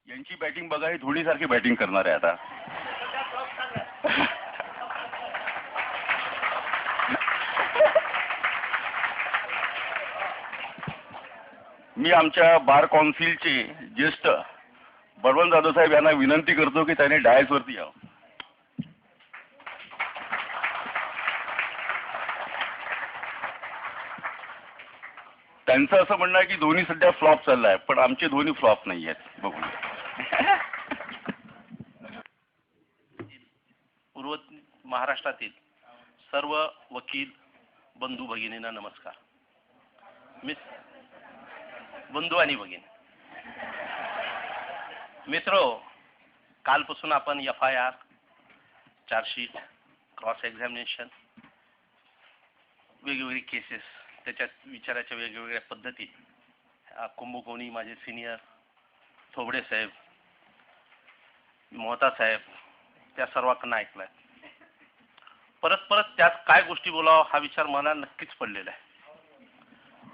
यांची बॅटिंग बघा, ही धोनीसारखी बॅटिंग करणार आहे आता. मी आमच्या बार काउन्सिलचे ज्येष्ठ बळवंत जाधव साहेब यांना विनंती करतो की त्याने डायसवरती यावं. त्यांचं असं म्हणणं आहे की धोनी सध्या फ्लॉप चाललाय, पण आमचे धोनी फ्लॉप नाही आहेत. बघूया. पूर्व महाराष्ट्रातील सर्व वकील बंधू भगिनींना नमस्कार. बंधू आणि भगिनी मित्रो, कालपासून आपण FIR, चार्जशीट, क्रॉस एक्झामिनेशन, वेगवेगळी केसेस, त्याच्यात विचाराच्या वेगवेगळ्या पद्धती, कुंभकोणी माझे सिनियर थोबडे साहेब, मोहता साहेब, त्या सर्वांना ऐकलाय. परत परत त्यात काय गोष्टी बोलावं हा विचार मला नक्कीच पडलेला आहे.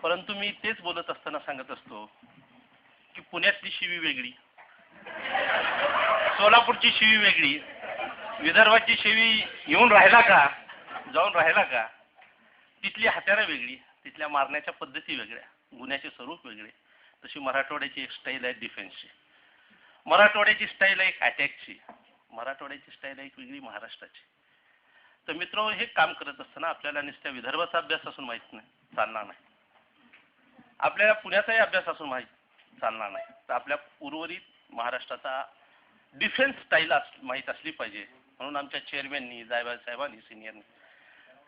परंतु मी तेच बोलत असताना सांगत असतो की पुण्यातली शिवी वेगळी, सोलापूरची शिवी वेगळी, विदर्भाची शिवी येऊन राहिला का, जाऊन राहिला का, तिथली हत्यारं वेगळी, तिथल्या मारण्याच्या पद्धती वेगळ्या, गुन्ह्याचे स्वरूप वेगळे. तशी मराठवाड्याची एक स्टाईल आहे डिफेन्सची, मराठवाड्याची स्टाईल आहे एक अटॅकची, मराठवाड्याची स्टाईल आहे एक वेगळी महाराष्ट्राची. तर मित्र, हे काम करत असताना आपल्याला नुसत्या विदर्भाचा अभ्यास असून माहित नाही चालणार नाही, आपल्याला पुण्याचाही अभ्यास असून माहित चालणार नाही. तर आपल्या उर्वरित महाराष्ट्राचा डिफेन्स स्टाईल माहीत असली पाहिजे. म्हणून आमच्या चेअरमॅननी, जायभाई साहेबांनी, सिनियरनी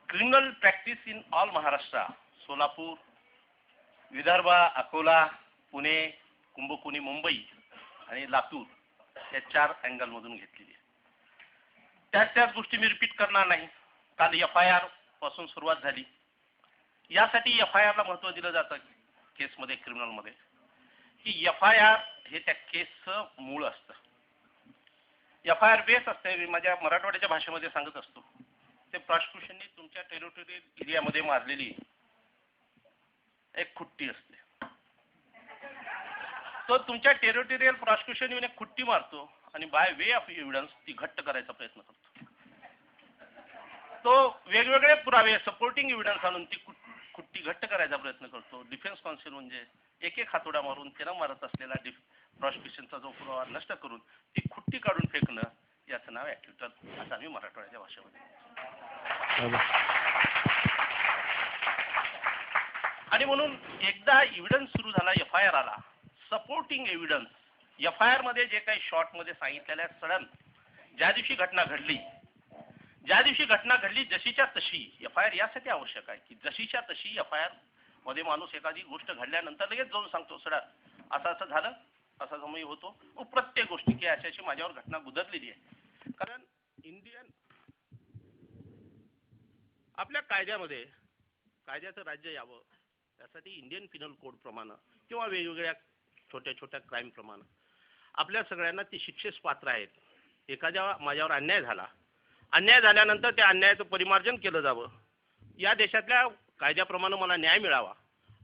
criminal practice in all Maharashtra, Solapur, Vidarbha, Akola, Pune, Kumbhakoni, Mumbai आणि लातूर या 4 अँगलमधून घेतलेली आहे. त्याच गोष्टी मी रिपीट करणार नाही. काल FIR पासून सुरुवात झाली. यासाठी FIR ला महत्त्व दिलं जातं केसमध्ये, क्रिमिनलमध्ये, की FIR हे त्या केसचं मूळ असतं. FIR बेस असते. मी माझ्या मराठवाड्याच्या भाषेमध्ये सांगत असतो, ते प्रॉसिक्युशनने तुमच्या टेरिटोरियल एरियामध्ये मारलेली एक खुट्टी असते. तो तुमच्या टेरिटोरियल प्रॉसिक्युशन येऊन एक खुट्टी मारतो आणि बाय वे ऑफ एव्हिडन्स ती घट्ट करायचा प्रयत्न करतो. तो वेगवेगळे पुरावे, सपोर्टिंग एव्हिडन्स आणून ती खुट्टी घट्ट करायचा प्रयत्न करतो. डिफेन्स काउन्सिल म्हणजे एक एक हातोडा मारून त्यानं मारत असलेला प्रॉसिक्युशनचा जो पुरावा नष्ट करून ती खुट्टी काढून फेकणं, याचं नाव ॲक्युटल, असं आम्ही मराठवाड्याच्या भाषेमध्ये. आणि म्हणून एकदा एव्हिडन्स सुरू झाला, FIR आला, सपोर्टिंग एव्हिडन्स, FIR मध्ये जे काही शॉर्ट मध्ये सांगितलेल्या सडन ज्या दिवशी घटना घडली, जशीच्या तशी FIR यासाठी आवश्यक आहे की जशीच्या तशी FIR मध्ये माणूस एखादी गोष्ट घडल्यानंतर लगेच जाऊन सांगतो, सडा असं असं झालं, असा समय होतो, प्रत्येक गोष्टी की अशी माझ्यावर घटना गुजरलेली आहे. कारण इंडियन आपल्या कायद्यामध्ये कायद्याचं राज्य यावं त्यासाठी इंडियन पिनल कोड प्रमाणे किंवा वेगवेगळ्या छोट्या छोट्या क्राईम प्रमाणे आपल्या सगळ्यांना ती शिक्षेस पात्र आहेत. एखाद्या माझ्यावर अन्याय झाल्यानंतर त्या अन्यायाचं परिमार्जन केलं जावं, या देशातल्या कायद्याप्रमाणे मला न्याय मिळावा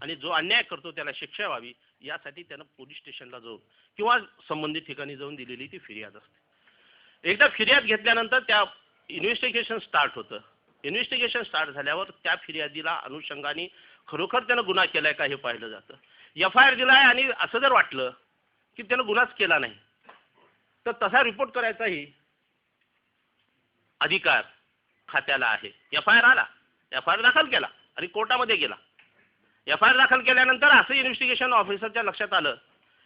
आणि जो अन्याय करतो त्याला शिक्षा व्हावी, यासाठी त्यानं पोलीस स्टेशनला जाऊन किंवा संबंधित ठिकाणी जाऊन दिलेली ती फिर्याद असते. एकदा फिर्याद घेतल्यानंतर त्या इन्व्हेस्टिगेशन स्टार्ट होतं. इन्व्हेस्टिगेशन स्टार्ट झाल्यावर त्या फिर्यादीला अनुषंगाने खरोखर त्यानं गुन्हा केलाय का हे पाहिलं जातं. FIR दिलाय आणि असं जर वाटलं की त्यानं गुन्हाच केला नाही तर तसा रिपोर्ट करायचाही अधिकार खात्याला आहे. FIR आला, FIR दाखल केला आणि कोर्टामध्ये गेला. FIR दाखल केल्यानंतर असं इन्व्हेस्टिगेशन ऑफिसरच्या लक्षात आलं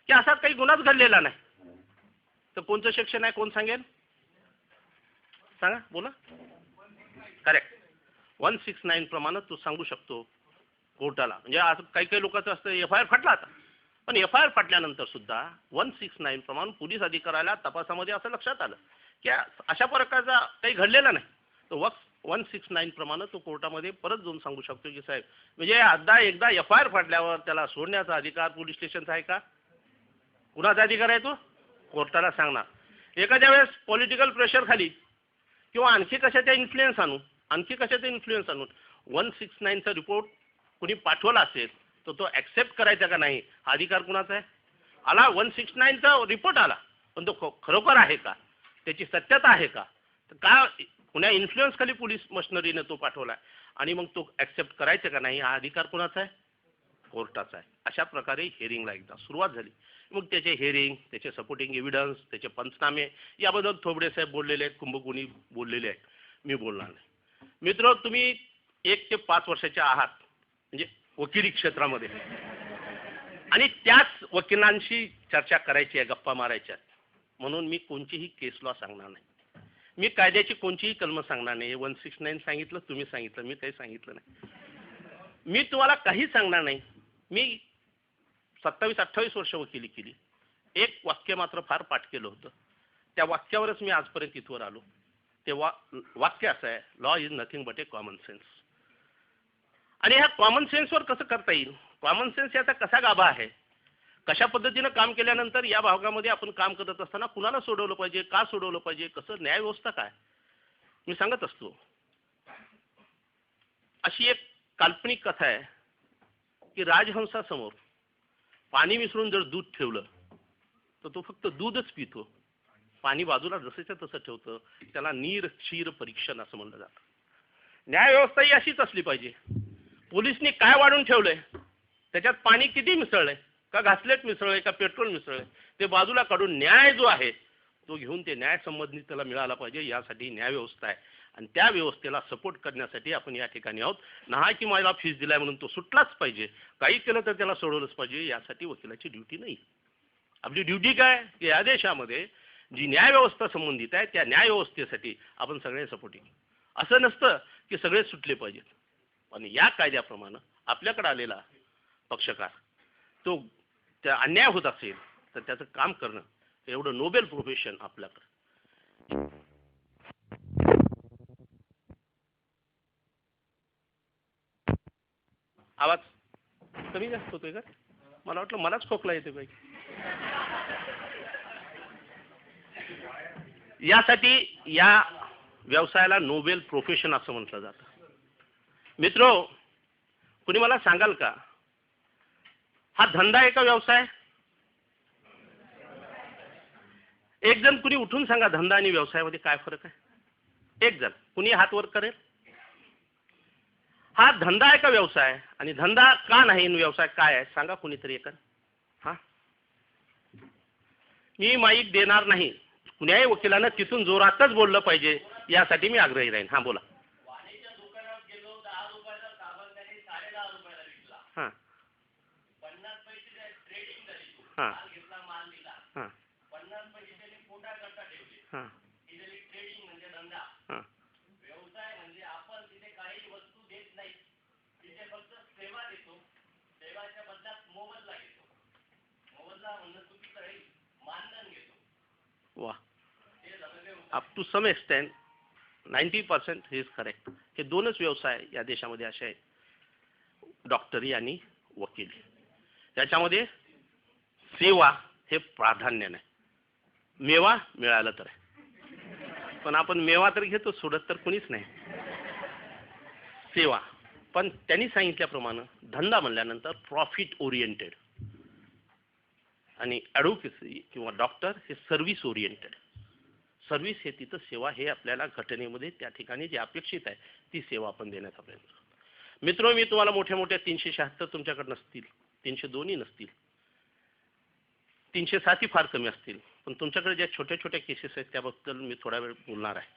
की असा काही गुन्हाच घडलेला नाही, तर कोणतं सेक्शन आहे, कोण सांगेल, सांगा, बोला. करेक्ट, 169 प्रमाणे तू सांगू शकतो कोर्टाला. म्हणजे असं काही लोकांचं असतं FIR फाटला आता, पण FIR फाटल्यानंतर सुद्धा 169 प्रमाणे पोलीस अधिकाऱ्याला तपासामध्ये असं लक्षात आलं की अशा प्रकारचा काही घडलेला नाही, तर 169 प्रमाणे तो कोर्टामध्ये परत जाऊन सांगू शकतो की साहेब, म्हणजे एकदा FIR फाटल्यावर त्याला सोडण्याचा अधिकार पोलीस स्टेशनचा आहे का, कुणाचा अधिकार आहे, तो कोर्टाला सांगणार. एखाद्या वेळेस पॉलिटिकल प्रेशर खाली किंवा आणखी कशाचा इन्फ्लुएन्स आणून 169चा रिपोर्ट कुणी पाठवला असेल तर तो ॲक्सेप्ट करायचा का नाही, हा अधिकार कुणाचा आहे. आला 169चा रिपोर्ट आला, पण तो खरोखर आहे का, त्याची सत्यता आहे का, तर का कुण्या इन्फ्लुएन्स खाली पोलीस मशिनरीने तो पाठवला आणि मग तो ऍक्सेप्ट करायचा का नाही, हा अधिकार कोणाचा आहे, कोर्टाचा आहे. अशा प्रकारे हिअरिंगला एकदा सुरुवात झाली. मग त्याचे हिअरिंग, त्याचे सपोर्टिंग एव्हिडन्स, त्याचे पंचनामे याबद्दल थोबडे साहेब बोललेले आहेत, कुंभकोणी बोललेले आहेत, मी बोलणार नाही. मित्र, तुम्ही 1 ते 5 वर्षाचे आहात म्हणजे वकिली क्षेत्रामध्ये, आणि त्याच वकिलांशी चर्चा करायची आहे, गप्पा मारायच्या आहेत. म्हणून मी कोणतीही केस लॉ सांगणार नाही, मी कायद्याची कोणतीही कलम सांगणार नाही. 169 सांगितलं, तुम्ही सांगितलं, मी काही सांगितलं नाही. मी तुम्हाला काही सांगणार नाही. मी 27-28 वर्ष वकिली केली. एक वाक्य मात्र फार पाठ केलं होतं, त्या वाक्यावरच मी आजपर्यंत इथवर आलो. ते वाक्य असं आहे, law is nothing but A common sense. आणि ह्या कॉमन सेन्सवर कसं करता येईल, कॉमन सेन्स याचा कसा गाभा आहे, कशा पद्धतीनं काम केल्यानंतर या भागामध्ये आपण काम करत असताना कुणाला सोडवलं पाहिजे, का सोडवलं पाहिजे, कसं न्याय व्यवस्था काय, मी सांगत असतो. अशी एक काल्पनिक कथा आहे की राजहंसासमोर पाणी मिसळून जर दूध ठेवलं तर तो फक्त दूधच पितो, पाणी बाजूला जसंच्या तसं ठेवतं. त्याला नीर क्षीर परीक्षण असं म्हणलं जातं. न्याय व्यवस्था ही अशीच असली पाहिजे. पोलिसनी काय वाढून ठेवलंय, त्याच्यात पाणी किती मिसळलंय, का घासलेट मिसळलंय, का पेट्रोल मिसळलंय, ते बाजूला काढून न्याय जो आहे तो घेऊन ते न्याय संबंधित त्याला मिळाला पाहिजे. यासाठी न्याय व्यवस्था आहे आणि त्या व्यवस्थेला सपोर्ट करण्यासाठी आपण या ठिकाणी आहोत. नाही की मला फीस दिलाय म्हणून तो सुटलाच पाहिजे, काही केलं तर त्याला सोडवलंच पाहिजे, यासाठी वकिलाची ड्युटी नाही. आपली ड्युटी काय, की या देशामध्ये जी न्याय व्यवस्था संबंधित आहे त्या न्याय व्यवस्थेसाठी आपण सगळे सपोर्टिंग. असं नसतं की सगळे सुटले पाहिजेत, पण या कायद्याप्रमाणे आपल्याकडे आलेला पक्षकार तो त्या अन्याय होत असेल तर त्याचं काम करणं एवढं नोबेल प्रोफेशन आपल्याकडे. आवाज कमी जास्त होतोय का, मला वाटलं मलाच खोकला येते पाहिजे. यासाठी या व्यवसायाला नोबेल प्रोफेशन असं म्हटलं जातं. मित्रो, कुणी मला सांगाल का, हा धंदा आहे का व्यवसाय? एक जण कुणी उठून सांगा, धंदा आणि व्यवसायामध्ये काय फरक आहे? एक जण कुणी हात वर करेल. हा धंदा आहे का व्यवसाय, आणि धंदा का नाही आणि व्यवसाय काय आहे, सांगा कुणीतरी एक. हा, मी माईक देणार नाही. कुण्याही वकिलानं तिथून जोरातच बोललं पाहिजे, यासाठी मी आग्रही राहीन. हा, बोला. हां हां हां हां हां वा, अप टू सम एक्सटेंट 90% हे इज करेक्ट. हे दोनच व्यवसाय या देशामध्ये असे आहेत, डॉक्टरी आणि वकिली. त्याच्यामध्ये सेवा हे प्राधान्य नाही. मेवा मिळालं तर, पण आपण मेवा तर घेतो, सोडत तर कोणीच नाही. सेवा, पण त्यांनी सांगितल्याप्रमाणे धंदा म्हणल्यानंतर प्रॉफिट ओरिएंटेड, आणि ॲडव्होकेसी किंवा डॉक्टर हे सर्व्हिस ओरिएंटेड. सर्व्हिस हे तिथं, सेवा हे आपल्याला घटनेमध्ये त्या ठिकाणी जे अपेक्षित आहे ती सेवा आपण देण्याचा प्रयत्न करतो. मित्र, मी तुम्हाला मोठ्या मोठ्या 376 तुमच्याकडे नसतील, 302 नसतील, 307 फार कमी असतील, पण तुमच्याकडे ज्या छोट्या छोट्या केसेस आहेत त्याबद्दल मी थोडा वेळ बोलणार आहे.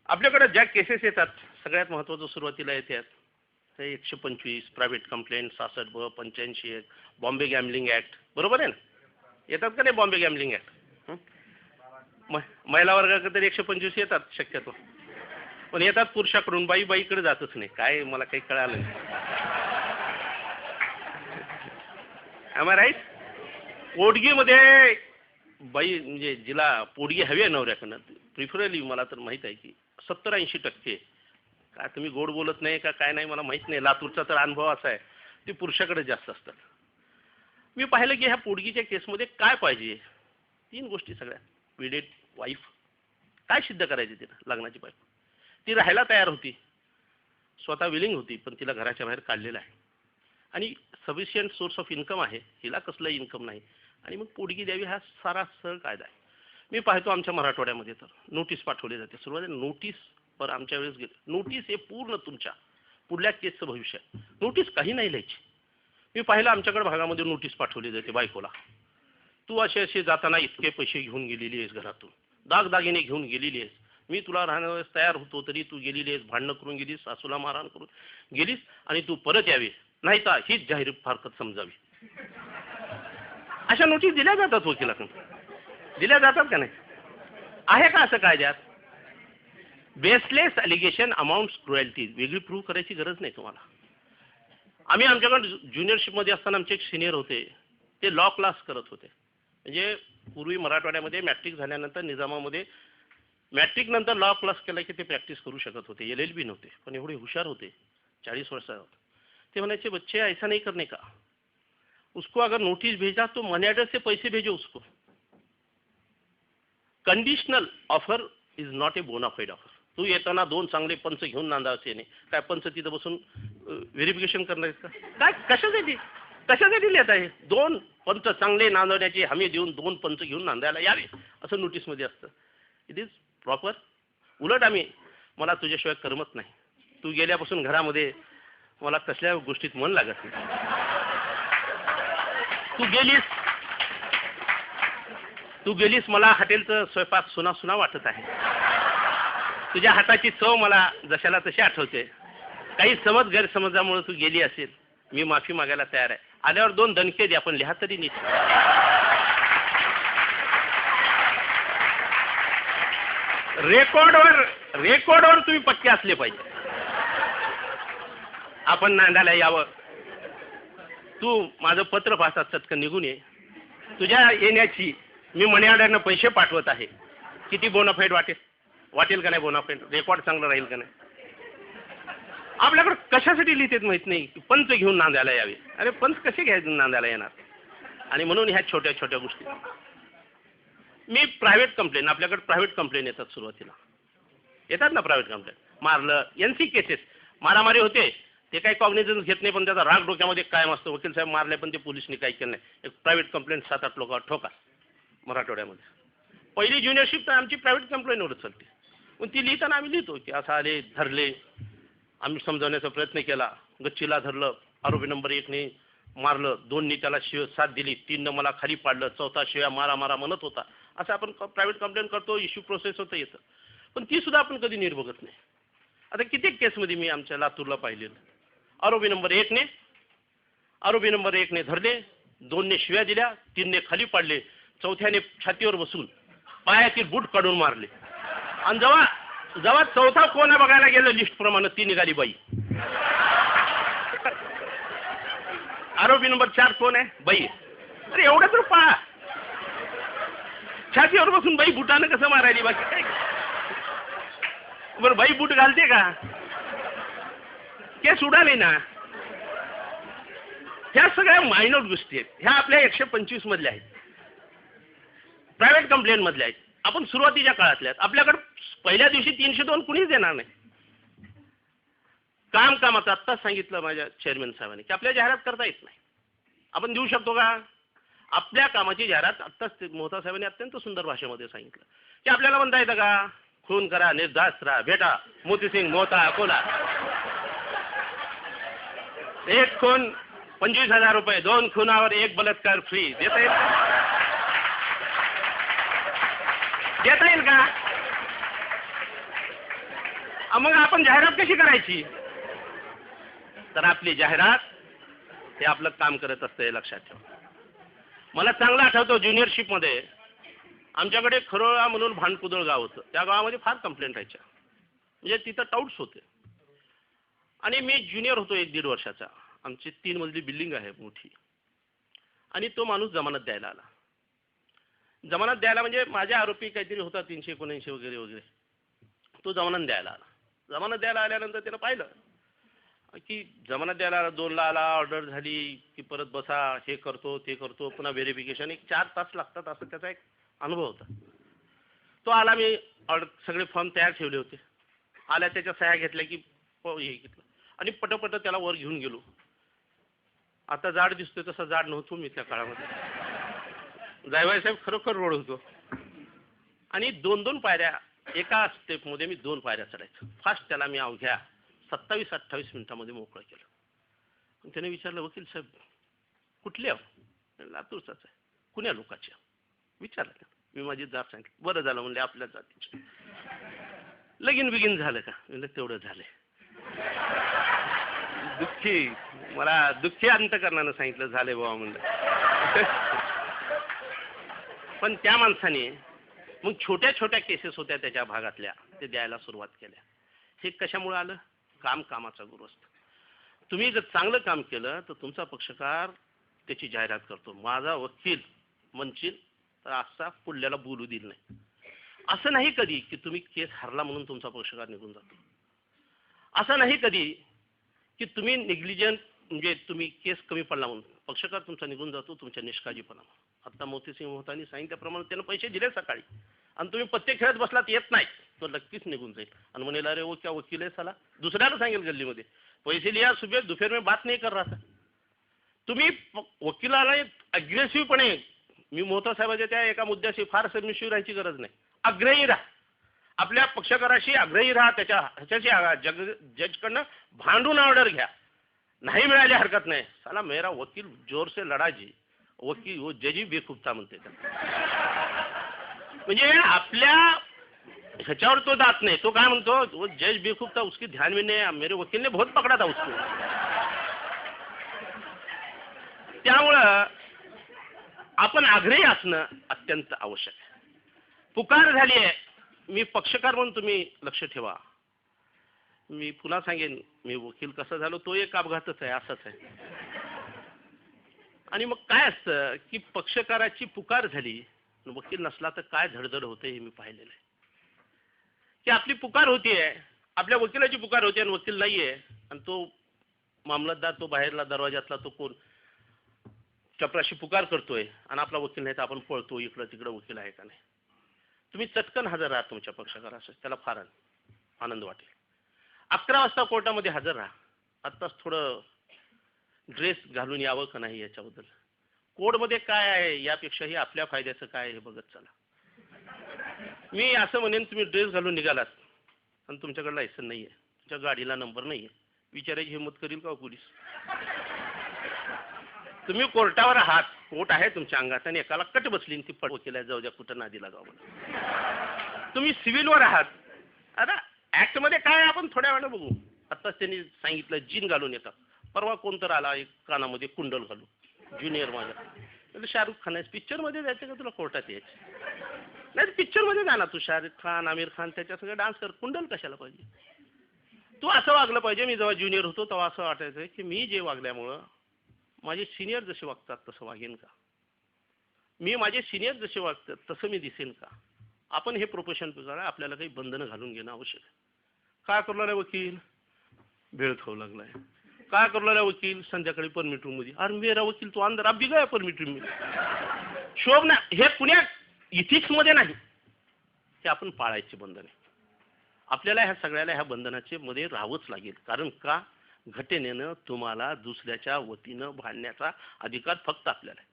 आपल्याकडे ज्या केसेस येतात, सगळ्यात महत्त्वाचं सुरुवातीला येतात ते 125 private complaint, 66 85 Bombay gambling act, बरोबर आहे ना? येतात का नाही बॉम्बे गॅमलिंग ॲक्ट? महिला वर्गाकडे तर 125 येतात शक्यतो, पण येतात पुरुषाकडून, बाईकडे जातच नाही. काय मला काही कळालं नाही. I right? पोटगीमध्ये बाई म्हणजे जिला पोटगी हवी आहे नवऱ्याकडनं, प्रिफरली मला तर माहीत आहे की 70-80%, काय तुम्ही गोड बोलत नाही का काय नाही मला माहीत नाही, लातूरचा तर अनुभव असा आहे, ते पुरुषाकडे जास्त असतात. मी पाहिलं की ह्या पोटगीच्या केसमध्ये काय पाहिजे, 3 गोष्टी सगळ्या. विडेड वाईफ, काय सिद्ध करायचे तिला, लग्नाची बायको, ती राहायला तयार होती, स्वतः विलिंग होती, पण तिला घराच्या बाहेर काढलेलं आहे, आणि सफिशियंट सोर्स ऑफ इन्कम आहे, हिला कसलं इन्कम नाही, आणि मग पोटगी द्यावी हा सारा सरळ कायदा आहे. मी पाहतो आमच्या मराठवाड्यामध्ये तर नोटीस पाठवली जाते. सुरुवातीला नोटीस पर आमच्या वेळेस गेले, नोटीस हे पूर्ण तुमच्या पुढल्या केसचं भविष्य आहे. नोटीस काही नाही लिहायची. मी पाहिलं आमच्याकडे भागामध्ये नोटीस पाठवली जाते बायकोला, तू असे असे जाताना इतके पैसे घेऊन गेलेली आहेस, घरातून दागदागिने घेऊन गेलेली आहेस, मी तुला राहण्यास तयार होतो तरी तू गेलेली आहेस, भांडणं करून गेलीस, सासूला मारहाण करून गेलीस, आणि तू परत यावी, नाही तर हीच जाहीर फारकत समजावी. अशा नोटीस दिल्या जातात वकिलाकडून, दिल्या जातात का नाही? आहे का असं कायद्यात? बेसलेस अलिगेशन अमाऊंट क्रुएल्टी, वेगळी प्रूव्ह करायची गरज नाही तुम्हाला. आम्ही आमच्याकडे ज्युनियरशिपमध्ये असताना आमचे एक सिनियर होते, ते लॉ क्लास करत होते. म्हणजे पूर्वी मराठवाड्यामध्ये मॅट्रिक झाल्यानंतर निजामामध्ये मॅट्रिक नंतर लॉ क्लास केला की ते प्रॅक्टिस करू शकत होते, LLB नव्हते, पण एवढे हुशार होते, 40 वर्षात. ते म्हणायचे, बच्चे ऐसा नहीं करने का, उसको अगर नोटिस भेजा तो मनी ऑर्डर से पैसे भेजो उसको. Conditional offer is not a bona fide offer. तू येताना 2 चांगले पंच घेऊन नांदायचे नाही, काय पंच तिथं बसून व्हेरिफिकेशन करणार का काय? कशासाठी लिहित आहे? 2 पंच चांगले नांदवण्याची हमी देऊन 2 पंच घेऊन नांदायला यावे असं नोटीसमध्ये असतं. It is proper. उलट मला तुझ्याशिवाय करमत नाही, तू गेल्यापासून घरामध्ये मला कसल्या गोष्टीत मन लागत नाही. तू गेलीस मला हॉटेलचं स्वयंपाक सुना वाटत आहे. तुझ्या हाताची चव मला जशाला तशी आठवते. काही गैरसमजामुळे तू गेली असेल, मी माफी मागायला तयार आहे. आल्यावर 2 दणके द्या, पण लिहा तरी नीट. रेकॉर्डवर तुम्ही पक्के असले पाहिजे. आपण नांदायला यावं, तू माझं पत्र पाहतात चटकन निघून ये. तुझ्या येण्याची मी मनी ऑर्डरनं पैसे पाठवत आहे. किती बोनाफाईड वाटेल का नाही? बोनाफाईड रेकॉर्ड चांगलं राहील का नाही? आपल्याकडे कशासाठी लिहितेत माहित नाही, पंच घेऊन नांदायला यावे. अरे पंच कसे घ्यायचे नांदायला येणार? आणि म्हणून ह्या छोट्या छोट्या गोष्टी. मी प्रायव्हेट कंप्लेन, आपल्याकडे प्रायव्हेट कंप्लेन येतात, सुरुवातीला येतात ना प्रायव्हेट कंप्लेन. मारलं, NC केसेस, मारामारी होते, ते काही कॉग्निझन्स घेत नाही, पण त्याचा राग डोक्यामध्ये कायम असतो. वकील साहेब मारले पण ते पोलिसनी काही केलं नाही. एक प्रायव्हेट कंप्लेंट 7-8 लोकांवर ठोका मराठवाड्यामध्ये. पहिली ज्युनियरशिप तर आमची प्रायव्हेट कंप्लेंटवरच चालते. पण ती लिहिताना आम्ही लिहितो की असं आले, धरले, आम्ही समजावण्याचा प्रयत्न केला, गच्चीला धरलं, आरोपी नंबर 1 ने मारलं, 2नी त्याला साथ दिली, 3नं मला खाली पाडलं, 4था शिव्या मारा म्हणत होता. असं आपण प्रायव्हेट कंप्लेंट करतो, इश्यू प्रोसेस होतं येतं, पण ती सुद्धा आपण कधी नीट बघत नाही. आता कित्येक केसमध्ये मी आमच्या लातूरला पाहिलेलं, आरोपी नंबर 1 ने धरले, 2ने शिव्या दिल्या, 3ने खाली पाडले, 4थ्याने छातीवर बसून पायातील बूट काढून मारले. आणि जेव्हा 4था कोण आहे बघायला गेलं लिस्ट प्रमाणे, ती निघाली बाई. आरोपी नंबर 4 कोण आहे? बाई. अरे एवढं तर पहा, छातीवर बसून बाई बुटानं कसं मारायली? बाकी काय? बरं, बाई बूट घालते का? केस उडाले ना. ह्या सगळ्या मायनर गोष्टी आहेत. ह्या आपल्या 125 मधल्या आहेत, प्रायव्हेट कंप्लेंट मधल्या आहेत. आपण सुरुवातीच्या काळातल्या आहेत. आपल्याकडे पहिल्या दिवशी 302 कुणीच देणार नाही. कामाचं आत्ताच सांगितलं माझ्या चेअरमॅन साहेबांनी की आपल्या जाहिरात करता येत नाही. आपण देऊ शकतो का? आपल्या कामाची जाहिरात आत्ताच मोहता साहेबांनी अत्यंत सुंदर भाषेमध्ये सांगितलं की आपल्याला म्हणता येतं का? खून करा, निर्धास्त राहा, भेटा मोतीसिंग मोहता अकोला. 1 खून 25,000 रुपये, 2 खुनावर 1 बलात्कार फ्री. देता येईल का? मग आपण जाहिरात कशी करायची? तर आपली जाहिरात हे आपलं काम करत असतं, हे लक्षात ठेवा. मला चांगलं आठवतं, ज्युनियरशिपमध्ये आमच्याकडे खरोळा म्हणून भांडकुदळ गाव होतं. त्या गावामध्ये फार कंप्लेंट राहायच्या, म्हणजे तिथं टाऊट्स होते. आणि मी ज्युनियर होतो 1-1.5 वर्षाचा. आमची 3 मजली बिल्डिंग आहे मोठी. आणि तो माणूस जमानत द्यायला आला. जमानत द्यायला म्हणजे माझ्या आरोपी काहीतरी होता 379 वगैरे. तो जमानत द्यायला आला. जमानत द्यायला आल्यानंतर त्यानं पाहिलं की जमानत द्यायला 2ला आला, ऑर्डर झाली की परत बसा, हे करतो ते करतो, पुन्हा व्हेरिफिकेशन, 4 तास लागतात, असं त्याचा एक अनुभव होता. तो आला, मी ऑर्डर सगळे फॉर्म तयार ठेवले होते. आल्या, त्याच्या सह्या घेतल्या की हे घेतलं आणि पटपट त्याला वर घेऊन गेलो. आता जाड दिसतोय तसा जाड नव्हतो मी त्या काळामध्ये. जायभाई साहेब खरोखर रोड होतो. आणि 2-2 पायऱ्या एका स्टेपमध्ये मी 2 पायऱ्या चढायचो. फास्ट त्याला मी अवघ्या 27-28 मिनिटामध्ये मोकळं केलं. त्याने विचारलं, वकील साहेब कुठले आहो? लातूरचाच आहे. कुण्या लोकाचे? विचारलं. मी माझी जात सांगितलं. बरं झालं म्हणले आपल्या जातीचे. लगीन बिगीन झालं का? म्हणलं तेवढं झालंय. दुःखी, मला दुःखी अंतकरणानं सांगितलं झालंय बाबा म्हणलं. पण त्या माणसाने मग छोट्या छोट्या केसेस होत्या त्याच्या भागातल्या, ते द्यायला सुरुवात केल्या. हे कशामुळे आलं? कामाचा गुरु असतो. तुम्ही जर चांगलं काम केलं तर तुमचा पक्षकार त्याची जाहिरात करतो. माझा वकील म्हणशील तर असा पुढल्याला बोलू दिल नाही. असं नाही कधी की तुम्ही केस हरला म्हणून तुमचा पक्षकार निघून जातो. असं नाही कधी की तुम्ही निग्लिजंट म्हणजे तुम्ही केस कमी पडला म्हणून पक्षकार तुमचा निघून जातो तुमच्या निष्काळजीपणा. आता मोतीसिंग मोहतानी सांगितल्याप्रमाणे त्यानं पैसे दिले सकाळी आणि तुम्ही पत्ते खेळत बसलात येत नाही तो नक्कीच निघून जाईल. आणि म्हणेल अरे वो क्या वकील आहे साला. दुसऱ्याला सांगेल गल्लीमध्ये पैसे लिया सुबह दोपहर में बात नहीं कर रहा था. तुम्ही वकिलाला अग्रेसिव्हपणे, मी मोहता साहेबाच्या त्या एका मुद्द्याशी फार सबमिशिव्ह राहायची गरज नाही. आग्रही राहा, आपल्या पक्षकाराशी आग्रही राहा, ह्याच्याशी जजकडनं भांडून ऑर्डर घ्या. नाही मिळाली हरकत नाही. साला मेरा वकील जोर से लढा जी, वकील वो जजी बेखूब था म्हणते. म्हणजे आपल्या ह्याच्यावर तो जात नाही. तो काय म्हणतो, वो जज बेखूब था उसकी ध्यान में नहीं, मेरे वकील ने बहुत पकडा था उसको. त्यामुळं आपण आग्रही असणं अत्यंत आवश्यक आहे. पुकार झाली आहे, मी पक्षकार म्हणून तुम्ही लक्ष ठेवा. मी पुन्हा सांगेन, मी वकील कसा झालो तो एक अपघातच आहे, असाच आहे. आणि मग काय असतं की पक्षकाराची पुकार झाली, वकील नसला तर काय धडधड होते हे मी पाहिलेलं आहे. की आपली पुकार होतीये, आपल्या वकिलाची पुकार होती आणि वकील नाहीये, आणि तो मामलतदार, तो बाहेरला दरवाजातला तो कोण चपराशी पुकार करतोय आणि आपला वकील नाही तर आपण पळतो इकडं तिकडं वकील आहे का नाही. तुम्ही चटकन हजर राहा तुमच्या पक्षकारास, त्याला फार आनंद वाटेल. 11 वाजता कोर्टामध्ये हजर राहा. आत्ताच थोडं ड्रेस घालून यावं का नाही याच्याबद्दल. कोडमध्ये काय आहे यापेक्षाही आपल्या फायद्याचं काय हे बघत चला. मी असं म्हणेन, तुम्ही ड्रेस घालून निघालात आणि तुमच्याकडे लायसन नाहीये, तुमच्या गाडीला नंबर नाहीये, विचारायची हिंमत करील का पोलीस? तुम्ही कोर्टावर आहात, कोर्ट आहे तुमच्या अंगात आणि एकाला कट बसली ती पड वकील जाऊ द्या कुठं नादी लागावं. तुम्ही सिव्हिलवर आहात. आता ऍक्ट मध्ये काय आहे आपण थोड्या वेळानं बघू. आत्ताच त्यांनी सांगितलं जीन घालून येतात. परवा कोण तर आला एक कानामध्ये कुंडल घालून, ज्युनियर माझ्या. शाहरुख खान आहे, पिक्चर मध्ये जायचं का तुला कोर्टात यायचं? नाही पिक्चर मध्ये जा ना तू, शाहरुख खान आमिर खान त्याच्या सगळं डान्स कर, कुंडल कशाला पाहिजे? तू असं वागलं पाहिजे. मी जेव्हा ज्युनियर होतो तेव्हा असं वाटायचं की मी जे वागल्यामुळं माझे सिनियर जसे वागतात तसं वागेन का, मी माझे सिनियर जसे वागतात तसं मी दिसेन का. आपण हे प्रोफेशन करा, आपल्याला काही बंधनं घालून घेणं आवश्यक आहे. काय करू लागलाय वकील? भेळ खाऊ लागलाय. काय करू लागलाय वकील? संध्याकाळी परमिट रूम मध्ये. अरे मेरा वकील तो अंदर अभी गया परमिट रूम मध्ये. शोभ ना, हे पुण्या इथिक्स मध्ये नाही, हे आपण पाळायचे बंधन आहे. आपल्याला ह्या सगळ्याला ह्या बंधनाचे मध्ये राहावंच लागेल. कारण का, घटनेनं तुम्हाला दुसऱ्याच्या वतीनं भांडण्याचा अधिकार फक्त आपल्याला आहे.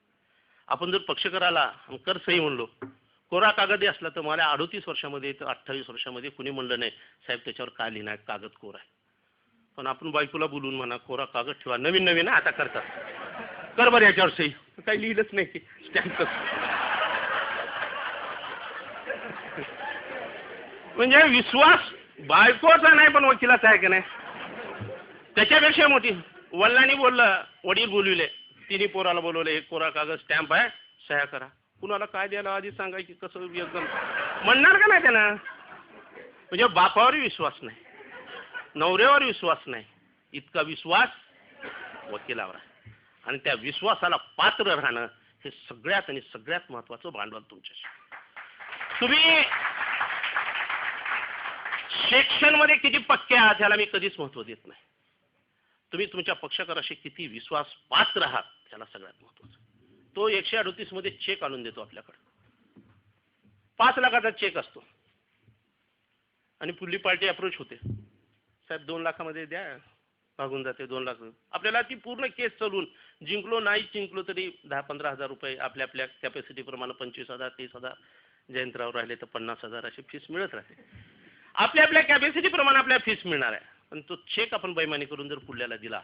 आपण जर पक्षकाराला कर सही म्हणलो, कोरा कागदी असला तर मला 38 वर्षामध्ये तर 28 वर्षामध्ये कुणी म्हणलं नाही साहेब त्याच्यावर काय लिहिणार, कागद कोरा आहे. पण आपण बायकोला बोलून म्हणा कोरा कागद ठेवा, नवीन नवीन आता करतात, कर बरं याच्यावर सही, काही लिहिलंच नाही की स्टॅम्प. म्हणजे विश्वास बायकोचा नाही पण वकिलाचा आहे की नाही. त्याच्यापेक्षा मोठी वडिलांनी बोललं, वडील बोलविले, तिन्ही पोराला बोलवले, एक कोरा कागद स्टॅम्प आहे सह्या करा. कुणाला काय द्यायला आधी सांगायची, कसं एकदम म्हणणार का नाही त्यानं. म्हणजे बापावर विश्वास नाही, नवऱ्यावर विश्वास नाही, इतका विश्वास वकिलावर आहे. आणि त्या विश्वासाला पात्र राहणं हे सगळ्यात आणि सगळ्यात महत्वाचं भांडवल तुमच्याशी. तुम्ही सेक्शन मध्ये किती पक्के आहात ह्याला मी कधीच महत्व देत नाही. तुम्ही तुमच्या पक्षकाराशी किती विश्वास पात्र आहात त्याला सगळ्यात महत्वाचं. तो 138 मध्ये चेक आणून देतो आपल्याकडे, 5 लाखाचा चेक असतो आणि पुढली पार्टी अप्रोच होते, साहेब 2 लाखामध्ये द्या, भागून जाते 2 लाख रुपये. आपल्याला ती पूर्ण केस चालून जिंकलो नाही जिंकलो तरी 10-15 हजार रुपये आपल्या आपल्या कॅपॅसिटी प्रमाणे 25,000 30,000 जयंतराव राहिले तर 50,000 अशी फीस मिळत राहते. आपल्या आपल्या कॅपॅसिटी प्रमाणे आपल्याला फीस मिळणार आहे. पण तो चेक आपण बेईमानी करून जर पुढल्याला दिला,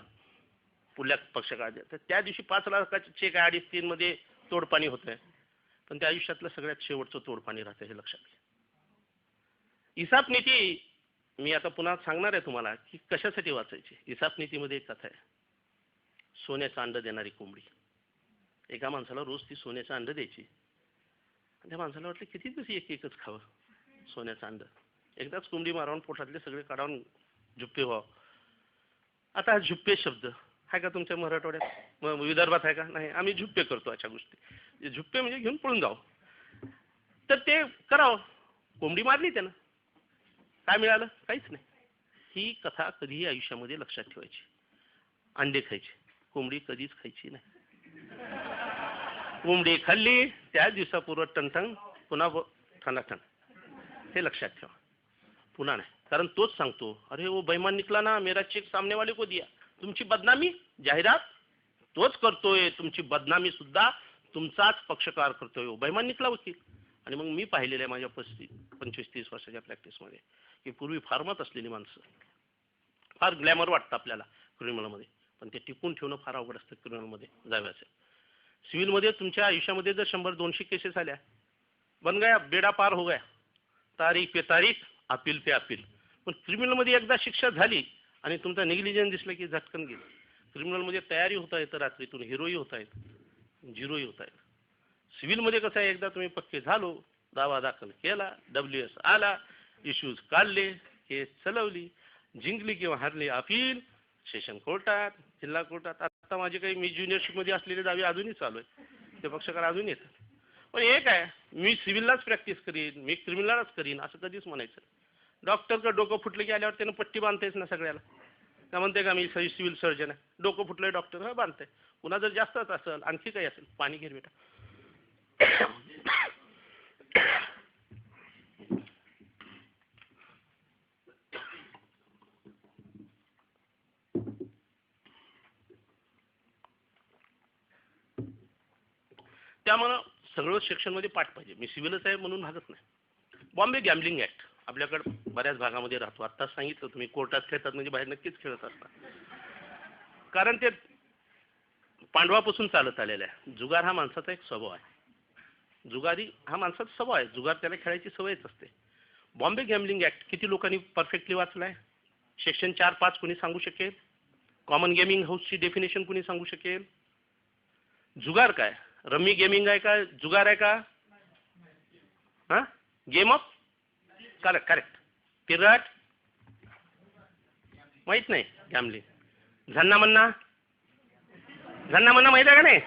पुढल्या पक्षाकडे दिला, तर त्या दिवशी 5 लाखाचा चेक 2.5-3 मध्ये तोडपाणी होत आहे. पण त्या आयुष्यातलं सगळ्यात शेवटचं तोडपाणी राहतं हे लक्षात घ्या. हिसाब नीती मी आता पुन्हा सांगणार आहे तुम्हाला की कशासाठी वाचायची. हिसाब नीतीमध्ये एक कथा आहे. सोन्याचं अंड देणारी कोंबडी. एका माणसाला रोज ती सोन्याचं अंड द्यायची. त्या माणसाला वाटलं किती दिवस एकच खावं सोन्याचं अंड. एकदाच कोंबडी मारावून पोटातले सगळे काढावून झुप्पे व्हावं. आता हा झुप्पे शब्द आहे का तुमच्या मराठवाड्यात विदर्भात आहे का? नाही. आम्ही झुप्पे करतो अशा गोष्टी. झुप्पे म्हणजे घेऊन पळून जावं. तर ते करावं. कोंबडी मारली त्यानं. काय मिळालं? काहीच नाही. ही कथा कधीही आयुष्यामध्ये लक्षात ठेवायची. अंडे खायचे, कोंबडी कधीच खायची नाही. कोंबडी खाल्ली त्याच दिवसापूर्व टणटण पुन्हा ठणाठण. हे लक्षात ठेवा. पुन्हा नाही. कारण तोच सांगतो अरे वो बेईमान निकला ना मेरा चेक सामने वाले को दिया. तुमची बदनामी जाहिरात तोच करतोय. तुमची बदनामी सुद्धा तुमचाच पक्षकार करतोय. वो बेईमान निकला वकील. आणि मग मी पाहिलेलं आहे माझ्या 25-30 वर्षाच्या प्रॅक्टिसमध्ये की पूर्वी फार्मात असलेली माणसं फार ग्लॅमर वाटतं आपल्याला क्रिमिनलमध्ये, पण ते टिकून ठेवणं फार अवघड असतं क्रिमिनलमध्ये जाव्याचं. सिव्हिलमध्ये तुमच्या आयुष्यामध्ये जर 100-200 केसेस आल्या, बन गया बेडा पार हो गया, तारीख पे तारीख अपील पे अपील. पण क्रिमिनलमध्ये एकदा शिक्षा झाली आणि तुमचा निग्लिजन्स दिसला की झटकन गेलं. क्रिमिनलमध्ये तयारी होता येतं, रात्रीतून हिरोही होता येतं, झिरोही होता येतं. सिव्हिलमध्ये कसं आहे, एकदा तुम्ही पक्के झालो, दावा दाखल केला, WS आला, इश्यूज काढले, केस चालवली, जिंकली किंवा हारली अपील, सेशन कोर्टात, जिल्हा कोर्टात. आता माझे काही मी ज्युनियरशिपमध्ये असलेले दावे अजूनही चालू आहे. ते पक्षकार अजून येतात. पण एक आहे, मी सिव्हिललाच प्रॅक्टिस करीन, मी क्रिमिनललाच करीन असं कधीच म्हणायचं. डॉक्टरचं डोकं फुटलं की आल्यावर त्यानं पट्टी बांधतेच ना सगळ्याला. का म्हणते का मी सिव्हिल सर्जन आहे, डोकं फुटलंय डॉक्टर, हा बांधते. पुन्हा जर जास्तच असेल, आणखी काही असेल, पाणी घे बेटा. त्यामुळं सगळं सेक्शनमध्ये पाठ पाहिजे. मी सिव्हिलच आहे म्हणून भागत नाही. बॉम्बे गॅम्बलिंग ऍक्ट आपल्याकडे बऱ्याच भागामध्ये राहतो. आत्ताच सांगितलं तुम्ही कोर्टात खेळतात म्हणजे बाहेर नक्कीच खेळत असतात. कारण ते पांडवापासून चालत आलेलं आहे. जुगार हा माणसाचा एक स्वभाव आहे. जुगारी हा माणसाचा स्वभाव आहे. जुगार त्याला खेळायची सवयच असते. बॉम्बे गॅम्बलिंग ऍक्ट किती लोकांनी परफेक्टली वाचलाय? सेक्शन 4-5 कोणी सांगू शकेल? कॉमन गेमिंग हाऊसची डेफिनेशन कोणी सांगू शकेल? जुगार काय? रम्मी गेमिंग आहे का? जुगार आहे का? हा, गेम ऑफ करेक्ट करेक्ट. पिरट माहित नाही. गॅम्बलिंग. झन्ना मन्ना माहित आहे का नाही?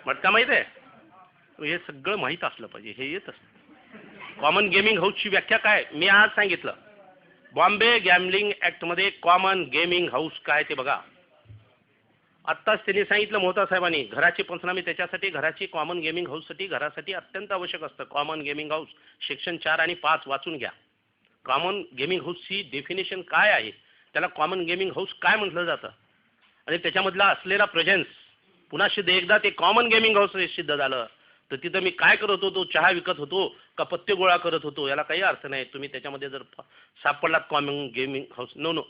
मटका माहित आहे? हे सगळं माहीत असलं पाहिजे. हे येत असतं. कॉमन गेमिंग हाऊसची व्याख्या काय मी आज सांगितलं. बॉम्बे गॅम्बलिंग ऍक्टमध्ये कॉमन गेमिंग हाऊस काय ते बघा. आत्ताच त्यांनी सांगितलं मोहता साहेबांनी, घराचे पंचनामे त्याच्यासाठी, घराची कॉमन गेमिंग हाऊससाठी घरासाठी अत्यंत आवश्यक असतं. कॉमन गेमिंग हाऊस सेक्शन 4 आणि 5 वाचून घ्या. कॉमन गेमिंग हाऊसची डेफिनेशन काय आहे, त्याला कॉमन गेमिंग हाऊस काय म्हटलं जातं आणि त्याच्यामधला असलेला प्रेझेन्स. पुन्हा सिद्ध एकदा ते कॉमन गेमिंग हाऊस सिद्ध झालं तर तिथं मी काय करत होतो? चहा विकत होतो का पत्ते गोळा करत होतो याला काही अर्थ नाही. तुम्ही त्याच्यामध्ये जर सापडलात कॉमन गेमिंग हाऊस, नो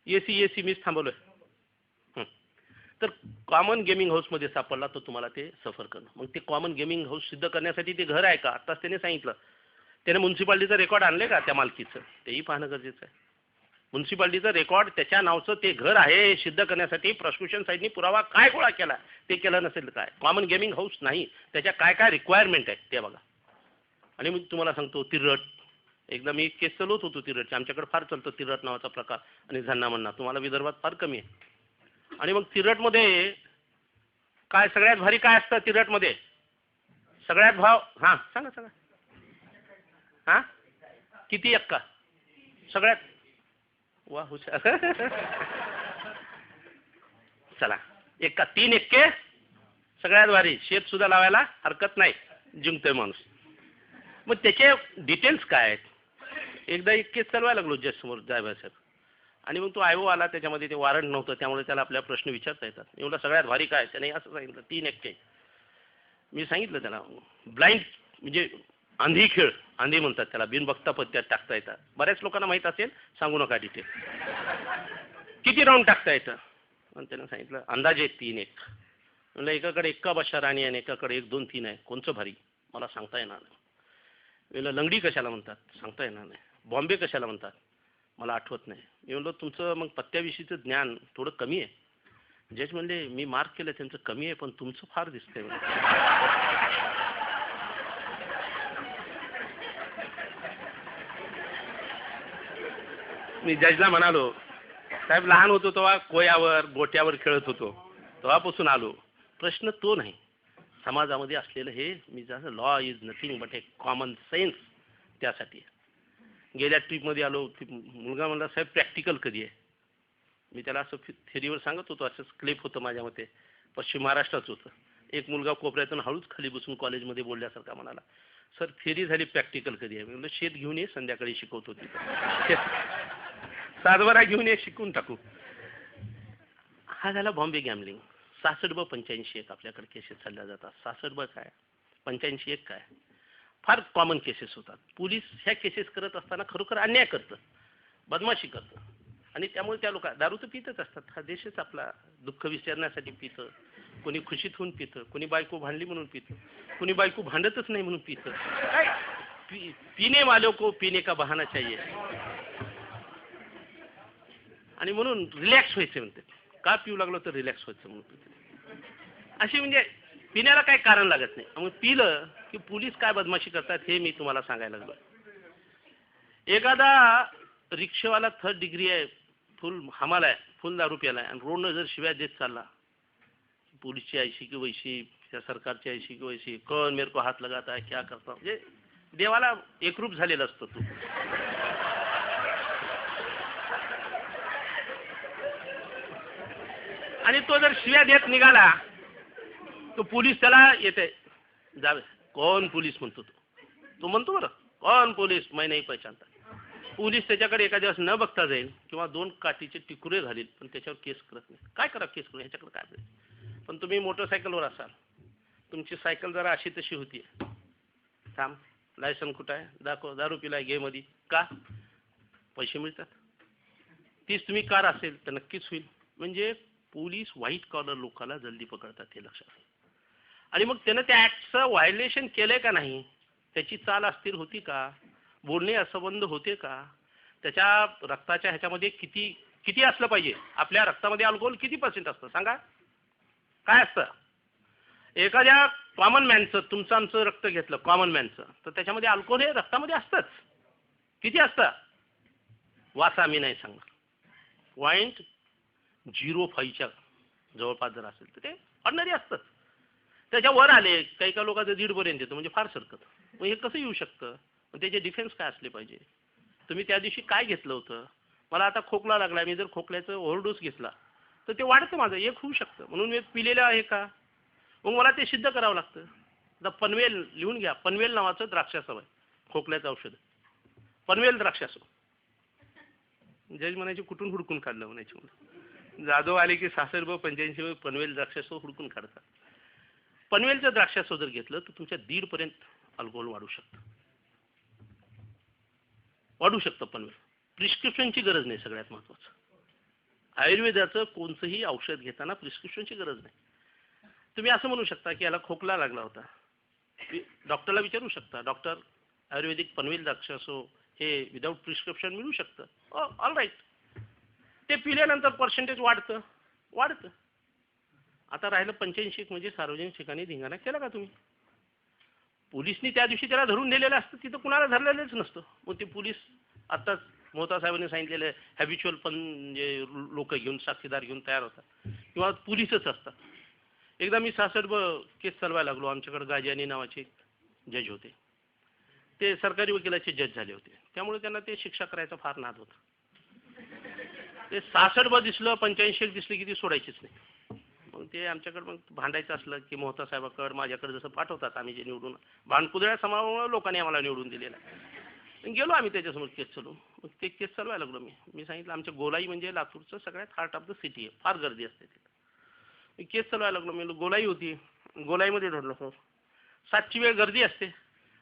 एसी मीच थांबवलोय. तर कॉमन गेमिंग हाऊसमध्ये सापडला तर तुम्हाला ते सफर करणं. मग ते कॉमन गेमिंग हाऊस सिद्ध करण्यासाठी ते घर आहे का? आत्ताच त्याने सांगितलं. त्याने म्युन्सिपाल्टीचं रेकॉर्ड आणले का त्या मालकीचं? तेही पाहणं गरजेचं आहे. म्युन्सिपाल्टीचं रेकॉर्ड त्याच्या नावचं ते घर आहे हे सिद्ध करण्यासाठी प्रॉसिक्युशन साईडनी पुरावा काय गोळा केला ते केलं नसेल काय? कॉमन गेमिंग हाऊस नाही, त्याच्या काय काय रिक्वायरमेंट आहे ते बघा. आणि मी तुम्हाला सांगतो तिरट. एकदा मी केस चालवत होतो तिरटची. आमच्याकडे फार चालतो तिरट नावाचा प्रकार आणि झन्ना मन्ना. तुम्हाला विदर्भात फार कमी आहे. आणि मग तिरटमध्ये काय सगळ्यात भारी काय असतं तिरटमध्ये? सगळ्यात भाव हां सांगा. हां किती एक्का? सगळ्यात वा हुशार. चला एक्का 3 एक्के सगळ्यात भारी. शेत सुद्धा लावायला हरकत नाही, जिंकतोय माणूस. मग त्याचे डिटेल्स काय आहेत? एकदा एक केस चालवायला लागलो जज समोर साहेब, आणि मग तो आयो आला, त्याच्यामध्ये ते वॉरंट नव्हतं, त्यामुळे त्याला आपल्या प्रश्न विचारता येतात. मी म्हटलं सगळ्यात भारी काय, त्याने असं सांगितलं 3 एक्सचेंज. मी सांगितलं त्याला ब्लाइंड म्हणजे आंधी खेळ, आंधी म्हणतात त्याला, बिन बघता पत्त्यात टाकता येतात. बऱ्याच लोकांना माहीत असेल, सांगू नका डिटेल. किती राऊंड टाकता येतं? आणि त्यानं सांगितलं अंदाजे 3-1. म्हणलं एकाकडे एक्का बशा राणी आणि एकाकडे 1-2-3 आहे, कोणचं भारी मला सांगता येणार नाही. म्हणलं लंगडी कशाला म्हणतात, सांगता येणार नाही. बॉम्बे कशाला म्हणतात, मला आठवत नाही. मी म्हणलो तुमचं मग पत्त्याविषयीचं ज्ञान थोडं कमी आहे. जज म्हणले मी मार्क केलं त्यांचं कमी आहे, पण तुमचं फार दिसतंय. मी जजला म्हणालो साहेब लहान होतो तेव्हा कोयावर गोट्यावर खेळत होतो, तेव्हापासून आलो. प्रश्न तो नाही, समाजामध्ये असलेलं हे मी जसं law is nothing but A common sense, त्यासाठी. गेल्या ट्रीपमध्ये आलो, मुलगा म्हणला साहेब प्रॅक्टिकल कधी आहे? मी त्याला असं थेरीवर सांगत होतो, असंच क्लिप होतं माझ्या मते, पश्चिम महाराष्ट्राचं होतं. एक मुलगा कोपऱ्यातून हळूच खाली बसून कॉलेजमध्ये बोलल्यासारखा म्हणाला सर थेरी झाली, प्रॅक्टिकल कधी आहे? मी म्हणलं शेत घेऊन ये, संध्याकाळी शिकवतो तिथं. सातबारा घेऊन ये, शिकून टाकू. हा झाला बॉम्बे गॅमलिंग. 66-85 आपल्याकडे केसेस चालल्या जातात. 66 काय, 85 काय, फार कॉमन केसेस होतात. पोलीस ह्या केसेस करत असताना खरोखर अन्याय करतं, बदमाशी करतं, आणि त्यामुळे त्या लोक दारू तर पितच असतात. हा देशच आपला दुःख विसरण्यासाठी पितं, कोणी खुशीत होऊन पितं, कोणी बायको भांडली म्हणून पितं, कोणी बायको भांडतच नाही म्हणून पितं. काय पीने वालों को पीने का बहाना चाहिए. आणि म्हणून रिलॅक्स व्हायचं म्हणते, का पिऊ लागलो तर रिलॅक्स व्हायचं म्हणून. अशी म्हणजे पिण्याला काही कारण लागत नाही. मग पिलं की पोलीस काय बदमाशी करतात हे मी तुम्हाला सांगायला लागलो. एखादा रिक्षावाला 3rd डिग्री आहे, फुल हमाल आहे, फुल दारू प्याला आहे, आणि रोडनं जर शिव्या देत चालला, पोलीसची ऐशी की वैशी, त्या सरकारची ऐशी की वैशी, कौन मेरे को हात लगाता है, क्या करता, म्हणजे देवाला एकरूप झालेला असतो तू. आणि तो जर शिव्या देत निघाला तो पोलीस त्याला येते, जावे कोण पोलीस म्हणतो, तो म्हणतो बरं कोण पोलीस, मैं नाही पहचानता. पोलीस त्याच्याकडे एका दिवस न बघता जाईल, किंवा 2 काठीचे टिकुरे घालील, पण त्याच्यावर केस करत नाही. काय करा केस करून, ह्याच्याकडे काय जाईल. पण तुम्ही मोटरसायकलवर असाल, तुमची सायकल जरा अशी तशी होती, थांब लायसन कुठं आहे, दाखव, दारू पिलाय घे मध्ये, का पैसे मिळतात. तीच तुम्ही कार असेल तर नक्कीच होईल. म्हणजे पोलीस व्हाईट कॉलर लोकांना जल्दी पकडतात, हे लक्षात. आणि मग त्यानं त्या ऍक्टचं व्हायलेशन केलंय का नाही, त्याची चाल अस्थिर होती का, बोलणे असंबंध होते का, त्याच्या रक्ताच्या ह्याच्यामध्ये किती किती असलं पाहिजे. आपल्या रक्तामध्ये अल्कोहोल किती % असतं सांगा, काय असतं. एखाद्या कॉमन मॅनचं, तुमचं आमचं रक्त घेतलं कॉमन मॅनचं, तर त्याच्यामध्ये अल्कोहोल हे रक्तामध्ये असतंच. किती असतं, वासा मी नाही सांगणार, 0.05च्या जवळपास जर असेल तर ते ऑर्डिनरी असतं. त्याच्या वर आले काही काही लोकांचं 1.5 पर्यंत येतं, म्हणजे फार सरकत. मग हे कसं येऊ शकतं, मग त्याचे डिफेन्स काय असले पाहिजे. तुम्ही त्या दिवशी काय घेतलं होतं, मला आता खोकला लागला, मी जर खोकल्याचं ओव्हरडोस घेतला तर ते वाढतं माझं, एक होऊ शकतं, म्हणून मी पिलेलं आहे का, मग मला ते सिद्ध करावं लागतं. आता पनवेल लिहून घ्या, पनवेल नावाचं द्राक्षासव आहे, खोकल्याचं औषध, पनवेल द्राक्षासव. जज म्हणायचे कुठून हुडकून काढलं म्हणायचे. जाधव आले की 66-85 पनवेल द्राक्षासव हुडकून काढतात. पनवेलचं द्राक्षासव जर घेतलं तर तुमच्या 1.5 पर्यंत अल्कोहोल वाढू शकतं पनवेल. प्रिस्क्रिप्शनची गरज नाही, सगळ्यात महत्वाचं. आयुर्वेदाचं कोणतंही औषध घेताना प्रिस्क्रिप्शनची गरज नाही. तुम्ही असं म्हणू शकता की याला खोकला लागला होता, डॉक्टरला विचारू शकता, डॉक्टर आयुर्वेदिक पनवेल द्राक्षासव हे विदाऊट प्रिस्क्रिप्शन मिळू शकतं. All right. ते पिल्यानंतर पर्सेंटेज वाढतं. आता राहिलं 85 म्हणजे सार्वजनिक ठिकाणी धिंगाणा केला का तुम्ही. पोलिसनी त्या दिवशी त्याला धरून नेलेलं असतं, तिथं कुणाला धरलेलंच नसतं. मग ते पोलीस आत्ताच मोहता साहेबांनी सांगितलेलं हॅबिच्युअल पण म्हणजे लोक घेऊन साक्षीदार घेऊन तयार होतात, किंवा पोलीसच असतात. एकदा मी 66 केस चालवायला लागलो, आमच्याकडे गाजियानी नावाचे जज होते, ते सरकारी वकिलाचे जज झाले होते, त्यामुळे त्यांना ते शिक्षा करायचा फार नाद होता. ते 66 दिसलं 85 दिसले की ती सोडायचीच नाही. मग ते आमच्याकडे मग भांडायचं असलं की मोहता साहेबाकडे माझ्याकडे जसं पाठवतात, आम्ही जे निवडून भांडकुदळ्या समाजामुळे लोकांनी आम्हाला निवडून दिलेलं आहे. गेलो आम्ही त्याच्यासमोर केस चालू. मग ते केस चालवायला लागलो मी सांगितलं आमच्या गोलाई म्हणजे लातूरचं सगळ्यात हार्ट ऑफ द सिटी आहे, फार गर्दी असते तिथं. मी केस चालवायला लागलो. मी गोलाई होती, गोलाईमध्ये ढोडलो हो. 7ची वेळ गर्दी असते.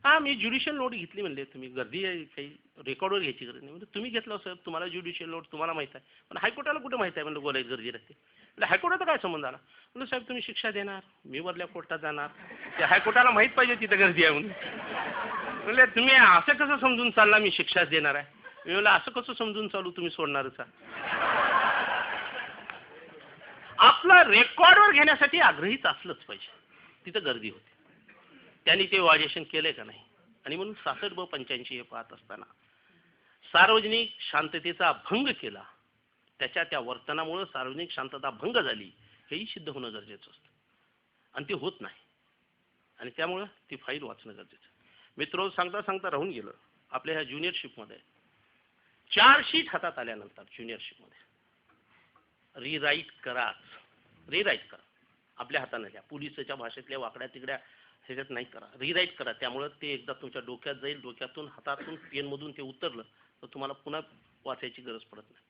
हां मी ज्युडिशियल नोट घेतली म्हणले. तुम्ही गर्दी आहे काही रेकॉर्डवर घ्यायची गरज नाही म्हणजे तुम्ही घेतलं साहेब, तुम्हाला ज्युडिशियल नोट तुम्हाला माहीत आहे, पण हायकोर्टाला कुठं माहीत आहे म्हणलं गोलाईत गर्दी राहते. म्हणजे हायकोर्टाचा काय संबंध आला. म्हणलं साहेब तुम्ही शिक्षा देणार, मी वरल्या कोर्टात जाणार, ते हायकोर्टाला माहीत पाहिजे तिथं गर्दी आहे म्हणून. म्हणले तुम्ही असं कसं समजून चालला मी शिक्षाच देणार आहे. मी म्हणलं असं कसं समजून चालू तुम्ही सोडणारच आहे. आपला रेकॉर्डवर घेण्यासाठी आग्रहीच असलंच पाहिजे. तिथं गर्दी होते. त्यांनी ते वाजेशन केलंय का नाही. आणि म्हणून 66/85 हे पाहत असताना सार्वजनिक शांततेचा भंग केला, त्याच्या त्या वर्तनामुळे सार्वजनिक शांतता भंग झाली, हेही सिद्ध होणं गरजेचं असतं आणि ते होत नाही. आणि त्यामुळं ती फाईल वाचणं गरजेचं. मित्र सांगता सांगता राहून गेलं. आपल्या ह्या ज्युनियरशिपमध्ये 4 शीट हातात आल्यानंतर ज्युनियरशिपमध्ये रिराईट कराच, रिराईट करा आपल्या हाताने घ्या. पोलिसच्या भाषेतल्या वाकड्या तिकड्या ह्याच्यात नाही करा, रिराईट करा. त्यामुळं ते एकदा तुमच्या डोक्यात जाईल, डोक्यातून हातातून पेनमधून ते उतरलं तर तुम्हाला पुन्हा वाचायची गरज पडत नाही.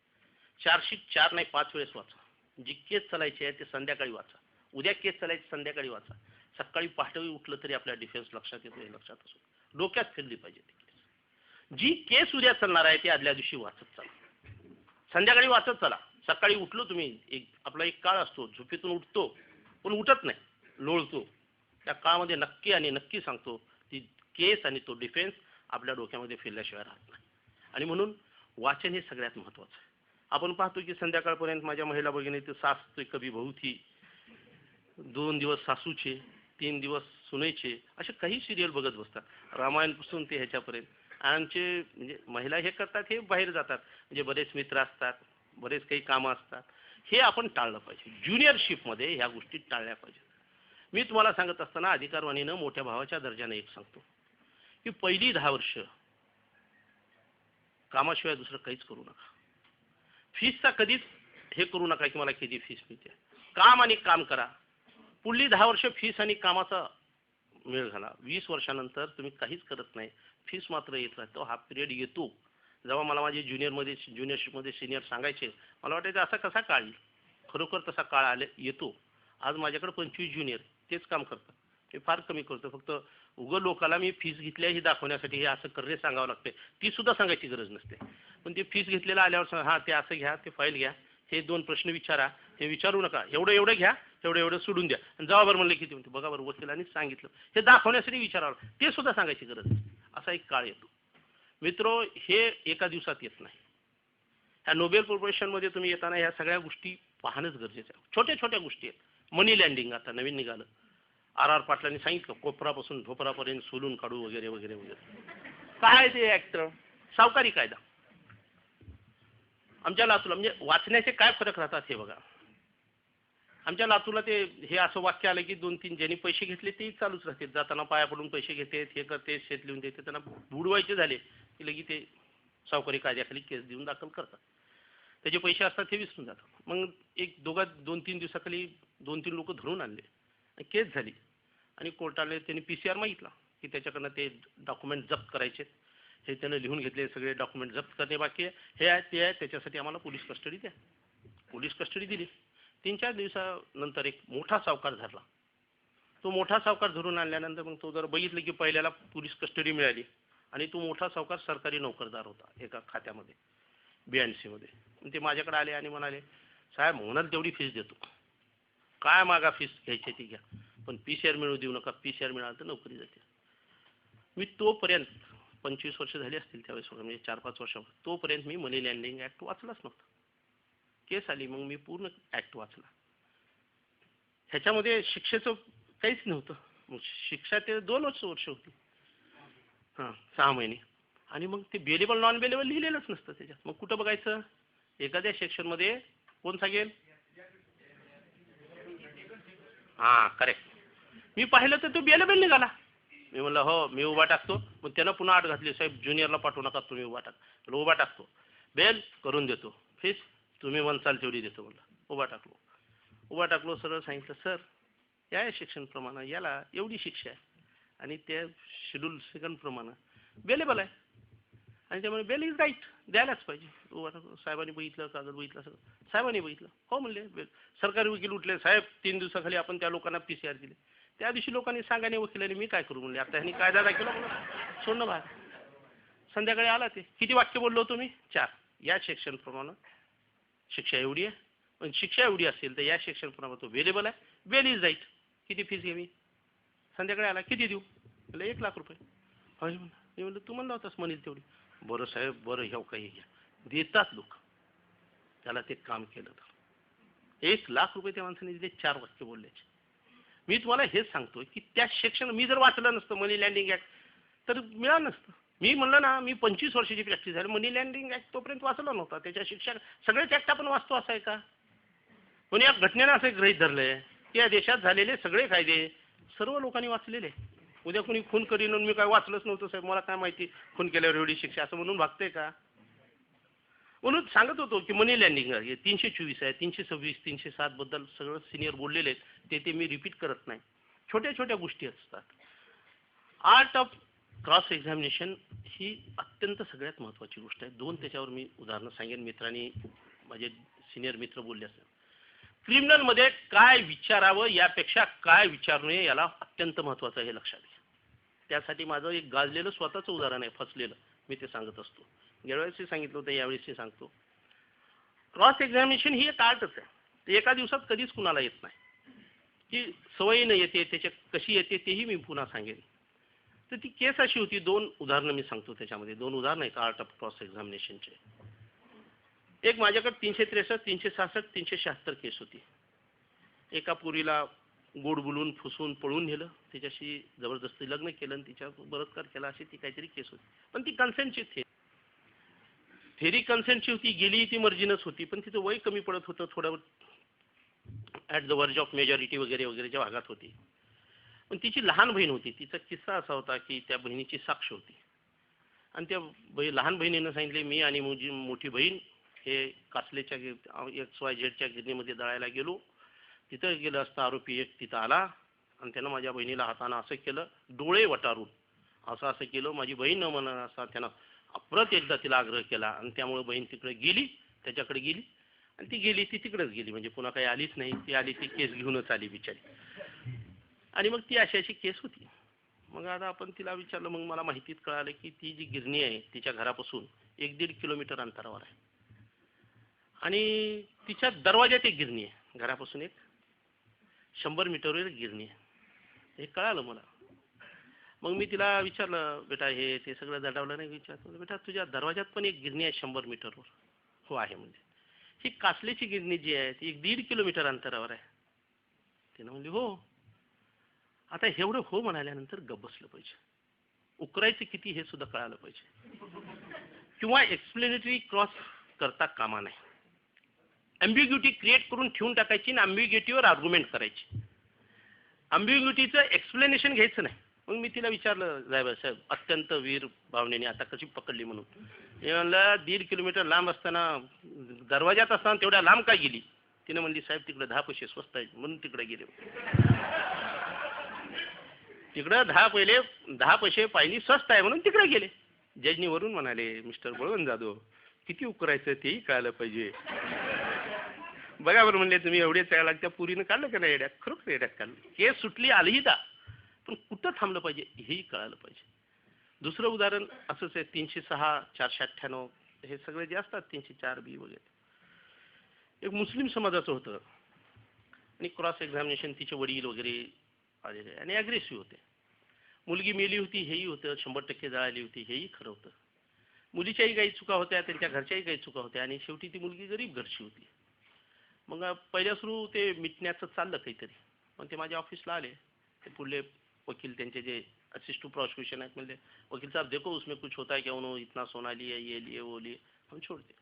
4 शीट 4 नाही 5 वेळेस वाचा. जी केस चालायची आहे ते संध्याकाळी वाचा. उद्या केस चालायची संध्याकाळी वाचा. सकाळी पहाटे उठलं तरी आपल्या डिफेन्स लक्षात येतो, हे लक्षात असो. डोक्यात फिरली पाहिजे ती केस. जी केस उद्या चालणार आहे ती आदल्या दिवशी वाचत चला, संध्याकाळी वाचत चला. सकाळी उठलो तुम्ही, आपला एक काळ असतो, झोपेतून उठतो पण उठत नाही, लोळतो. त्या काळामध्ये नक्की आणि नक्की सांगतो ती केस आणि तो डिफेन्स आपल्या डोक्यामध्ये फिरल्याशिवाय राहत नाही. आणि म्हणून वाचन हे सगळ्यात महत्त्वाचं आहे. आपण पाहतो की संध्याकाळपर्यंत माझ्या महिला भगिनी ते सास कभी बहू थी, 2 दिवस सासूचे, 3 दिवस सुनेचे, असे काही सिरियल बघत बसतात. रामायणपासून ते ह्याच्यापर्यंत. आमचे म्हणजे महिला हे करतात, हे बाहेर जातात, म्हणजे बरेच मित्र असतात, बरेच काही कामं असतात. हे आपण टाळलं पाहिजे. ज्युनियरशिपमध्ये ह्या गोष्टी टाळल्या पाहिजेत. मी तुम्हाला सांगत असताना अधिकारवाणीनं मोठ्या भावाच्या दर्जाने एक सांगतो की पहिली 10 वर्ष कामाशिवाय दुसरं काहीच करू नका. फीसचा कधीच हे करू नका की मला किती फीस मिळते. काम आणि काम करा. पुढली 10 वर्ष फीस आणि कामाचा मेळ घाला. 20 वर्षानंतर तुम्ही काहीच करत नाही, फीस मात्र येत राहतो. हा पिरियड येतो. जेव्हा मला माझे ज्युनियरशिपमध्ये सिनियर सांगायचे, मला वाटायचं असा कसा काळ येईल. खरोखर तसा काळ येतो. आज माझ्याकडे 25 ज्युनियर तेच काम करतात. ते फार कमी करतो. फक्त उघड लोकाला मी फीस घेतली हे दाखवण्यासाठी हे असं करणे सांगावं लागते. ती सुद्धा सांगायची गरज नसते. पण ते फीस घेतलेलं आल्यावर हां ते असं घ्या, ते फाईल घ्या, हे 2 प्रश्न विचारा, हे विचारू नका, एवढं घ्या, एवढं सोडून द्या. आणि जावा बरं म्हणले किती म्हणते बघा बरं वकिलांनी सांगितलं, हे दाखवण्यासाठी विचारावं, ते सुद्धा सांगायची गरज नाही. असा एक काळ येतो. मित्रो हे एका दिवसात येत नाही. ह्या नोबेल कॉर्पोरेशनमध्ये तुम्ही येताना ह्या सगळ्या गोष्टी पाहणंच गरजेचं आहे. छोट्या छोट्या गोष्टी आहेत. मनी लँडिंग आता नवीन निघालं. R.R. पाटलांनी सांगितलं कोपरापासून ढोपरापर्यंत सोलून काढू वगैरे वगैरे वगैरे. काय ते ऍक्ट सावकारी कायदा आमच्या लातूरला म्हणजे वाचण्याचे काय फरक राहतात हे बघा. आमच्या लातूरला ते हे असं वाक्य आलं की 2-3 ज्यांनी पैसे घेतले ते चालूच राहते. जाताना पाया पडून पैसे घेते, हे करते, शेत लिहून देते. त्यांना बुडवायचे झाले की लगी ते सावकारी कायद्याखाली केस देऊन दाखल करतात. त्याचे पैसे असतात ते विसरून जातात. मग 2-3 दिवसाखाली 2-3 लोक धरून आणले, केस झाली आणि कोर्टाने त्यांनी PCR मागितला की त्याच्याकडनं ते डॉक्युमेंट जप्त करायचे. हे त्यानं लिहून घेतले सगळे डॉक्युमेंट जप्त करणे बाकी आहे, हे आहे ते आहे, त्याच्यासाठी आम्हाला पोलीस कस्टडी द्या. पोलीस कस्टडी दिली. 3-4 दिवसानंतर एक मोठा सावकार धरला. तो मोठा सावकार धरून आणल्यानंतर मग तो जर बघितलं की पहिल्याला पोलीस कस्टडी मिळाली आणि तो मोठा सावकार सरकारी नोकरदार होता एका खात्यामध्ये BNC मध्ये. ते माझ्याकडे आले आणि म्हणाले साहेब म्हणाल तेवढी फीस देतो, काय मागा फीस घ्यायची ती घ्या, पण PCR मिळू देऊ नका, PCR मिळालं तर नोकरी जाते. मी तोपर्यंत 25 वर्ष झाली असतील त्यावेळेस, म्हणजे 4-5 वर्ष, तोपर्यंत मी मनी लँडिंग ऍक्ट वाचलाच नव्हता. केस आली मग मी पूर्ण ऍक्ट वाचला. ह्याच्यामध्ये शिक्षेचं काहीच नव्हतं. मग शिक्षा ते 2 वर्ष होती, 6 महिने. आणि मग ते बेलेबल नॉन बेलेबल लिहिलेलंच नसतं त्याच्यात. मग कुठं बघायचं, एखाद्या सेक्शनमध्ये कोण सांगेल, करेक्ट. मी पाहिलं तर तो बेलेबल निघाला. मी म्हणलं हो मी उभा टाकतो. मग त्यानं पुन्हा आठ घातली, साहेब ज्युनियरला पाठवू नका, तुम्ही उभा टाक. म्हणलं उभा टाकतो, बेल करून देतो, फीस तुम्ही म्हणसाल तेवढी देतो. म्हणलं उभा टाकलो, सरळ सांगितलं सर या सेक्शनप्रमाणे याला एवढी शिक्षा आहे आणि त्या शेड्यूल सेकंड प्रमाणे बेलेबल आहे. आणि त्यामुळे बेल इज राईट, द्यायलाच पाहिजे. तो आता साहेबांनी बघितलं, कागद बघितलं, सगळं साहेबांनी बघितलं, हो म्हणले बेल. सरकारी वकील उठले, साहेब 3 दिवसाखाली आपण त्या लोकांना PCR दिले. त्या दिवशी लोकांनी सांगाने वकिलांनी मी काय करू म्हणले, आता ह्यांनी कायदा दाखवला म्हणून सोडणं बाहेर. संध्याकाळी आला ते, किती वाक्य बोललो तुम्ही? 4. या सेक्शन प्रमाणे शिक्षा एवढी आहे, पण शिक्षा एवढी असेल तर या सेक्शन प्रमाणे तो वेलेबल आहे, बेल इज राईट. किती फीस घ्यावी? संध्याकाळी आला, किती देऊ? म्हणलं 1 लाख रुपये. मी म्हणलं तू म्हणला होतास म्हणेल तेवढी. बरं साहेब, बरं ह्या काही घ्या. देतात लोक. त्याला ते काम केलं तर 1 लाख रुपये त्या माणसाने दिले 4 वाक्य बोलल्याचे. मी तुम्हाला हेच सांगतोय की त्या सेक्शन मी जर वाचलं नसतं मनी लँडिंग ऍक्ट तर मिळालं नसतं. मी म्हणलं ना, मी 25 वर्षाची प्रॅक्टिस झाली, मनी लँडिंग ऍक्ट तोपर्यंत वाचला नव्हता. त्याच्या शिक्षा सगळेच ऍक्ट आपण वाचतो असं आहे का? पण या घटनेनं असं गृहीत धरलंय की या देशात झालेले सगळे कायदे सर्व लोकांनी वाचलेले. उद्या कोणी खून करीन मी काय वाचलंच नव्हतं साहेब, मला काय माहिती खून केल्यावर एवढी शिक्षा, असं म्हणून भागतंय का? म्हणून सांगत होतो की मनी लँडिंग 324 आहे, 326, 307 बद्दल सगळं सिनियर बोललेले आहेत, ते मी रिपीट करत नाही. छोट्या छोट्या गोष्टी असतात. आर्ट ऑफ क्रॉस एक्झामिनेशन ही अत्यंत सगळ्यात महत्त्वाची गोष्ट आहे. 2 त्याच्यावर मी उदाहरणं सांगेन, मित्रांनी माझे सिनियर मित्र बोलले असतात. क्रिमिनलमध्ये काय विचारावं यापेक्षा काय विचारू नये याला अत्यंत महत्त्वाचं आहे, हे लक्षात घ्या. त्यासाठी माझं एक गाजलेलं स्वतःचं उदाहरण आहे, फसलेलं, मी ते सांगत असतो. गेल्यावेळेसही सांगितलं होतं, यावेळेसही सांगतो. क्रॉस एक्झामिनेशन ही एक आर्टच आहे. ते एका दिवसात कधीच कुणाला येत नाही. ती सवयीनं येते, त्याच्या कशी येते तेही मी पुन्हा सांगेन. तर ती केस अशी होती, 2 उदाहरणं मी सांगतो त्याच्यामध्ये. 2 उदाहरणं आहेत आर्ट ऑफ क्रॉस एक्झामिनेशनचे. एक माझ्याकडे 363, 366, 376 केस होती. एका पोरीला गोड बोलून फुसून पळून नेलं, तिच्याशी जबरदस्ती लग्न केलं आणि तिच्या बलात्कार केला, अशी ती काहीतरी केस होती. पण ती कन्सेंटची थेरी कन्सेंटची होती. गेली ती मर्जीनच होती, पण तिचं वय कमी पडत होतं, थोडं ॲट द वर्ज ऑफ मेजॉरिटी वगैरे वगैरेच्या भागात होती. पण तिची लहान बहीण होती. तिचा किस्सा असा होता की त्या बहिणीची साक्ष होती आणि त्या लहान बहिणीनं सांगितले, मी आणि माझी मोठी बहीण हे कासलेच्या XYZ गिरणीमध्ये दळायला गेलो. तिथं गेलं असता आरोपी एक तिथं आला आणि त्यानं माझ्या बहिणीला हातानं असं केलं, डोळे वटारून असं असं केलं. माझी बहीण न म्हणून असा त्यानं परत एकदा तिला आग्रह केला आणि त्यामुळे बहीण तिकडे गेली, त्याच्याकडे गेली आणि ती गेली, ती तिकडेच गेली, म्हणजे पुन्हा काही आलीच नाही. ती आली, ती केस घेऊनच आली बिचारी. आणि मग ती अशी केस होती. मग आता आपण तिला विचारलं, मग मला माहितीत कळालं की ती जी गिरणी आहे तिच्या घरापासून 1-1.5 किलोमीटर अंतरावर आहे आणि तिच्या दरवाज्यात एक गिरणी आहे, घरापासून एक 100 मीटरवर गिरणी आहे. हे कळालं मला. मग मी तिला विचारलं, बेटा हे ते सगळं दडावलं नाही? विचारलं, बेटा तुझ्या दरवाज्यात पण एक गिरणी आहे 100 मीटरवर? हो आहे. म्हणजे ही कासलेची गिरणी जी आहे ती 1.5 किलोमीटर अंतरावर आहे. तिनं म्हणली हो. आता एवढं हो म्हणाल्यानंतर गप्प बसलं पाहिजे. उकरायचं किती हे सुद्धा कळालं पाहिजे, किंवा एक्सप्लेनेटरी क्रॉस करता कामा नाही. अँबिग्युटी क्रिएट करून ठेवून टाकायची आणि अँबिग्युटीवर आर्ग्युमेंट करायची. अँबिग्युटीचं एक्सप्लेनेशन घ्यायचं नाही. मग मी तिला विचारलं, जायबा साहेब अत्यंत वीर भावनेने, आता कशी पकडली म्हणून. मी म्हणलं 1.5 किलोमीटर लांब असताना, दरवाज्यात असताना तेवढ्या लांब काय गेली? तिने म्हणली, साहेब तिकडे 10 पैसे स्वस्त आहेत म्हणून तिकडे गेले. तिकडं 10 पैसे पाहिली स्वस्त आहे म्हणून तिकडे गेले. जजनी वरून म्हणाले, मिस्टर बळवंत जाधव किती उकरायचं तेही कळायला पाहिजे. बघा बरं म्हणले, तुम्ही एवढे त्या लागत्या पुरीनं काढलं का नाही येड्यात? खरोखर येड्यात काढलं. केस सुटली आलीही दा, पण कुठं थांबलं पाहिजे हेही कळायला पाहिजे. दुसरं उदाहरण असंच आहे, 306, 498 हे सगळे जे असतात, 304B वगैरे. एक मुस्लिम समाजाचं होतं आणि क्रॉस एक्झामिनेशन तिचे वडील वगैरे आलेले आणि ॲग्रेसिव्ह होते. मुलगी मेली होती हेही होतं, 100% जळाली होती हेही खरं होतं. मुलीच्याही काही चुका होत्या, त्यांच्या घरच्याही काही चुका होत्या आणि शेवटी ती मुलगी गरीब घरची होती. मग पहिल्या सुरू ते मिटण्याचं चाललं काहीतरी. मग ते माझ्या ऑफिसला आले, ते पुढले वकील त्यांचे जे असिस्ट टू प्रॉसिक्यूशन आहेत, म्हणजे वकील साहब देखो उसमें कुछ होता है क्या? उन्होंने इतना सोना लिया, ये लिए वो लिए. हम छोड़ दिए.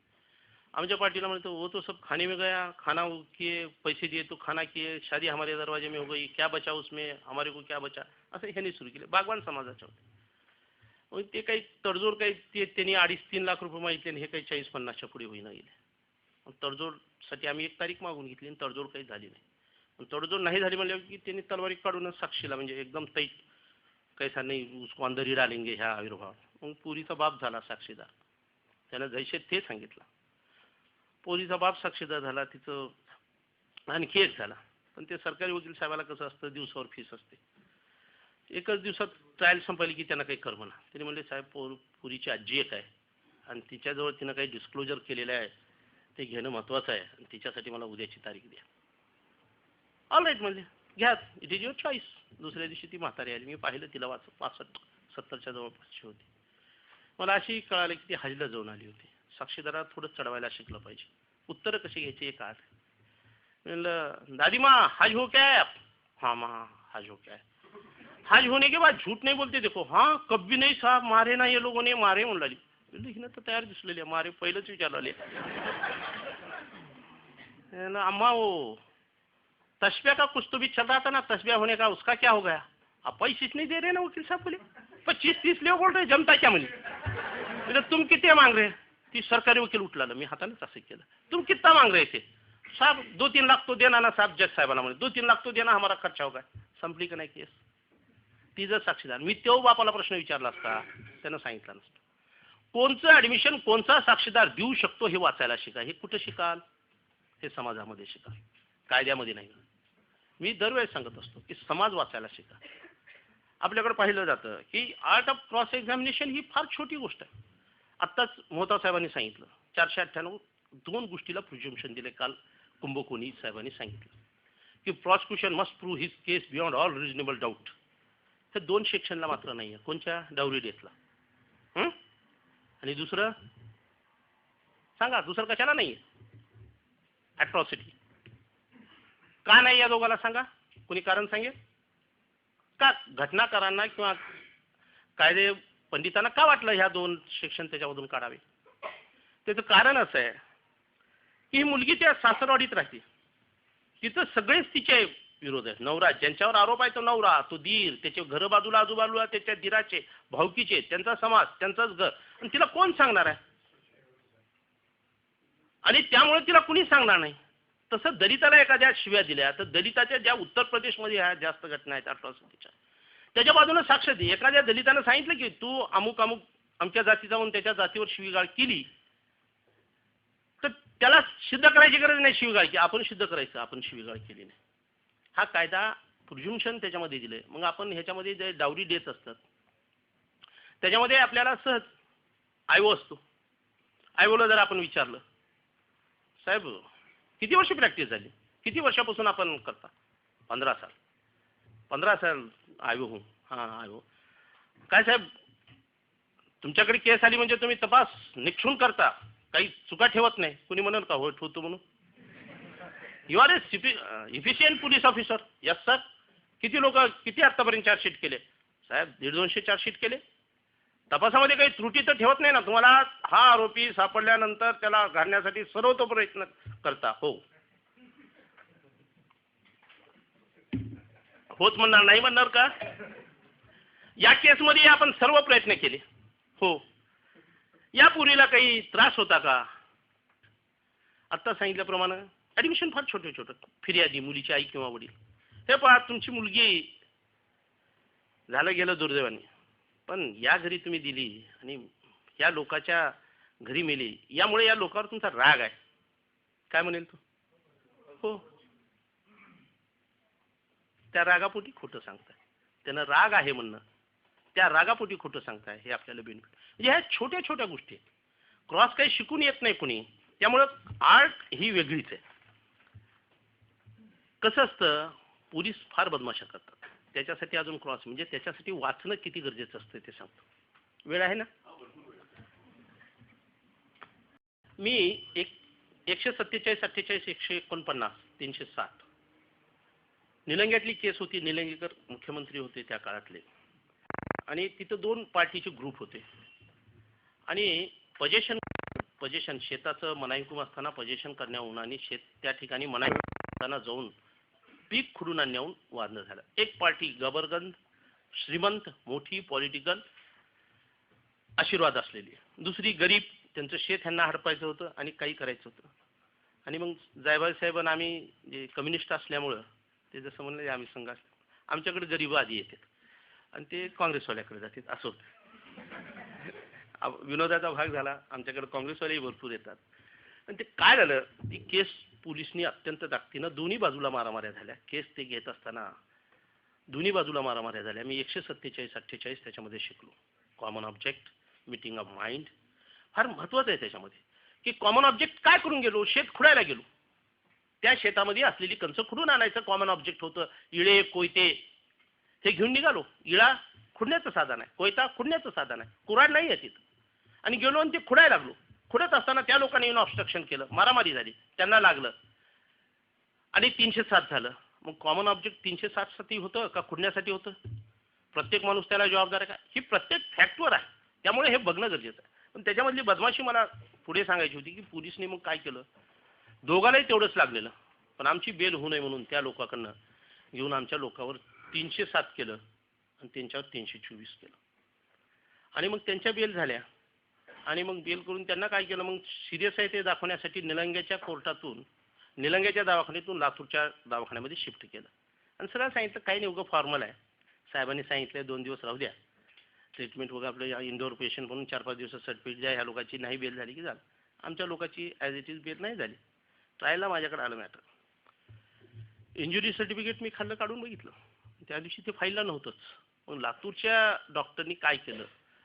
आमच्या पार्टीला म्हणतो, वो तो सब खाने में गया, खाना किए, पैसे दिए तो खाना किए, शादी हमारे दरवाजे में हो गई, क्या बचा उसमें, हमारे को क्या बचा, असं ह्यांनी सुरू केलं. बागवान समाजाचे होते. मग ते काही तडजोड काही त्यांनी 2.5-3 लाख रुपये मागितले आणि हे काही 40-50च्या पुढे होईना गेले. मग तडजोडसाठी आम्ही एक तारीख मागून घेतली आणि तडजोड काही झाली नाही. पण तडजोड नाही झाली म्हणल्यावर की त्यांनी तलवारी काढूनच साक्षीला, म्हणजे एकदम तैट, कैसा नाही उसको अंदर ही डालेंगे ह्या आविर्भाव. मग पुरीचा बाप झाला साक्षीदार. त्यानं जैसे ते सांगितलं. पोरीचा बाप साक्षीदार झाला, तिचं आणखी एक झाला. पण ते सरकारी वकील साहेबाला कसं असतं, दिवसावर फीस असते. एकच दिवसात ट्रायल संपली की त्यांना काही करमना. त्यांनी म्हणले साहेब पुरीची आजी एक आहे आणि तिच्याजवळ तिनं काही डिस्क्लोजर केलेलं आहे, ते घेणं महत्त्वाचं आहे आणि तिच्यासाठी मला उद्याची तारीख द्या. ऑल राईट म्हणले, घ्या, इट इज युअर चॉईस. दुसऱ्या दिवशी ती म्हातारी आली. मी पाहिलं तिला 65-70च्या जवळपासची होती. मला अशी कळालं की ती हजला जाऊन आली होती. साक्षीदारात थोडं चढवायला शिकलं पाहिजे. उत्तरं कशी घ्यायची एक आठ. म्हणलं दादी माँ हज हो क्या है आप? हाँ माँ हज हो क्या है. हज होने के बाद झूठ नहीं बोलते देखो. हाँ कभी नहीं साहब, मारे ना ये लोगों ने, मारे म्हणून लागली. हिनं तर तयार दिसलेली आहे, मारे पहिलंच विचारले. अम्मा वो तस्बिया का कुछ तो भी चल रहा था ना, तस्बिया होने का, उसका क्या हो गया? आप पैसे नहीं दे रहे ना वकील साहब बोले. 25-30 लोग बोल रहे, जमता क्या म्हणे. तुम कितने मांग रहे? ती सरकारी वकील उठला. मी हातानेच असं केलं. तुम कितना मांग रहे थे? साहब 2-3 लाख तो देना ना साहब. जज साहेबाला म्हणे 2-3 लाख तो देना, हमारा खर्चा होगा. संपली का नाही केस. ती जर साक्षीदार. मी तेव्हा बापाला प्रश्न विचारला असता, त्यानं सांगितलं नसतं. कोणचं ऍडमिशन कोणचा साक्षीदार देऊ शकतो हे वाचायला शिका. हे कुठं शिकाल? हे समाजामध्ये शिकाल, कायद्यामध्ये नाही. मी दरवेळेस सांगत असतो की समाज वाचायला शिका. आपल्याकडे पाहिलं जातं की आर्ट ऑफ क्रॉस एक्झामिनेशन ही फार छोटी गोष्ट आहे. आत्ताच मोहता साहेबांनी सांगितलं 498 2 गोष्टीला प्रिझम्पशन दिले. काल कुंभकोणी साहेबांनी सांगितलं की प्रॉसिक्युशन मस्ट प्रूव्ह हिज केस बियॉन्ड ऑल रिजनेबल डाऊट. हे 2 सेक्शनला मात्र नाही आहे. कोणत्या? डावरी डेथला. आणि दुसरं सांगा, दुसरं कशाला नाही आहे? ॲट्रॉसिटी. का नाही या दोघाला सांगा, कोणी कारण सांगेल का? घटनाकारांना किंवा कायदे पंडितांना का वाटलं ह्या 2 सेक्शन त्याच्यामधून काढावे? त्याचं कारण असं आहे की ही मुलगी त्या सासरवाडीत राहते. तिथं सगळेच तिचे विरोध आहेत. नवरा ज्यांच्यावर आरोप आहे तो नवरा, तो दीर, त्याचे घर बाजूला आजूबाजूला त्याच्या दीराचे, भाऊकीचे, त्यांचा समाज, त्यांचंच घर. आणि तिला कोण सांगणार आहे? आणि त्यामुळे तिला कुणी सांगणार नाही. तसं दलिताला एखाद्या शिव्या दिल्या तर दलिताच्या ज्या उत्तर प्रदेशमध्ये ह्या जास्त घटना आहेत अट्रॉसिटीच्या, त्याच्या बाजूने साक्ष दे. एखाद्या दलितानं सांगितलं की तू अमुक अमुक आमच्या जातीचा म्हणून त्याच्या जातीवर शिवीगाळ केली, तर त्याला सिद्ध करायची गरज नाही शिवीगाळ की आपण सिद्ध करायचं आपण शिवीगाळ केली नाही. हा कायदा प्रिझम्पशन त्याच्यामध्ये दिले. मग आपण ह्याच्यामध्ये जे डावरी डेथ असतात त्याच्यामध्ये आपल्याला सहज आयओ असतो. आयओला जर आपण विचारलं साहेब किती वर्ष प्रॅक्टिस झाली, किती वर्षापासून आपण करता? 15 साल. 15 साल आयओ हो. हां आयओ. काय साहेब तुमच्याकडे केस आली म्हणजे तुम्ही तपास निक्षून करता, काही चुका ठेवत नाही. कुणी म्हणाल का हो ठेवतो म्हणून? You are efficient police officer. Yes sir. किती आतापर्यंत चार्जशीट केले? साहेब 150-200 चार्जशीट केले. तपासामध्ये काही त्रुटी तर ठेवत नाही ना? तुम्हाला हा आरोपी सापडल्यानंतर त्याला घालण्यासाठी सर्व प्रयत्न करता. हो. होच म्हणणार, नाही म्हणणार का? या केसमध्ये आपण सर्व प्रयत्न केले. हो. या पुरीला काही त्रास होता का? आत्ता सांगितल्याप्रमाणे ॲडमिशन फार छोटे फिर्यादी मुलीची आई किंवा वडील. हे पहा तुमची मुलगी झालं गेलं दुर्दैवाने, पण या घरी तुम्ही दिली आणि या लोकाच्या घरी मेली, यामुळे या लोकांवर तुमचा राग आहे. काय म्हणेल तू? हो. त्या रागापोटी खोटं सांगताय. त्यांना राग आहे म्हणणं, त्या रागापोटी खोटं सांगताय. हे आपल्याला बेनिफिट. म्हणजे ह्या छोट्या छोट्या गोष्टी आहेत. क्रॉस काही शिकून येत नाही कुणी, त्यामुळं आर्ट ही वेगळीच आहे. कसं असतं, पोलीस फार बदमाशा करतात. त्याच्यासाठी अजून क्रॉस म्हणजे त्याच्यासाठी वाचणं किती गरजेचं असतं ते सांगतो. वेळ आहे ना? मी 147, 48, 149, 307 निलंग्यातली केस होती. निलंगेकर मुख्यमंत्री होते त्या काळातले आणि तिथं 2 पार्टीचे ग्रुप होते आणि पजेशन शेताचं मनाईकुम असताना पजेशन करण्याहून आणि त्या ठिकाणी मनाई असताना जाऊन पीक खुडून आणण्याहून वादन झालं. एक पार्टी गबरगंज श्रीमंत मोठी पॉलिटिकल आशीर्वाद असलेली, दुसरी गरीब त्यांचं शेत ह्यांना हडपायचं होतं आणि काही करायचं होतं. आणि मग जायभाई साहेबांना आम्ही जे कम्युनिस्ट असल्यामुळं ते जसं म्हणलं आम्ही संघ आमच्याकडे गरीब आधी येतात आणि ते काँग्रेसवाल्याकडे जातात असं होतं. विनोदाचा भाग झाला. आमच्याकडे काँग्रेसवालेही भरपूर येतात. आणि ते काय झालं, ती केस पोलिसनी अत्यंत ताकदीनं दोन्ही बाजूला मारामाऱ्या झाल्या. केस ते घेत असताना दोन्ही बाजूला मारामाऱ्या झाल्या. मी 147-48 त्याच्यामध्ये शिकलो. Common object, meeting of mind फार महत्वाचं आहे त्याच्यामध्ये, की कॉमन ऑब्जेक्ट काय करून गेलो, शेत खुडायला गेलो. त्या शेतामध्ये असलेली कंस खुडून आणायचं कॉमन ऑब्जेक्ट होतं. इळे कोयते हे घेऊन निघालो. इळा खुडण्याचं साधन आहे, कोयता खुडण्याचं साधन आहे, कुऱ्हाड नाही आहे तिथं. आणि गेलो आणि ते खुडायला लागलो. खुडत असताना त्या लोकांनी येऊन ऑब्स्ट्रक्शन केलं, मारामारी झाली, त्यांना लागलं आणि 307 झालं. मग कॉमन ऑब्जेक्ट 307 साठी होतं का खुडण्यासाठी होतं? प्रत्येक माणूस त्याला जबाबदार आहे का? ही प्रत्येक फॅक्टवर आहे. त्यामुळे हे बघणं गरजेचं आहे. पण त्याच्यामधली बदमाशी मला पुढे सांगायची होती, की पोलिसने मग काय केलं, दोघांनाही तेवढंच लागलेलं, पण आमची बेल होऊ नये म्हणून त्या लोकांकडनं घेऊन आमच्या लोकांवर 307 केलं आणि त्यांच्यावर 324 केलं. आणि मग त्यांच्या बेल झाल्या. आणि मग बेल करून त्यांना काय केलं, मग सिरियस आहे ते दाखवण्यासाठी निलंग्याच्या कोर्टातून, निलंग्याच्या दवाखान्यातून लातूरच्या दवाखान्यामध्ये शिफ्ट केलं. आणि सरळ सांगितलं काही नाही, उगं फॉर्मल आहे. साहेबांनी सांगितलं 2 दिवस राहू द्या, ट्रीटमेंट वगैरे आपलं इंडोर पेशंट म्हणून 4-5 दिवसात सर्टिफिकेट द्या. ह्या लोकांची नाही बेल झाली की झालं. आमच्या लोकांची ॲज इट इज बेल नाही झाली. ट्रायलला माझ्याकडे आलं मॅटर. इंजुरी सर्टिफिकेट मी खाल्लं, काढून बघितलं. त्या दिवशी ते फाईलला नव्हतंच. मग लातूरच्या डॉक्टरनी काय केलं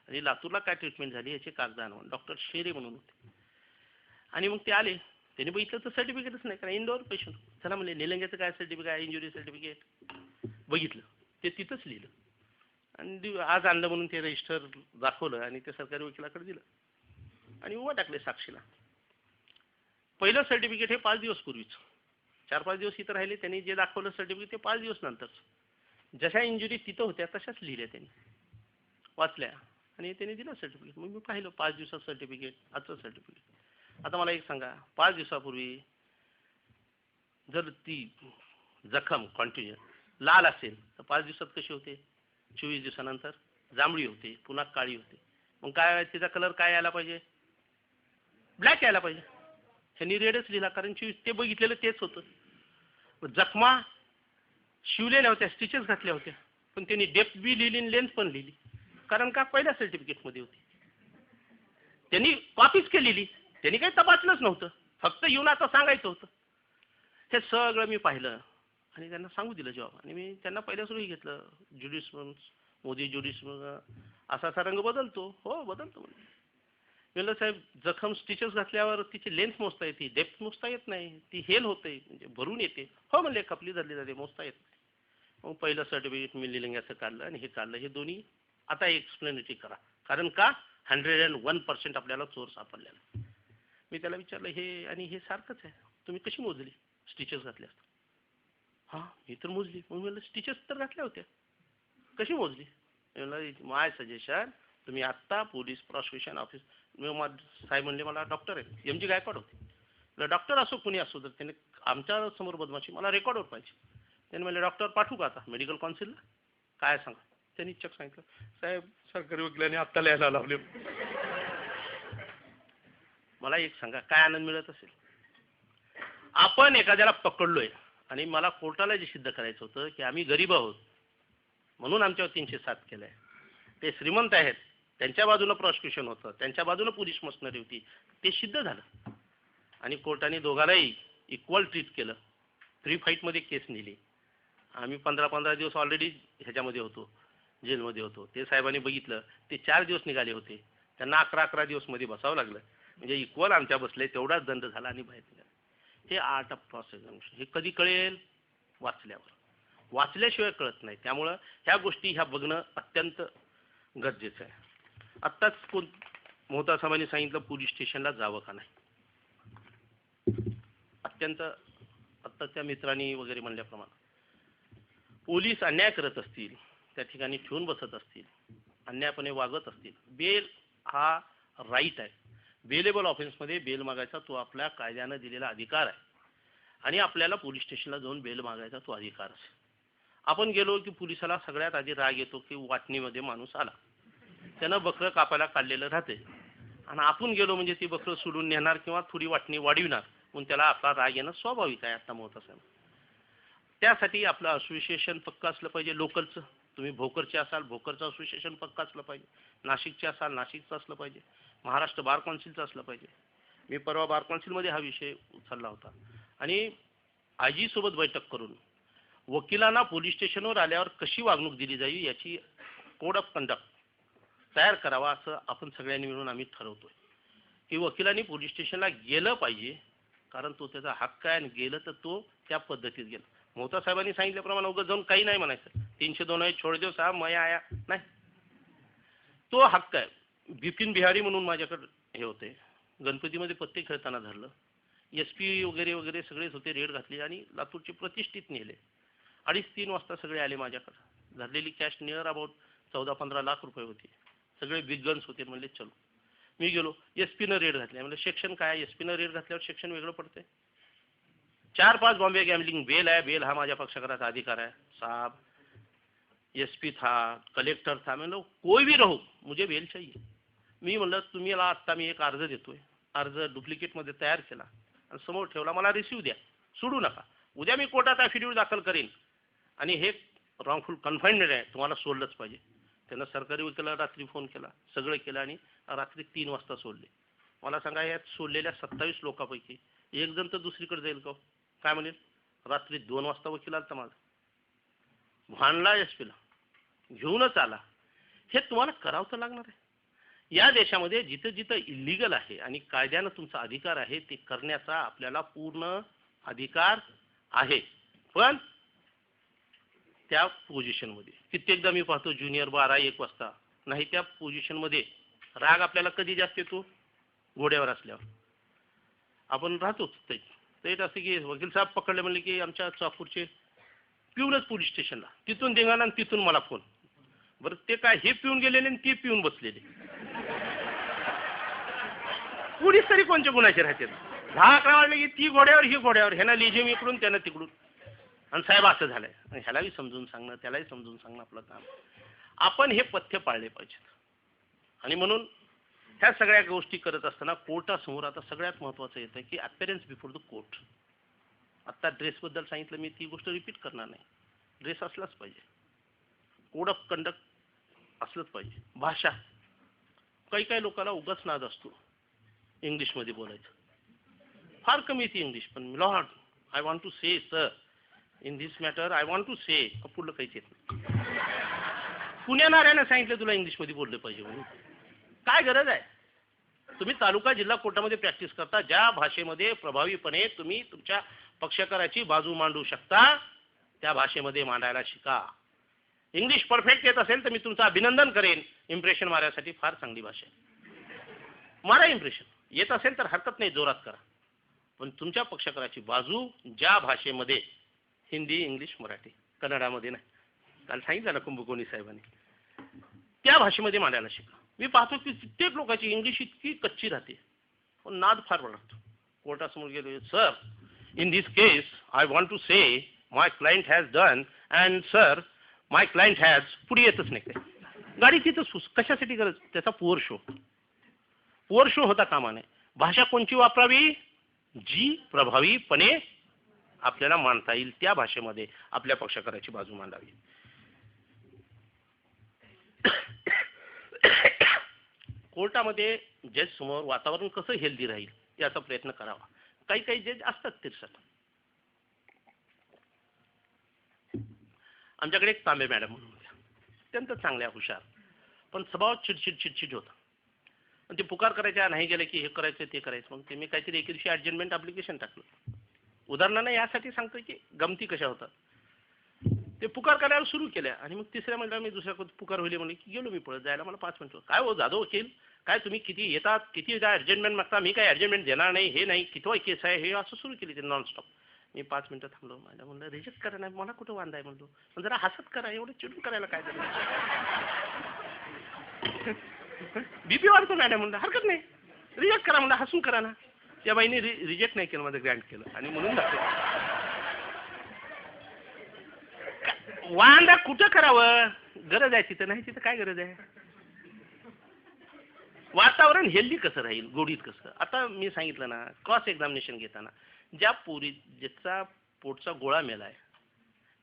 आणि लातूरला काय ट्रीटमेंट झाली याचे कागद आणून, डॉक्टर शेरे म्हणून होते, आणि मग ते आले. त्यांनी बघितलं तर सर्टिफिकेटच नाही, कारण इंडोर पेशंट. चला म्हणले निलंग्याचं काय सर्टिफिकेट आहे, इंजुरी सर्टिफिकेट. बघितलं ते तिथंच लिहिलं. आणि आज आणलं म्हणून ते रजिस्टर दाखवलं आणि ते सरकारी वकिलाकडे दिलं आणि उभा टाकले साक्षीला. पहिलं सर्टिफिकेट हे 5 दिवस पूर्वीच, 4-5 दिवस इथं राहिले. त्यांनी जे दाखवलं सर्टिफिकेट ते 5 दिवस नंतर. जशा इंजुरी तिथं होत्या तशाच लिहिल्या त्यांनी, वाचल्या आणि त्यांनी दिलं सर्टिफिकेट. मग मी पाहिलं 5 दिवसाचं सर्टिफिकेट, आजचं सर्टिफिकेट. आता मला एक सांगा, 5 दिवसापूर्वी जर ती जखम कंटिन्यू लाल असेल तर 5 दिवसात कशी होते? 24 दिवसानंतर जांभळी होते, पुन्हा काळी होते. मग काय तिचा कलर काय यायला पाहिजे? ब्लॅक यायला पाहिजे. ह्यांनी रेडच लिहिला, कारण ते बघितलेलं तेच होतं. जखमा शिवलेल्या होत्या, स्टिचेस घातल्या होत्या, पण त्यांनी डेप्थ बी लिहिली आणि लेंथ पण लिहिली. कारण का? पहिल्या सर्टिफिकेटमध्ये होती. त्यांनी कॉपीच केलेली, त्यांनी काही तपासलंच नव्हतं, फक्त येऊन आता सांगायचं होतं. हे सगळं मी पाहिलं आणि त्यांना सांगू दिलं जॉब. आणि मी त्यांना पहिल्या सुरू घेतलं, ज्युडिशमन्स मोदी ज्युडिश असा असा रंग बदलतो. हो बदलतो म्हणजे. म्हणलं साहेब, जखम स्टिचेस घातल्यावर तिची लेंथ मोजता येते, डेप्थ मोजता येत नाही, ती हेल होते म्हणजे भरून येते. हो म्हणले, खपली धरली जाते, मोजता येत नाही. मग पहिलं सर्टिफिकेट मी लिहिलं काढलं आणि हे काढलं. हे दोन्ही आता एक्सप्लेनेटरी करा, कारण का 101% आपल्याला चोर सापडलेला. मी त्याला विचारलं, हे आणि हे सारखंच आहे, तुम्ही कशी मोजली स्टिचेस घातल्या? हां मी तर मोजली. मग म्हणलं स्टिचेस तर घातल्या होत्या, कशी मोजली? म्हणलं माय सजेशन, तुम्ही आत्ता पोलीस प्रॉसिक्युशन ऑफिस. साहेब म्हणले मला डॉक्टर आहे, MG गायकवाड होते. डॉक्टर असो कुणी असो, तर त्याने आमच्या समोर बदमाशी, मला रेकॉर्डवर पाहिजे. त्यांनी म्हणले डॉक्टर पाठवू का आता मेडिकल काउन्सिलला? काय सांगा. त्यांनी चेक सांगितलं, साहेब सरकारी वकिलाने आत्ता लिहायला लावले. मला एक सांगा, काय आनंद मिळत असेल? आपण एखाद्याला पकडलोय आणि मला कोर्टाला जे सिद्ध करायचं होतं की आम्ही गरीब आहोत म्हणून आमच्यावर 307 केलंय. ते श्रीमंत आहेत, त्यांच्या बाजूनं प्रॉसिक्युशन होतं, त्यांच्या बाजूनं पोलीस मशनरी होती, ते सिद्ध झालं. आणि कोर्टाने दोघांनाही इक्वल ट्रीट केलं. 3 फाईटमध्ये केस नेली. आम्ही 15-15 दिवस ऑलरेडी ह्याच्यामध्ये होतो, जेलमध्ये होतो. ते साहेबांनी बघितलं, ते 4 दिवस निघाले होते, त्यांना 11-11 दिवस मध्ये बसावं लागलं. म्हणजे इक्वल आमच्या बसले, तेवढाच दंड झाला आणि बाहेर निघाले. हे आर्ट ऑफ क्रॉस एक्झामिनेशन. हे कधी कळेल? वाचल्यावर. वाचल्याशिवाय कळत नाही. त्यामुळं ह्या गोष्टी ह्या बघणं अत्यंत गरजेचं आहे. आत्ताच मोहता साहेबांनी सांगितलं पोलीस स्टेशनला जावं का नाही. अत्यंत आत्ताच्या मित्रांनी वगैरे म्हणल्याप्रमाणे पोलीस अन्याय करत असतील, त्या ठिकाणी ठेवून बसत असतील, अन्यायपणे वागत असतील, बेल हा राईट आहे. बेलेबल ऑफेन्समध्ये बेल मागायचा तो आपल्या कायद्यानं दिलेला अधिकार आहे आणि आपल्याला पोलीस स्टेशनला जाऊन बेल मागायचा तो अधिकार असेल. आपण गेलो की पोलिसाला सगळ्यात आधी राग येतो की वाटणीमध्ये माणूस आला, त्यानं बकरं कापायला काढलेलं राहते आणि आपण गेलो म्हणजे ती बकरं सोडून नेणार किंवा थोडी वाटणी वाढविणार, म्हणून त्याला आपला राग येणं स्वाभाविक आहे. आता मोहता साहेब, त्यासाठी आपलं असोसिएशन पक्का असलं पाहिजे लोकलचं. तुम्ही भोकरचे असाल भोकरचं असोसिएशन पक्का असलं पाहिजे, नाशिकचे असाल नाशिकचं असलं पाहिजे, महाराष्ट्र बार काउन्सिलचं असलं पाहिजे. मी परवा बार काउन्सिलमध्ये हा विषय उचलला होता आणि आयजी सोबत बैठक करून वकिलांना पोलीस स्टेशनवर आल्यावर कशी वागणूक दिली जाईल याची कोड ऑफ कंडक्ट तयार करावा असं आपण सगळ्यांनी मिळून आम्ही ठरवतोय की वकिलांनी पोलीस स्टेशनला गेलं पाहिजे, कारण तो त्याचा हक्क आहे आणि गेलं तर तो त्या पद्धतीत गेला. मोहता साहेबांनी सांगितल्याप्रमाणे उगाच जाऊन काही नाही म्हणायचं, 302 आहे छोड देव साहेब मैं आया नाही, तो हक्क आहे. बिपिन बिहारी म्हणून माझ्याकडे हे होते, गणपतीमध्ये पत्ते खेळताना धरलं, SP वगैरे वगैरे सगळेच होते, रेड घातली आणि लातूरचे प्रतिष्ठित नेले. 2:30-3 वाजता सगळे आले माझ्याकडे, धरलेली कॅश नियर अबाउट 14-15 लाख रुपये होती, सगळे बिग गन्स होते. म्हणले चलो. मी गेलो, SP-नं रेड घातली. म्हणजे सेक्शन काय, SP-नं रेड घातल्यावर सेक्शन वेगळं पडतंय. 4-5 बॉम्बे गैमलिंग बेल है, बेल हा माझ्या पक्षकाराचा अधिकार है साहब. SP था, कलेक्टर था, मैं कोई भी रहो मुझे बेल चाहिए. मी म्हणलं तुम्हाला आत्ता मी एक अर्ज देतोय, अर्ज डुप्लिकेटमध्ये तयार केला आणि समोर ठेवला, मला रिसिव्ह द्या, सोडू नका. उद्या मी कोर्टात ॲफिडेव्हिट दाखल करेन आणि हे रॉंगफुल कन्फाइनमेंट आहे, तुम्हाला सोडलंच पाहिजे. त्यानं सरकारी वकिलाला रात्री फोन केला, सगळं केलं आणि रात्री 3 वाजता सोडले. मला सांगा यात सोडलेल्या 27 लोकांपैकी एक जण तर दुसरीकडे जाईल का? काय म्हणेल, रात्री 2 वाजता वकील आलता माझा, भांडला SP-ला, घेऊनच आला. हे तुम्हाला करावं तर लागणार आहे. या देशामध्ये जिथं जिथं इलिगल आहे आणि कायद्यानं तुमचा अधिकार आहे ते करण्याचा आपल्याला पूर्ण अधिकार आहे. पण त्या पोझिशनमध्ये कित्येकदा मी पाहतो ज्युनियर 12-1 वाजता नाही, त्या पोझिशनमध्ये राग आपल्याला कधी जास्त येतो, घोड्यावर असल्यावर आपण राहतोच. ते असं की वकील साहेब पकडले म्हणले की आमच्या चाकूरचे पिऊनच पोलीस स्टेशनला, तिथून देंगाना आणि तिथून मला फोन. बरं ते काय, हे पिऊन गेलेले आणि ते पिऊन बसलेले, पोलीस तरी कोणच्या गुन्ह्याचे राहते. 10-11 वाजले की ती घोड्यावर ही घोड्यावर, ह्यानं लिजिम इकडून त्यानं तिकडून, आणि साहेब असं झालंय. आणि ह्यालाही समजून सांगणं त्यालाही समजून सांगणं आपलं काम. आपण हे पथ्य पाळले पाहिजेत. आणि म्हणून ह्या सगळ्या गोष्टी करत असताना कोर्टासमोर आता सगळ्यात महत्त्वाचं येतं की अपीअरन्स बिफोर द कोर्ट. आत्ता ड्रेसबद्दल सांगितलं, मी ती गोष्ट रिपीट करणार नाही. ड्रेस असलाच पाहिजे, कोड ऑफ कंडक्ट असलंच पाहिजे. भाषा, काही काही लोकांना उगाच नाद असतो इंग्लिशमध्ये बोलायचं, फार कमी येते इंग्लिश. पण lord I want to say sir in this matter, I want to say, पुढलं काहीच येत नाही. पुण्यानाऱ्यानं सांगितलं तुला इंग्लिशमध्ये बोललं पाहिजे म्हणून, काय गरज आहे? तुम्ही तालुका जिल्हा कोर्टामध्ये प्रॅक्टिस करता, ज्या भाषेमध्ये प्रभावीपणे तुम्ही तुमच्या पक्षकाराची बाजू मांडू शकता त्या भाषेमध्ये मांडायला शिका. इंग्लिश परफेक्ट येत असेल तर मी तुमचं अभिनंदन करेन, इम्प्रेशन मारण्यासाठी फार चांगली भाषा आहे, मारा इम्प्रेशन. येत असेल तर हरकत नाही, जोरात करा. पण तुमच्या पक्षकाराची बाजू ज्या भाषेमध्ये, हिंदी इंग्लिश मराठी, कन्नडामध्ये नाही, काल सांगितलं ना कुंभकोणी साहेबांनी, त्या भाषेमध्ये मांडायला शिका. मी पाहतो की कित्येक लोकांची इंग्लिश इतकी कच्ची राहते, पण नाद फार वाढतो. कोर्टासमोर गेलो, sir in this case I want to say my client has done and sir my client has, पुढे येतच नाही काय, गाडी तिथं कशासाठी गरज, त्याचा पुअर शो होता कामा नये. भाषा कोणची वापरावी, जी प्रभावीपणे आपल्याला मांडता येईल त्या भाषेमध्ये आपल्या पक्षकाराची बाजू मांडावी. कोर्टामध्ये जज समोर वातावरण कसं हेल्दी राहील याचा प्रयत्न करावा. काही काही जज असतात तिरसट. आमच्याकडे एक तांबे मॅडम म्हणून होत्या, अत्यंत चांगल्या, हुशार, पण स्वभाव चिडचिड होता. पण ते पुकार करायच्या, नाही गेलं की हे करायचं ते करायचं. मग ते मी काहीतरी एके दिवशी ॲडजमेंट ॲप्लिकेशन टाकलं. उदाहरणाने यासाठी सांगतो की गमती कशा होतात. ते पुकार करायला सुरू केल्या आणि मग तिसऱ्या मिनिटाला मी दुसऱ्या पुकार होईल म्हणले की गेलो मी पळत. जायला मला 5 मिनिटं. काय हो जाधव वकील, काय तुम्ही किती येतात, किती ॲडजमेंट मागता, मी काय ॲडजमेंट देणार नाही, हे नाही, कितवा केस आहे, हे असं सुरू केली ते नॉनस्टॉप. मी 5 मिनिटं थांबलो. माझ्या म्हणलं रिजेक्ट करा, नाही मला कुठं वांदा आहे म्हणलो, पण जरा हसत करा, एवढं चिडून करायला काय झालं. BP वाढतो मॅडम म्हणलं, हरकत नाही रिजेक्ट करा म्हणलं, हसून करा ना. त्या बाईने रिजेक्ट नाही केलं, माझं ग्रँट केलं आणि म्हणून वांदा कुठं करावं, गरज आहे तिथं, नाही तिथं काय गरज आहे. वातावरण हेल्दी कसं राहील, गोडीत कसं. आता मी सांगितलं ना, क्रॉस एक्झामिनेशन घेताना ज्या पोरी ज्याचा पोटचा गोळा मेलाय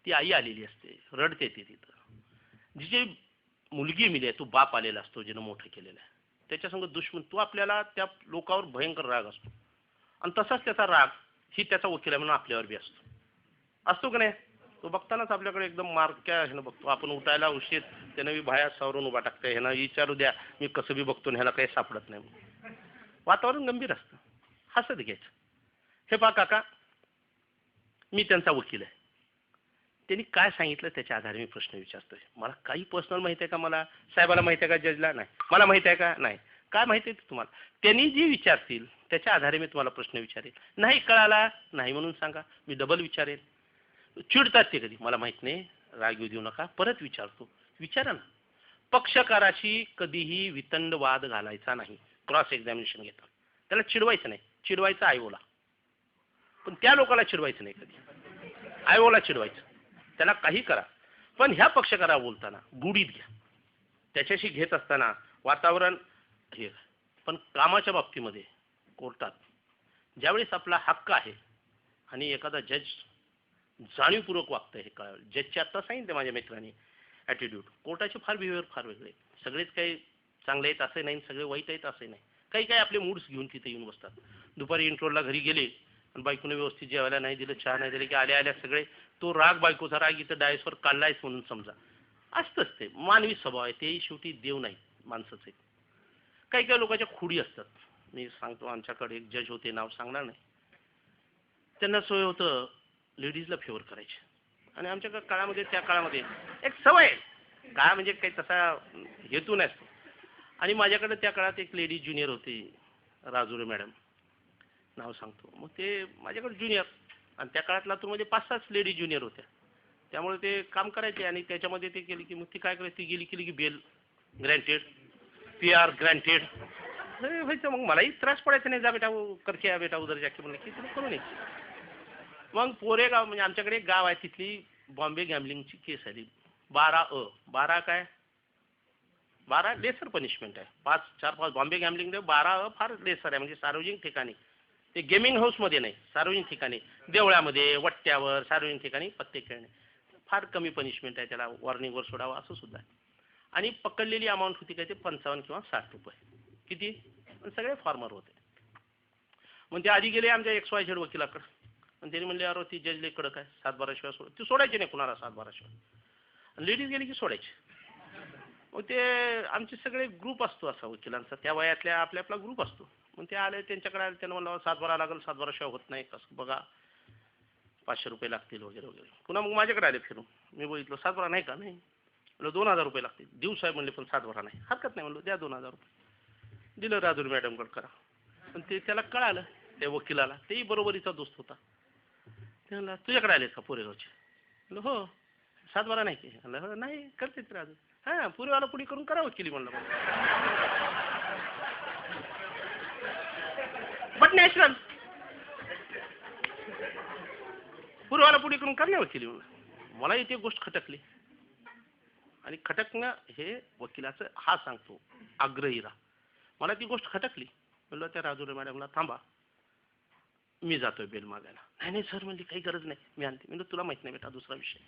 ती आई आलेली असते, रडते ती तिथं, जी मुलगी मिली आहे, तो बाप आलेला असतो जिनं मोठं केलेलं आहे, त्याच्यासंग दुश्मन, तो आपल्याला त्या लोकावर भयंकर राग असतो. आणि तसाच त्याचा राग ही त्याचा वकील आहे म्हणून आपल्यावर बी असतो का नाही? तो बघतानाच आपल्याकडे एकदम मारक्या ह्यानं बघतो. आपण उठायला उशीर, त्यानं बी बाहेर सावरून उभा टाकतंय, ह्यानं विचारू द्या मी कसं बी बघतो ह्याला काही सापडत नाही. वातावरण गंभीर असतं, हसत घ्यायचं. हे पहा काका, मी त्यांचा वकील आहे, त्यांनी काय सांगितलं त्याच्या आधारे मी प्रश्न विचारतोय. मला काही पर्सनल माहिती आहे का? मला साहेबाला माहिती आहे का? जजला नाही. मला माहिती आहे का? नाही. काय माहिती आहे तुम्हाला? त्यांनी जी विचारतील त्याच्या आधारे मी तुम्हाला प्रश्न विचारेल. नाही कळाला नाही म्हणून सांगा, मी डबल विचारेल. चिडतात ते कधी, मला माहित नाही, राग येऊ देऊ नका, परत विचारतो. विचारा ना. पक्षकाराशी कधीही वितंड वाद घालायचा नाही. क्रॉस एक्झामिनेशन घेतात, त्याला चिडवायचं नाही. चिडवायचं आयोला, पण त्या लोकाला चिडवायचं नाही. कधी आयोला चिडवायचं, त्याला काही करा, पण ह्या पक्षकारा बोलताना गुढीत घ्या. त्याच्याशी घेत असताना वातावरण हे. पण कामाच्या बाबतीमध्ये कोर्टात ज्यावेळेस आपला हक्क आहे आणि एखादा जज जाणीवपूर्वक वागतं हे कळावं. जजचे आत्ता सांगितलं माझ्या मित्रांनी ॲटिट्यूड, कोर्टाचे फार बिहेवियर फार वेगळे. सगळेच काही चांगले आहेत असे नाही, सगळे वाईट आहेत असे नाही. काही काही आपले मूड्स घेऊन तिथे येऊन बसतात. दुपारी इंट्रोलला घरी गेले आणि बायकोने व्यवस्थित जेवायला नाही दिलं, चहा नाही दिलं की आल्या आल्या सगळे तो राग, बायकोचा राग इथं डायसवर काढलायच म्हणून समजा. असतंच ते मानवी स्वभाव आहे, तेही शेवटी देव नाही माणसंच आहे. काही काही लोकांच्या खुडी असतात. मी सांगतो, आमच्याकडे एक जज होते, नाव सांगणार नाही. त्यांना सोय होतं लेडीजला फेवर करायची. आणि आमच्या काळामध्ये, त्या काळामध्ये एक सवय, काय म्हणजे काही तसा हेतू नसतो. आणि माझ्याकडे त्या काळात एक लेडी ज्युनियर होती, राजुरे मॅडम, नाव सांगतो. मग ते माझ्याकडे ज्युनियर, आणि त्या काळात लातूरमध्ये 5-6 लेडी ज्युनियर होत्या. त्यामुळे ते काम करायचे. आणि त्याच्यामध्ये ते केली की मग ती काय करायची, ती गेली केली की बेल ग्रँटेड, PR ग्रँटेड व्हायचं. मग मलाही त्रास पडायचा नाही, जा बेटा करके बेटा उधर जाके म्हणलं की तुला करू नये. मग पोरेगाव म्हणजे आमच्याकडे एक गाव आहे, तिथली बॉम्बे गॅमलिंगची केस आली. 12 काय 12 लेसर पनिशमेंट आहे. 4-5 बॉम्बे गॅमलिंग 12 फार लेसर आहे. म्हणजे सार्वजनिक ठिकाणी, ते गेमिंग हाऊसमध्ये नाही, सार्वजनिक ठिकाणी, देवळामध्ये, वट्ट्यावर, सार्वजनिक ठिकाणी पत्ते खेळणे फार कमी पनिशमेंट आहे. त्याला वॉर्निंगवर सोडावं असं सुद्धा आहे. आणि पकडलेली अमाऊंट होती काय ते 55 किंवा 60 रुपये. किती? पण सगळे फॉर्मर होते. मग ते आधी गेले आमच्या XYZ वकिलाकडे, आणि त्यांनी म्हणले अरे ती जज लई कडक आहे, 7-12 शिवाय सोड. ती सोडायची नाही कुणाला 7-12 शिवाय. लेडीज गेली की सोडायची. मग ते आमचे सगळे ग्रुप असतो असा वकिलांचा, त्या वयातल्या आपला ग्रुप असतो. मग ते आले, त्यांच्याकडे आले, त्यांना म्हणलं 7-12 लागेल, 7-12 शिवाय होत नाही, कसं बघा, 500 रुपये लागतील वगैरे वगैरे. पुन्हा मग माझ्याकडे आले फिरून. मी बघितलं 7-12 नाही का? नाही. म्हणलं 2000 रुपये लागतील. देऊ साहेब म्हणले, पण 7-12 नाही. हरकत नाही म्हणलं, द्या 2000 रुपये. दिलं राजूर मॅडमकडे करा. पण ते त्याला कळालं, त्या वकिलाला, तेही बरोबरीचा दोस्त होता. ते म्हणला तुझ्याकडे आलेत का पोरेगावचे? म्हणलं हो. 7-12 नाही की? म्हणलं हो नाही, करतेच राजू. हां, पुरेवाला पुढे करून करा वकिली म्हणलं. बट नॅचरल, पुरेवाला पुढे करून करण्या वकिली म्हणलं. मला इथे गोष्ट खटकली. आणि खटकणं हे वकिलाचं, हा सांगतो आग्रही राहा. मला ती गोष्ट खटकली. म्हणलं त्या राजुरे मॅडमला, थांबा मी जातोय बेल मागायला. नाही नाही सर म्हणली काही गरज नाही, मी आणते. म्हणलं तुला माहित नाही बेटा, दुसरा विषय.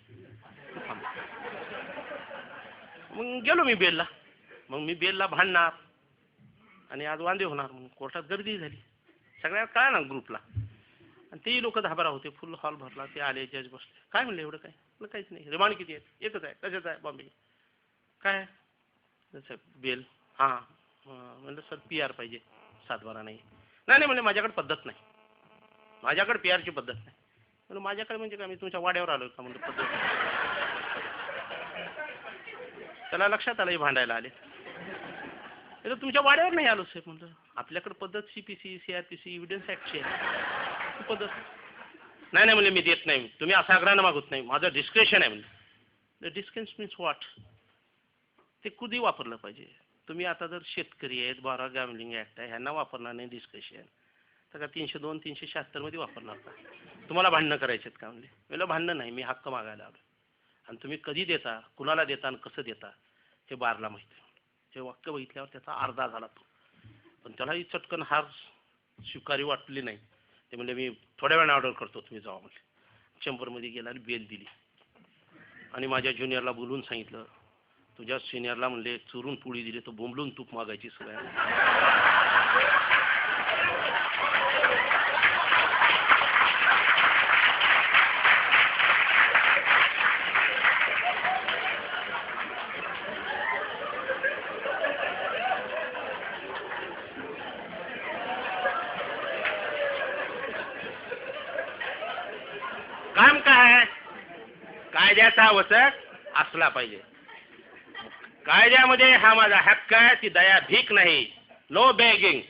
मग गेलो मी बेलला. मग मी बेलला भांडणार आणि आज वांदे होणार म्हणून कोर्टात गर्दी झाली. सगळ्या कळा ना ग्रुपला. आणि तेही लोक धाबारा होते, फुल हॉल भरला. ते आले, जज बसले. काय म्हणले एवढं काय? म्हणलं काहीच नाही. रिमांड किती आहे? एकच आहे. कशाचं आहे? बॉम्बे. काय? Sir bail. हां. म्हणलं सर PR पाहिजे, 7-12 नाही. नाही म्हणले माझ्याकडे पद्धत नाही, माझ्याकडे PRची पद्धत नाही. म्हणलं माझ्याकडे म्हणजे काय, मी तुमच्या वाड्यावर आलोय का? म्हणलं पद्धत. त्याला लक्षात आलं भांडायला आले. तुमच्या वाड्यावर नाही आलो साहेब. म्हणलं आपल्याकडे पद्धत CPC, CRPC, एव्हिडन्स ॲक्टची आहे पद्धत. नाही म्हणले मी देत नाही, तुम्ही असा आग्रहानं मागत नाही, माझं डिस्क्रेशन आहे म्हणलं. Discretion means what? ते कधी वापरलं पाहिजे? तुम्ही आता जर शेतकरी आहेत, 12 गॅमलिंग ॲक्ट आहे, ह्यांना वापरणार नाही डिस्क्रेशन, तर का 302, 376 मध्ये वापरणार का? तुम्हाला भांडणं करायचे आहेत का? म्हणले. मला भांडणं नाही, मी हक्क मागायला आलो. आणि तुम्ही कधी देता, कुणाला देता आणि कसं देता हे बारला माहिती. हे वाक्य बघितल्यावर त्याचा अर्धा झाला तो. पण त्यालाही चटकन हार स्वीकारी वाटली नाही. ते म्हणले मी थोड्या वेळाने ऑर्डर करतो, तुम्ही जावा म्हणले. चेंबरमध्ये गेला आणि बेल दिली. आणि माझ्या ज्युनियरला बोलवून सांगितलं, तुझ्या सिनियरला म्हणले चुरून पोळी दिली तो बोंबलून तूप मागायची सगळ्या. काम काय आहे? कायद्याचा वचक असला पाहिजे. कायद्यामध्ये हा माझा हक्क आहे, ती दया भीक नाही. No begging.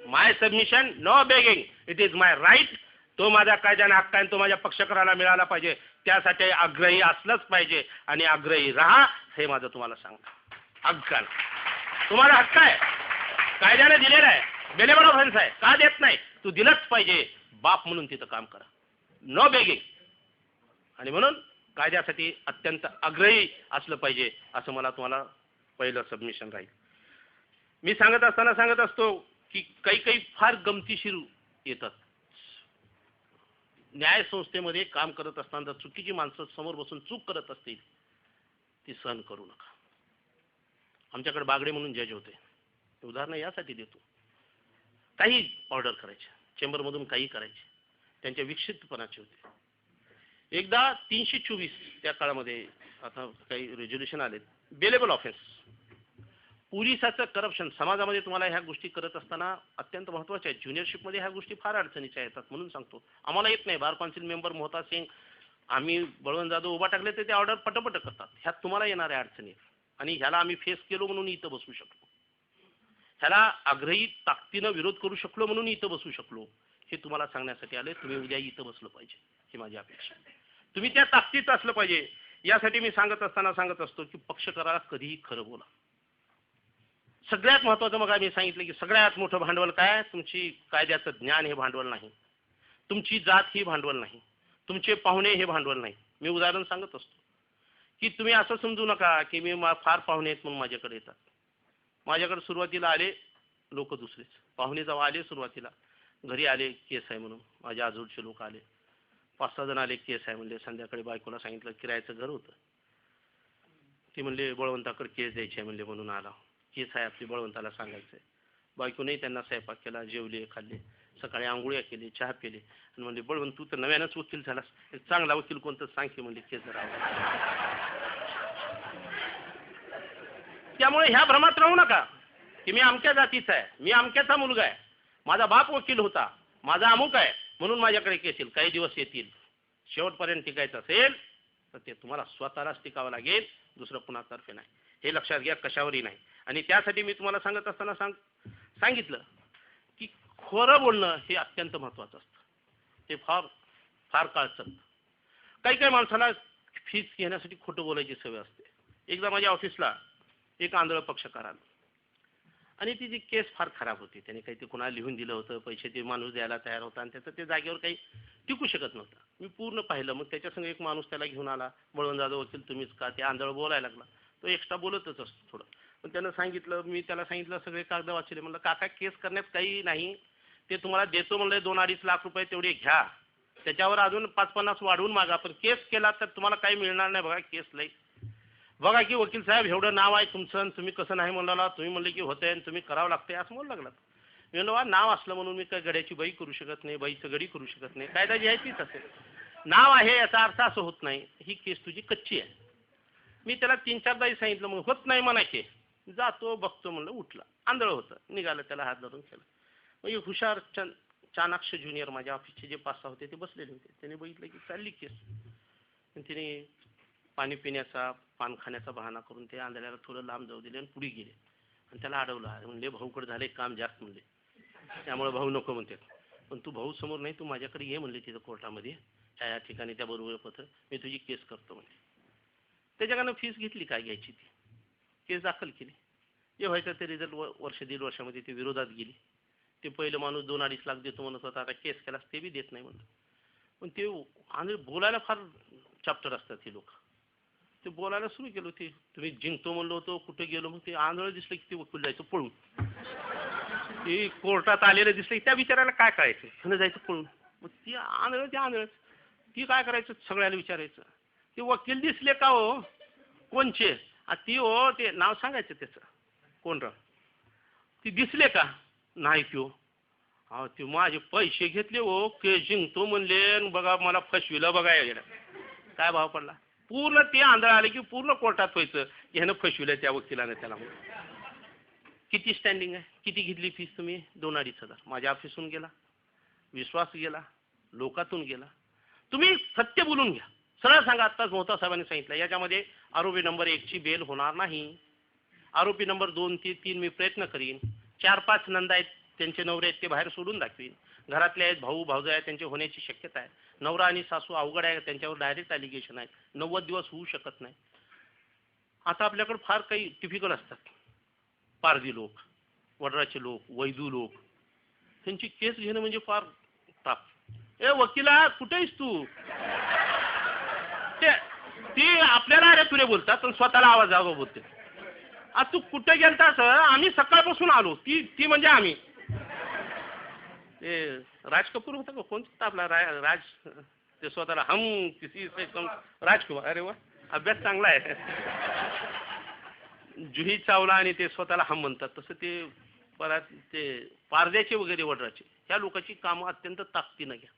My submission, no begging. It is my right. तो माझा कायद्याने हक्क आहे, तो माझ्या पक्षकाराला मिळाला पाहिजे. त्यासाठी आग्रही असलंच पाहिजे आणि आग्रही राहा, हे माझं तुम्हाला सांगतो. हक्कान तुम्हाला हक्क आहे, कायद्याने दिलेला आहे. बेलेबल ऑफेन्स आहे, का देत नाही? तू दिलंच पाहिजे. बाप म्हणून तिथं काम करा. No begging. आणि म्हणून कायद्यासाठी अत्यंत आग्रही असलं पाहिजे, असं मला तुम्हाला पहिलं सबमिशन राहील. मी सांगत असताना सांगत असतो की काही काही फार गमतीशीर येतात. न्याय संस्थेमध्ये काम करत असताना चुकीची माणसं समोर बसून चूक करत असतील, ती सहन करू नका. आमच्याकडे बागडे म्हणून जज होते. उदाहरण यासाठी देतो. काही ऑर्डर करायचे, चेंबरमधून काही करायचे, त्यांच्या विक्षिप्तपणाचे होते. एकदा 324 त्या काळामध्ये आता काही रेझोल्युशन आले. बेलेबल ऑफेन्स, पोलिसाचं करप्शन. समाजामध्ये तुम्हाला ह्या गोष्टी करत असताना अत्यंत महत्त्वाच्या आहेत. ज्युनियरशिपमध्ये ह्या गोष्टी फार अडचणीच्या येतात, म्हणून सांगतो. आम्हाला येत नाही. Bar council member Mohta Singh, आम्ही बळवंत जाधव उभा टाकले तर ते ऑर्डर पटपट करतात. ह्यात तुम्हाला येणाऱ्या अडचणी आणि ह्याला आम्ही फेस केलो म्हणून इथं बसू शकलो. ह्याला आग्रही ताकदीनं विरोध करू शकलो म्हणून इथं बसू शकलो. हे तुम्हाला सांगण्यासाठी आले. तुम्ही उद्या इथं बसलं पाहिजे, ही माझी अपेक्षा. तुम्ही त्या ताकदीत असलं पाहिजे. यासाठी मी सांगत असताना सांगत असतो की पक्षकाराला कधीही खरं बोला. सगळ्यात महत्त्वाचं मग मी सांगितलं की सगळ्यात मोठं भांडवल काय? तुमची कायद्याचं ज्ञान हे भांडवल नाही. तुमची जात ही भांडवल नाही. तुमचे पाहुणे हे भांडवल नाही. मी उदाहरण सांगत असतो की तुम्ही असं समजू नका की मी फार पाहुणे आहेत म्हणून माझ्याकडे येतात. माझ्याकडे सुरुवातीला आले लोक दुसरेच. पाहुणे जेव्हा आले सुरुवातीला घरी आले, केस आहे म्हणून. माझ्या आजूबाजूचे लोक आले, 5-6 जण आले, केस आहे म्हणले. संध्याकाळी बायकोला सांगितलं किरायाचं घर होतं. ती म्हणले बळवंताकडे केस द्यायची आहे म्हणले, म्हणून आला. केस आहे आपली, बळवंताला सांगायचं आहे. बायकोने त्यांना स्वयंपाक केला, जेवले, खाल्ले, सकाळी आंघोळ्या केली, चहा पिले आणि म्हणले बळवंत तू तर नव्यानंच वकील झालास, चांगला वकील कोणतं सांग की म्हणले केस जरा. त्यामुळे ह्या भ्रमात राहू नका की मी अमक्या जातीचा आहे, मी अमक्याचा मुलगा आहे, माझा बाप वकील होता, माझा अमुक आहे म्हणून माझ्याकडे केस येईल. काही दिवस येतील. शेवटपर्यंत टिकायचं असेल तर ते तुम्हाला स्वतःलाच टिकावं लागेल, दुसरं कुणातर्फे नाही. हे लक्षात घ्या, कशावरही नाही. आणि त्यासाठी मी तुम्हाला सांगत असताना सांगितलं की खरं बोलणं हे अत्यंत महत्त्वाचं असतं. ते फार फार काळ चालतं. काही काही माणसाला फीस घेण्यासाठी खोटं बोलायची सवय असते. एकदा माझ्या ऑफिसला एक आंधळ पक्षकार आला आणि ती जी केस फार खराब होती. त्याने काही ते कोणाला लिहून दिलं होतं, पैसे ते माणूस द्यायला तयार होता आणि त्याचं ते जागेवर काही टिकू शकत नव्हतं. मी पूर्ण पाहिलं. मग त्याच्यासंग एक माणूस त्याला घेऊन आला. बळवंत जाधव वकील तुम्हीच का? ते आंधळ बोलायला लागला. तो एक्स्ट्रा बोलतच असतो थोडं. पण त्यानं सांगितलं, मी त्याला सांगितलं सगळे कागद वाचले. म्हणलं काका केस करण्यात काही नाही, ते तुम्हाला देतो म्हणलं 2-2.5 लाख रुपये तेवढे घ्या, त्याच्यावर अजून 5-50 वाढवून मागा, पण केस केला तर तुम्हाला काही मिळणार नाही. बघा केस लई बघा की वकील साहेब एवढं नाव आहे तुमचं, तुम्ही कसं नाही म्हणला, तुम्ही म्हणले की होतंय आणि तुम्ही करावं लागतंय असं म्हणू लागला. मी म्हणलं वा नाव असलं म्हणून मी काय गड्याची बाई करू शकत नाही, बाईचं गडी करू शकत नाही. कायदा जी आहे तीच असेल. नाव आहे याचा अर्थ असं होत नाही ही केस तुझी कच्ची आहे. मी त्याला 3-4दाही सांगितलं, मग होत नाही म्हणायचे. जातो बघतो म्हणलं. उठला. आंधळ होतं. निघालं, त्याला हात धरून केलं. मग एक हुशार चाणाक्ष ज्युनियर माझ्या ऑफिसचे जे 5-6 होते ते बसलेले होते. त्याने बघितलं की चालली केस. तिने पाणी पिण्याचा, पान खाण्याचा बहाणा करून ते आंधळ्याला थोडं लांब जाऊ दिले आणि पुढे गेले आणि त्याला अडवलं. म्हणले भाऊकडे झाले काम जास्त म्हणले, त्यामुळे भाऊ नको म्हणते. पण तू भाऊ समोर नाही, तू माझ्याकडे ये म्हणले तिथं कोर्टामध्ये, या ठिकाणी त्या बरोबर पत्र, मी तुझी केस करतो म्हणले. त्याच्याकडनं फीस घेतली काय घ्यायची ती, केस दाखल केली. जे व्हायचं ते रिझल्ट वर्ष 1.5 वर्षामध्ये ते विरोधात गेली. ते पहिलं माणूस 2-2.5 लाख देतो म्हणत होता, आता केस केलास ते बी देत नाही म्हणलं. पण ते आणि बोलायला फार चॅप्टर असतात हे लोक. ते बोलायला सुरू केलं. ते तुम्ही जिंकतो म्हणलो होतो, कुठे गेलो, मग ते आंधळ दिसलं की ते वकील जायचं पळून. ते कोर्टात आलेलं दिसलं की त्या विचारायला काय करायचं, त्यानं जायचं पळून. मग ती आंधळच ती काय करायचं, सगळ्याला विचारायचं. ते वकील दिसले का हो कोणचे, ती हो ते नाव सांगायचं त्याचं कोण र ती दिसले का नाही त्यो अहो ते माझे पैसे घेतले हो के जिंकतो म्हणले आणि बघा मला फसविलं बघा गेलं काय भाव पडला पूर्ण ते आंधळ आले की पूर्ण कोर्टात व्हायचं की ह्यानं फसविलं त्या वकिलानं त्याला किती स्टँडिंग आहे किती घेतली फीस तुम्ही 2-2.5 हजार माझ्या ऑफिसून गेला विश्वास गेला लोकातून गेला तुम्ही सत्य बोलून घ्या सरळ सांगा आत्ताच मोहता साहेबांनी सांगितलं याच्यामध्ये आरोपी नंबर 1 ची बेल होणार नाही आरोपी नंबर 2, 3 मी प्रयत्न करीन 4-5 नंदा आहेत त्यांचे नवरे आहेत ते बाहेर सोडून दाखवीन घरातले आहेत भाऊ भावजा आहेत त्यांचे होण्याची शक्यता आहे नवरा आणि सासू अवघड आहे त्यांच्यावर डायरेक्ट ॲलिगेशन आहे 90 दिवस होऊ शकत नाही आता आपल्याकडे फार काही टिपिकल असतात पारधी लोक वडराचे लोक वैदू लोक त्यांची केस घेणं म्हणजे फार ताप ए वकिला कुठे आहेस तू ते आपल्याला अरे तुरे बोलतात पण स्वतःला आवाज जागा बोलते आज तू कुठे गेलतास आम्ही सकाळपासून आलो ती म्हणजे आम्ही ते राज कपूर होता का कोणता आपला राज ते स्वतःला हम किसी से कम राजकुमार अरे वा अभ्यास चांगला आहे जुही चावला आणि ते स्वतःला हम म्हणतात तसं ते परत ते पारद्याचे वगैरे वडराचे ह्या लोकांची कामं अत्यंत ताकदीनं घ्या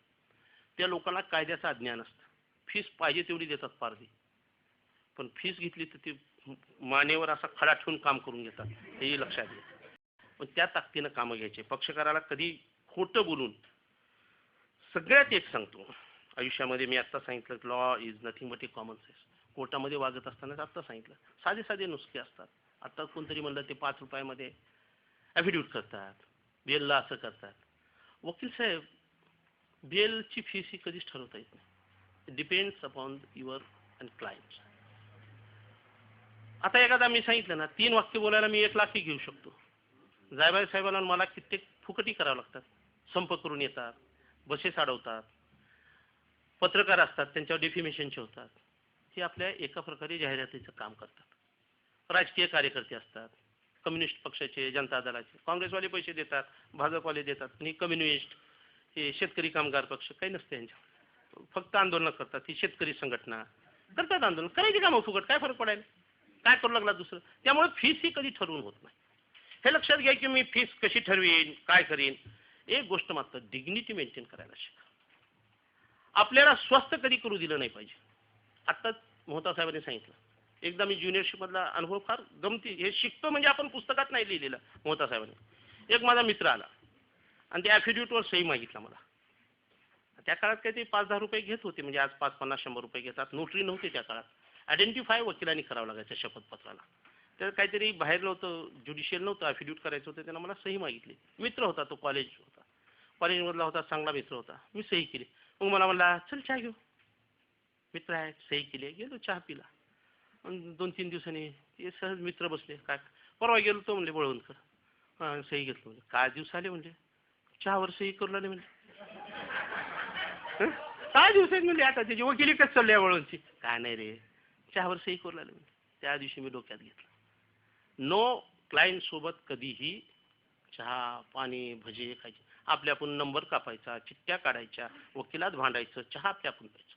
त्या लोकांना कायद्याचं अज्ञान असतं फीस पाहिजे तेवढी देतात पारधी पण फीस घेतली तर ती मानेवर असा खडा ठेवून काम करून घेतात हेही लक्षात घ्या पण त्या ताकदीनं कामं घ्यायचे पक्षकाराला कधी खोटं बोलून सगळ्यात एक सांगतो आयुष्यामध्ये मी आत्ता सांगितलं law is nothing but A common sense कोर्टामध्ये वागत असतानाच आत्ता सांगितलं साधे साधे नुसके असतात आत्ता कोणतरी म्हणलं ते 5 रुपयामध्ये ॲफिडेविट करतात बेलला असं करतात वकील साहेब बेलची फीस ही कधीच ठरवता येत नाही depends upon your and client आता एखादा मी सांगितलं ना 3 वाक्य बोलायला मी 1 लाखही घेऊ शकतो जायबाई साहेबांना मला कित्येक फुकटी करावं लागतात संप करून येतात बसेस अडवतात पत्रकार असतात त्यांच्यावर डिफिमेशनचे होतात हे आपल्या एका प्रकारे जाहिरातीचं काम करतात राजकीय कार्यकर्ते असतात कम्युनिस्ट पक्षाचे जनता दलाचे काँग्रेसवाले पैसे देतात भाजपवाले देतात आणि कम्युनिस्ट हे शेतकरी कामगार पक्ष काही नसते यांच्या फक्त आंदोलनं करतात ही शेतकरी संघटना करतात आंदोलन करायची कामं फुकट काय फरक पडायला काय करू लागला दुसरं त्यामुळे फीस ही कधी ठरवून होत नाही हे लक्षात घ्या की मी फीस कशी ठरवीन काय करीन एक गोष्ट मात्र डिग्निटी मेंटेन करायला शिका आपल्याला स्वस्त कधी करू दिलं नाही पाहिजे आत्ताच मोहता साहेबांनी सांगितलं एकदा मी ज्युनियरशिपमधला अनुभव फार गमती हे शिकतो म्हणजे आपण पुस्तकात नाही लिहिलेलं मोहता साहेबांनी एक माझा मित्र आला आणि त्या ॲफिडेविटवर सही मागितला मला त्या काळात काही ते 5-10 रुपये घेत होते म्हणजे आज 5-50-100 रुपये घेतात नोटरी नव्हती त्या काळात आयडेंटिफाय वकिलांनी करावं लागायचं शपथपत्राला तर काहीतरी बाहेर नव्हतं ज्युडिशियल नव्हतं ॲफिडेविट करायचं होतं त्यांना मला सही मागितली मित्र होता तो कॉलेज होता कॉलेजमधला होता चांगला मित्र होता मी सही केली मग मला म्हणला चल चहा घेऊ मित्र आहे सही केली गेलो चहा पिला 2-3 दिवसांनी ते सहज मित्र बसले काय परवा गेलो तो म्हणले बळवंतकर हां सही घेतलं म्हणजे काय दिवस आले म्हणजे चहावर सही करू लागले म्हणजे काय दिवस आहेत म्हणजे आता त्याची वकिली कसं चालली आहे बळवंतची काय नाही रे चहावर सही करू लागले म्हणजे त्या दिवशी मी डोक्यात घेतलं नो क्लायंट सोबत कधीही चहा पाणी भजे खायचे आपल्या आपण नंबर कापायचा चिठ्ठ्या काढायच्या वकिलात भांडायचं चहा आपल्या आपण प्यायचं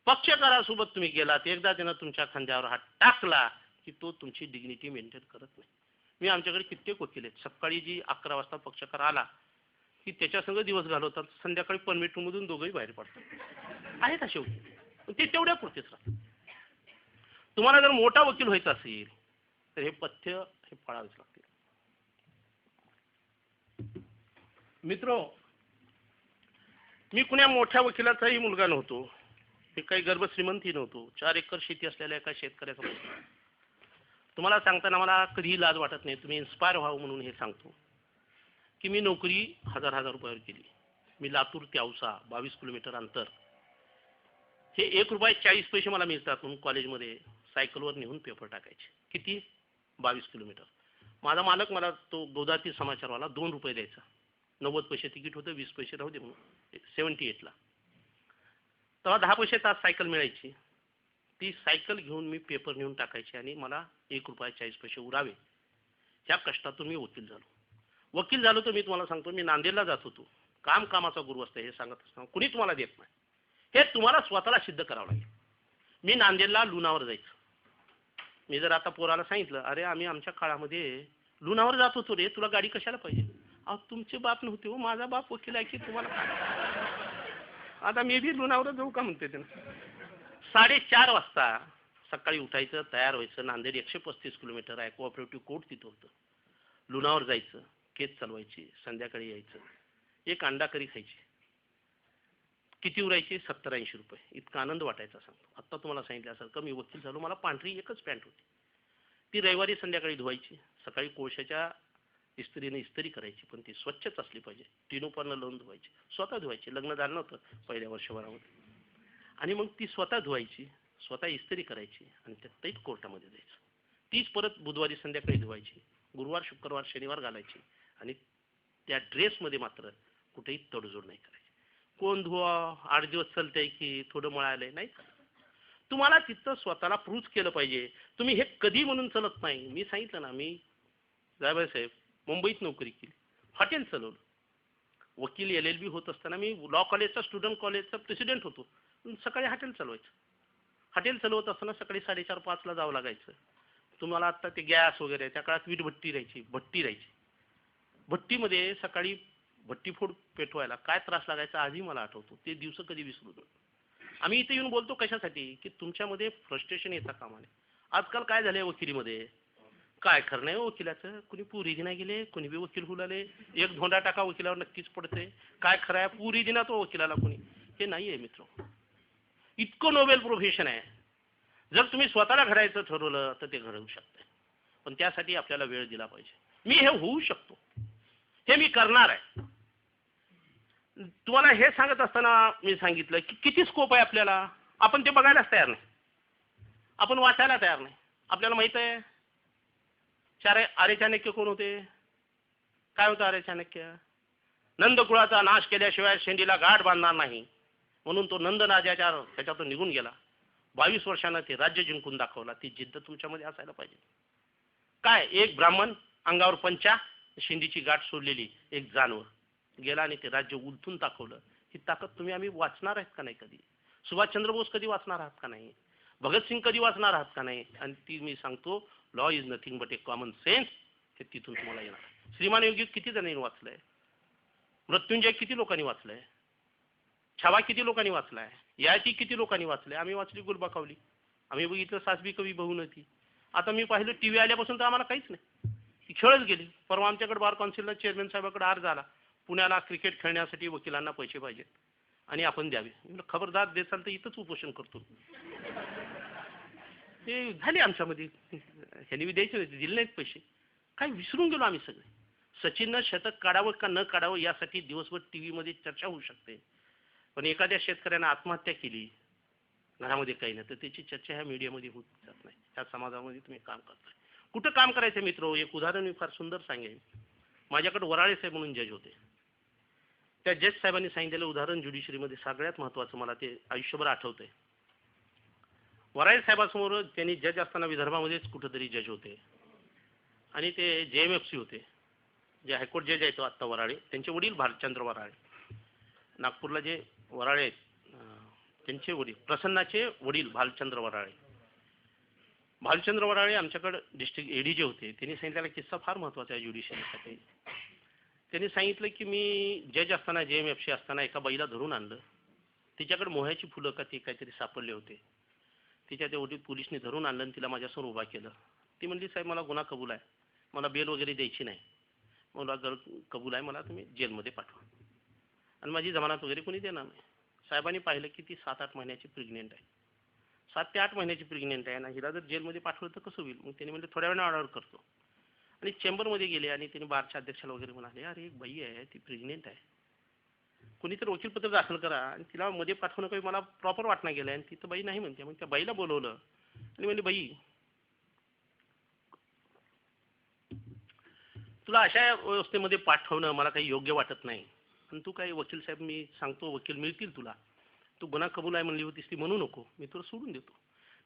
पक्षकारासोबत तुम्ही गेलात एकदा त्यानं तुमच्या खांद्यावर हात टाकला की तो तुमची डिग्निटी मेंटेन करत नाही मी आमच्याकडे कित्येक वकील आहेत सकाळी जी 11 वाजता पक्षकार आला की त्याच्यासंग दिवस घालवतात संध्याकाळी परमिटमधून दोघंही बाहेर पडतात आहेत असे वकील ते तेवढ्या पुरतेच राहतात तुम्हाला जर मोठा वकील व्हायचा असेल तर हे पथ्य हे पाळावेच लागतील मित्रो मी कुण्या मोठ्या वकिलाचाही मुलगा नव्हतो मी काही गर्भ श्रीमंती नव्हतो 4 एकर शेती असलेल्या एका शेतकऱ्याचा मुलगा तुम्हाला सांगताना मला कधीही लाज वाटत नाही तुम्ही इन्स्पायर व्हावं म्हणून हे सांगतो की मी नोकरी 1000 रुपयावर केली मी लातूर ते औसा 22 किलोमीटर अंतर हे 1 रुपये 40 पैसे मला मिळतात म्हणून कॉलेजमध्ये सायकलवर नेऊन पेपर टाकायचे किती 22 किलोमीटर माझा मालक मला तो गोदाती समाचारवाला 2 रुपये द्यायचा 90 पैसे तिकीट होतं 20 पैसे राहू दे म्हणून 78ला तेव्हा 10 पैसे तास सायकल मिळायची ती सायकल घेऊन मी पेपर नेऊन टाकायचे आणि मला 1 रुपया 40 पैसे उरावे ह्या कष्टातून मी वकील झालो तर मी तुम्हाला सांगतो मी नांदेडला जात होतो कामाचा गुरु असतं हे सांगत असताना कुणी तुम्हाला देत नाही हे तुम्हाला स्वतःला सिद्ध करावं लागेल मी नांदेडला लुणावर जायचं मी जर आता पोराला सांगितलं, अरे आम्ही आमच्या काळामध्ये लुणावर जात होतो रे, तुला गाडी कशाला पाहिजे? अहो तुमचे बाप नव्हते हो, माझा बाप वकील आहे की तुम्हाला काय? आता मी बी लुणावर जाऊ का म्हणते त्यानं. 4:30 वाजता सकाळी उठायचं, तयार व्हायचं. नांदेड 135 किलोमीटर आहे, कोऑपरेटिव्ह कोर्ट तिथं होतं. लुणावर जायचं, केस चालवायची, संध्याकाळी यायचं, एक अंडा करी खायची. किती उरायचे? 70-80 रुपये. इतका आनंद वाटायचा सांगतो. आत्ता तुम्हाला सांगितल्यासारखं मी वकील झालो, मला पांढरी एकच पॅन्ट होती. ती रविवारी संध्याकाळी धुवायची, सकाळी कोळशाच्या इस्त्रीने इस्त्री करायची, पण ती स्वच्छच असली पाहिजे. टिनोपरनं लावून धुवायची, स्वतः धुवायची. लग्न झालं नव्हतं पहिल्या वर्षभरामध्ये. आणि मग ती स्वतः धुवायची, स्वतः इस्त्री करायची आणि त्या तैत कोर्टामध्ये जायचं. तीच परत बुधवारी संध्याकाळी धुवायची, गुरुवार शुक्रवार शनिवार घालायची आणि त्या ड्रेसमध्ये मात्र कुठेही तडजोड नाही करायची. कोण धुवा, 8 दिवस चालतंय की थोडं मळालंय, नाही का? तुम्हाला तिथं स्वतःला प्रूव्ह केलं पाहिजे. तुम्ही हे कधी म्हणून चालत नाही. मी सांगितलं ना, मी जायभाई साहेब मुंबईत नोकरी केली, हॉटेल चालवलं. वकील LLB होत असताना मी लॉ कॉलेजचा स्टुडंट कॉलेजचा प्रेसिडेंट होतो. सकाळी हॉटेल चालवायचं. हॉटेल चालवत असताना सकाळी 4:30-5 ला जावं लागायचं. तुम्हाला आता ते गॅस वगैरे, त्या काळात वीट भट्टी राहायची. भट्टीमध्ये सकाळी भट्टीफोड पेटवायला काय त्रास लागायचा आजही मला आठवतो. ते दिवस कधी विसरू नये. आम्ही इथे येऊन बोलतो कशासाठी, की तुमच्यामध्ये फ्रस्ट्रेशन येता कामा नये. आजकाल काय झालंय वकिलीमध्ये, काय खरं नाही हो वकिलाचं. कुणी पुरी दिना गेले, कुणी बी वकील होऊ लागले. एक धोंडा टाका वकिलावर नक्कीच पडते. काय खरं आहे, पुरी दिना तो वकिलाला कुणी. हे नाही आहे मित्र. इतकं नोबेल प्रोफेशन आहे. जर तुम्ही स्वतःला घडायचं ठरवलं तर ते घडवू शकते, पण त्यासाठी आपल्याला वेळ दिला पाहिजे. मी हे होऊ शकतो, हे मी करणार आहे. तुम्हाला हे सांगत असताना मी सांगितलं की किती स्कोप आहे आपल्याला, आपण ते बघायलाच तयार नाही, आपण वाचायला तयार नाही. आपल्याला माहित आहे आर्य चाणक्य कोण होते, काय होतं आर्य चाणक्य? नंदकुळाचा नाश केल्याशिवाय शेंडीला गाठ बांधणार नाही, म्हणून तो नंदराजाच्या त्याच्यातून निघून गेला. 22 वर्षांना ते राज्य जिंकून दाखवला. ती जिद्द तुमच्यामध्ये असायला पाहिजे. काय, एक ब्राह्मण अंगावर पंचा, शेंडीची गाठ सोडलेली एक जानवर गेला आणि ते राज्य उलथून दाखवलं. ही ताकद तुम्ही आम्ही वाचणार आहेत का नाही कधी? सुभाषचंद्र बोस कधी वाचणार आहात का नाही? भगतसिंग कधी वाचणार आहात का नाही? आणि ती मी सांगतो, law is nothing but A common sense, हे तिथून तुम्हाला येणार. श्रीमान योगी किती जणांनी वाचलंय? मृत्युंजय किती लोकांनी वाचलंय? छावा किती लोकांनी वाचलाय? याती किती लोकांनी वाचलंय? आम्ही वाचली गुलबाकावली, आम्ही बघितलं सासबी कवी बहुनती. आता मी पाहिलं टीव्ही आल्यापासून तर आम्हाला काहीच नाही, ती खेळच गेली. परवा आमच्याकडे बार काउन्सिलला चेअरमॅन साहेबाकडे अर्ज आला, पुण्याला क्रिकेट खेळण्यासाठी वकिलांना पैसे पाहिजेत आणि आपण द्यावे. खबरदार देसाल तर इथंच उपोषण करतो. ते झाले आमच्यामध्ये, ह्यांनी बी द्यायचे नाही, दिले नाहीत पैसे. काय विसरून गेलो आम्ही सगळे. सचिननं शतक काढावं का न काढावं यासाठी दिवसभर टीव्हीमध्ये चर्चा होऊ शकते, पण एखाद्या शेतकऱ्यानं आत्महत्या केली, घरामध्ये काही नाही, तर त्याची चर्चा ह्या मीडियामध्ये होत जात नाही. ह्या समाजामध्ये तुम्ही काम करताय. कुठं काम करायचं मित्र? एक उदाहरण मी फार सुंदर सांगेन. माझ्याकडे वराळे साहेब म्हणून जज होते. त्या जज साहेबांनी सांगितलेलं उदाहरण ज्युडिशरीमध्ये सगळ्यात महत्त्वाचं मला ते आयुष्यभर आठवतंय. वराळे साहेबांसमोर त्यांनी जज असताना विदर्भामध्येच कुठंतरी जज होते आणि ते JMFC होते, जे हायकोर्ट जज आहे तो आत्ता वराळे. त्यांचे वडील भालचंद्र वराळे, नागपूरला जे वराळे आहेत त्यांचे वडील, प्रसन्नाचे वडील भालचंद्र वराळे. भालचंद्र वराळे आमच्याकडे डिस्ट्रिक्ट AD जे होते, त्यांनी सांगितलेला किस्सा फार महत्त्वाचा आहे ज्युडिशरीसाठी. त्यांनी सांगितलं की मी जज असताना JMFC असताना एका बाईला धरून आणलं. तिच्याकडे मोह्याची फुलं का ते काहीतरी सापडले होते. तिच्या ते वडील पोलिसने धरून आणलं आणि तिला माझ्यासमोर उभा केलं. ती म्हणली, साहेब मला गुन्हा कबूल आहे, मला बेल वगैरे द्यायची नाही, मला जर कबूल आहे, मला तुम्ही जेलमध्ये पाठवा आणि माझी जमानत वगैरे कोणी देणार नाही. साहेबांनी पाहिलं की ती 7-8 महिन्याची प्रेग्नेंट आहे. 7 ते 8 महिन्याची प्रेग्नेंट आहे ना, हिला जर जेलमध्ये पाठवलं तर कसं होईल? मग त्यांनी म्हणले थोड्या वेळाने ऑर्डर करतो. आणि चेंबरमध्ये गेले आणि त्यांनी बारच्या अध्यक्षाला वगैरे म्हणाले, अरे एक बाई आहे, ती प्रेग्नेंट आहे, कोणीतरी वकीलपत्र दाखल करा आणि तिला मध्ये पाठवणं काही मला प्रॉपर वाटणं गेलं. आणि तिथं बाई नाही म्हणते. मग त्या बाईला बोलवलं आणि म्हणले, बाई तुला अशा व्यवस्थेमध्ये पाठवणं मला काही योग्य वाटत नाही, आणि तू काही वकील साहेब, मी सांगतो वकील मिळतील तुला, तू गुन्हा कबूल आहे म्हणली होतीस ती म्हणू नको, मी तुला सोडून देतो.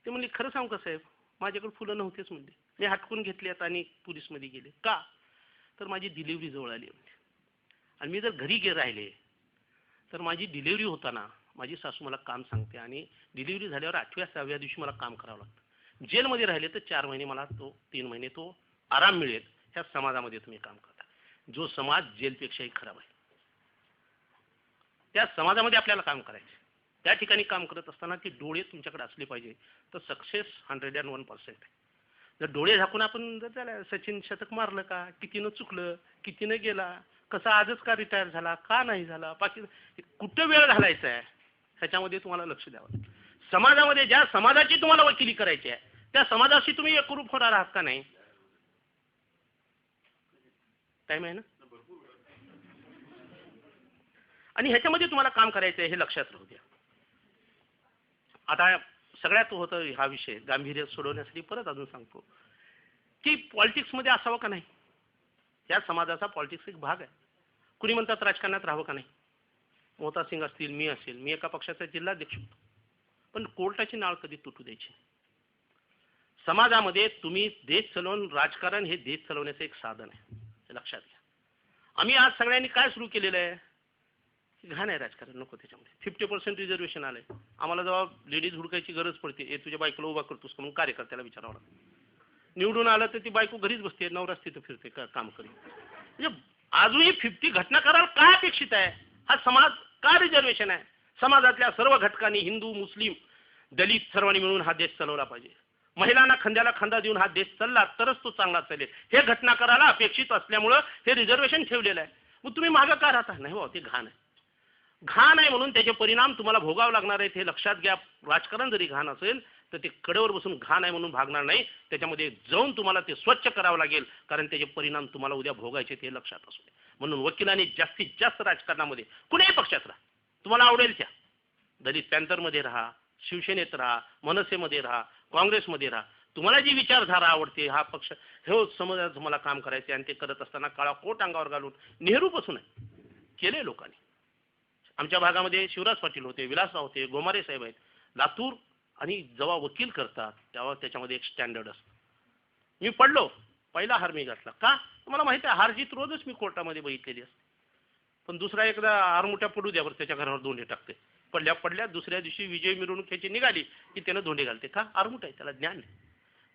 ते म्हणले, खरं सांगू का साहेब, माझ्याकडे फुलं नव्हतेच म्हणले, मी हटकून घेतली आणि पोलीसमध्ये गेले. का? तर माझी डिलिव्हरी जवळ आली म्हणते, आणि मी जर घरी राहिले तर माझी डिलिव्हरी होताना माझी सासू मला काम सांगते आणि डिलिव्हरी झाल्यावर 8व्या 6व्या दिवशी मला काम करावं लागतं. जेलमध्ये राहिले तर 4 महिने मला तो 3 महिने तो आराम मिळेल, ह्या समाजामध्ये तुम्ही काम करता. जो समाज जेलपेक्षाही खराब आहे, त्या समाजामध्ये आपल्याला काम करायचे. त्या ठिकाणी काम करत असताना ती डोळे तुमच्याकडे असले पाहिजे, तर सक्सेस 101% आहे. जर डोळे झाकून आपण जर त्याला सचिन शतक मारलं का, कितीनं चुकलं, कितीनं गेला, कसा आजच का रिटायर झाला, का नाही झाला, बाकी कुठं वेळ घालायचा आहे, ह्याच्यामध्ये तुम्हाला लक्ष द्यावं लागेल. समाजामध्ये ज्या समाजाची तुम्हाला वकिली करायची आहे, त्या समाजाशी तुम्ही एकरूप होणार आहात का नाही? टाइम आहे ना? आणि ह्याच्यामध्ये तुम्हाला काम करायचं आहे हे लक्षात राहू द्या. आता सगळ्यात होतं हा विषय गांभीर्य सोडवण्यासाठी परत अजून सांगतो की पॉलिटिक्समध्ये असावं का नाही. या समाजाचा पॉलिटिक्स एक भाग आहे. कुणी म्हणतात राजकारणात राहावं का नाही. मोहता सिंग असतील, मी असेल, मी एका पक्षाचा जिल्हाध्यक्ष होतो, पण कोर्टाची नाळ कधी तुटू द्यायची. समाजामध्ये तुम्ही देश चालवून, राजकारण हे देश चालवण्याचं एक साधन आहे, हे लक्षात घ्या. आम्ही आज सगळ्यांनी काय सुरू केलेलं आहे, घाण आहे राजकारण, नको त्याच्यामध्ये. 50% रिझर्वेशन आलंय. आम्हाला जेव्हा लेडीज हुडकायची गरज पडते, हे तुझ्या बायकोला उभा करतोस का म्हणून कार्यकर्त्याला विचारावं लागतं. निवडून आलं तर ती बायको घरीच बसते, नवराच तिथं फिरते काम करी. म्हणजे अजूनही 50 घटनाकाराला काय अपेक्षित आहे, हा समाज का रिझर्वेशन आहे. समाजातल्या सर्व घटकांनी, हिंदू, मुस्लिम, दलित सर्वांनी मिळून हा देश चालवला पाहिजे. महिलांना खांद्याला खांदा देऊन हा देश चालला तरच तो चांगला चालेल, हे घटनाकाराला अपेक्षित असल्यामुळं हे रिझर्वेशन ठेवलेलं आहे. मग तुम्ही मागं का राहता. नाही हो, ते घाण आहे. घाण आहे म्हणून त्याचे परिणाम तुम्हाला भोगावे लागणार आहेत, हे लक्षात घ्या. राजकारण जरी घाण असेल तर ते कडेवर बसून घाण आहे म्हणून भागणार नाही, त्याच्यामध्ये जाऊन तुम्हाला ते स्वच्छ करावं लागेल, कारण त्याचे परिणाम तुम्हाला उद्या भोगायचे, ते लक्षात असू दे. म्हणून वकिलांनी जास्तीत जास्त राजकारणामध्ये कुठल्याही पक्षात राहा, तुम्हाला आवडेल त्या, दलित पॅंथरमध्ये राहा, शिवसेनेत राहा, मनसेमध्ये राहा, काँग्रेसमध्ये राहा, तुम्हाला जी विचारधारा आवडते, हा पक्ष हे समाजात तुम्हाला काम करायचे, आणि ते करत असताना काळा कोट अंगावर घालून नेहरूपासून आहे केले लोकांनी. आमच्या भागामध्ये शिवराज पाटील होते, विलासराव होते, गोमारे साहेब आहेत, लातूर. आणि जेव्हा वकील करतात तेव्हा त्याच्यामध्ये एक स्टँडर्ड असतं. मी पडलो, पहिला हार मी घातला का, तुम्हाला माहिती आहे हार जीत रोजच मी कोर्टामध्ये बघितलेली असते. पण दुसरा एकदा आरमुट्या पडू द्यावर त्याच्या घरावर धोंडे टाकते. पडल्या दुसऱ्या दिवशी विजय मिरवणुकीची निघाली की त्यानं धोंडे घालते. का, आरमुट आहे, त्याला ज्ञान नाही.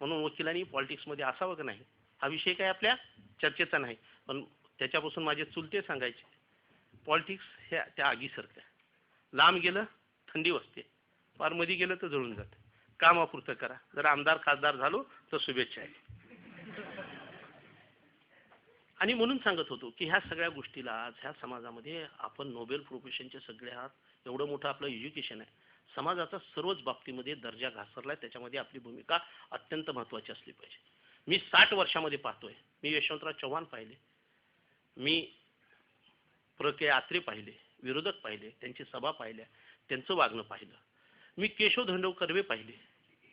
म्हणून वकिलांनी पॉलिटिक्समध्ये असावं का नाही, हा विषय काय आपल्या चर्चेचा नाही. पण त्याच्यापासून माझे चुलते सांगायचे, पॉलिटिक्स हे त्या आगीसारखं आहे. लांब गेलं थंडी वाजते, फार मध्ये गेलं तर जळून जाते. कामापुरतं करा. जर आमदार खासदार झालो तर शुभेच्छा आहे. आणि म्हणून सांगत होतो की ह्या सगळ्या गोष्टीला आज ह्या समाजामध्ये आपण नोबेल प्रोफेशनचे सगळे आहात. एवढं मोठं आपलं एज्युकेशन आहे. समाजाचा सर्वच बाबतीमध्ये दर्जा घासरलाय, त्याच्यामध्ये आपली भूमिका अत्यंत महत्त्वाची असली पाहिजे. मी 60 वर्षामध्ये पाहतोय. मी यशवंतराव चव्हाण पाहिले, मी प्र.के. आत्रे पाहिले, विरोधक पाहिले, त्यांची सभा पाहिल्या, त्यांचं वागणं पाहिलं. मी केशव धंडो कर्वे पाहिले,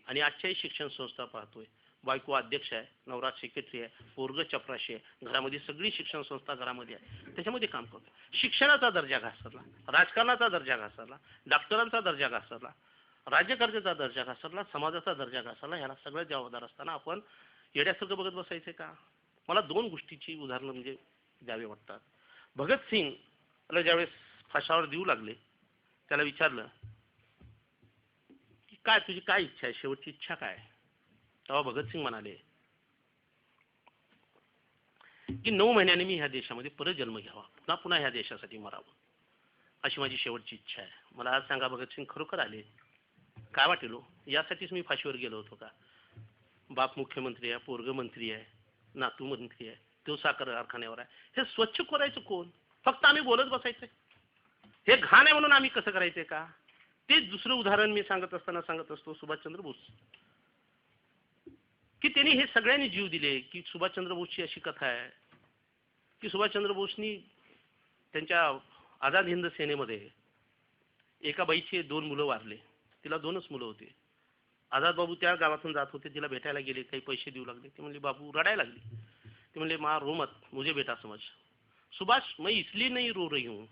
आणि आजच्याही शिक्षण संस्था पाहतोय. बायको अध्यक्ष आहे, नवरा सेक्रेटरी आहे, पोरग चपराशी आहे, घरामध्ये सगळी शिक्षण संस्था घरामध्ये आहे, त्याच्यामध्ये काम करतो. शिक्षणाचा दर्जा घासरला, राजकारणाचा दर्जा घासरला, डॉक्टरांचा दर्जा घासरला, राज्यकर्त्याचा दर्जा घासरला, समाजाचा दर्जा घासरला. ह्याला सगळं जबाबदार असताना आपण येड्यासारखं बघत बसायचं का. मला 2 गोष्टीची उदाहरणं म्हणजे द्यावे वाटतात. भगतसिंगला ज्यावेळेस फाशावर देऊ लागले, त्याला विचारलं की काय तुझी काय इच्छा आहे, शेवटची इच्छा काय. तेव्हा भगतसिंग म्हणाले की 9 महिन्यांनी मी ह्या देशामध्ये परत जन्म घ्यावा, पुन्हा पुन्हा ह्या देशासाठी मरावं, अशी माझी शेवटची इच्छा आहे. मला आज सांगा, भगतसिंग खरोखर आले काय वाटेल, यासाठीच मी फाशीवर गेलो होतो का. बाप मुख्यमंत्री आहे, पोरग मंत्री आहे, नातू मंत्री आहे, तो साखर कारखान्यावर आहे. हे स्वच्छ करायचं कोण. फक्त आम्ही बोलत बसायचंय. हे घाण आहे म्हणून आम्ही कसं करायचंय का. तेच दुसरं उदाहरण मी सांगत असतो सुभाषचंद्र बोस, की त्यांनी हे सगळ्यांनी जीव दिले. की सुभाषचंद्र बोसची अशी कथा आहे की सुभाषचंद्र बोसनी त्यांच्या आझाद हिंद सेनेमध्ये एका बाईचे 2 मुलं वारले. तिला 2च मुलं होते. आझाद बाबू त्या गावातून जात होते, तिला भेटायला गेले, काही पैसे देऊ लागले. ते म्हणले, बाबू रडायला लागली. ते म्हणले, माँ रो मत, मुझे बेटा समझ. सुभाष, मैं इसलिए नहीं रो रही हूँ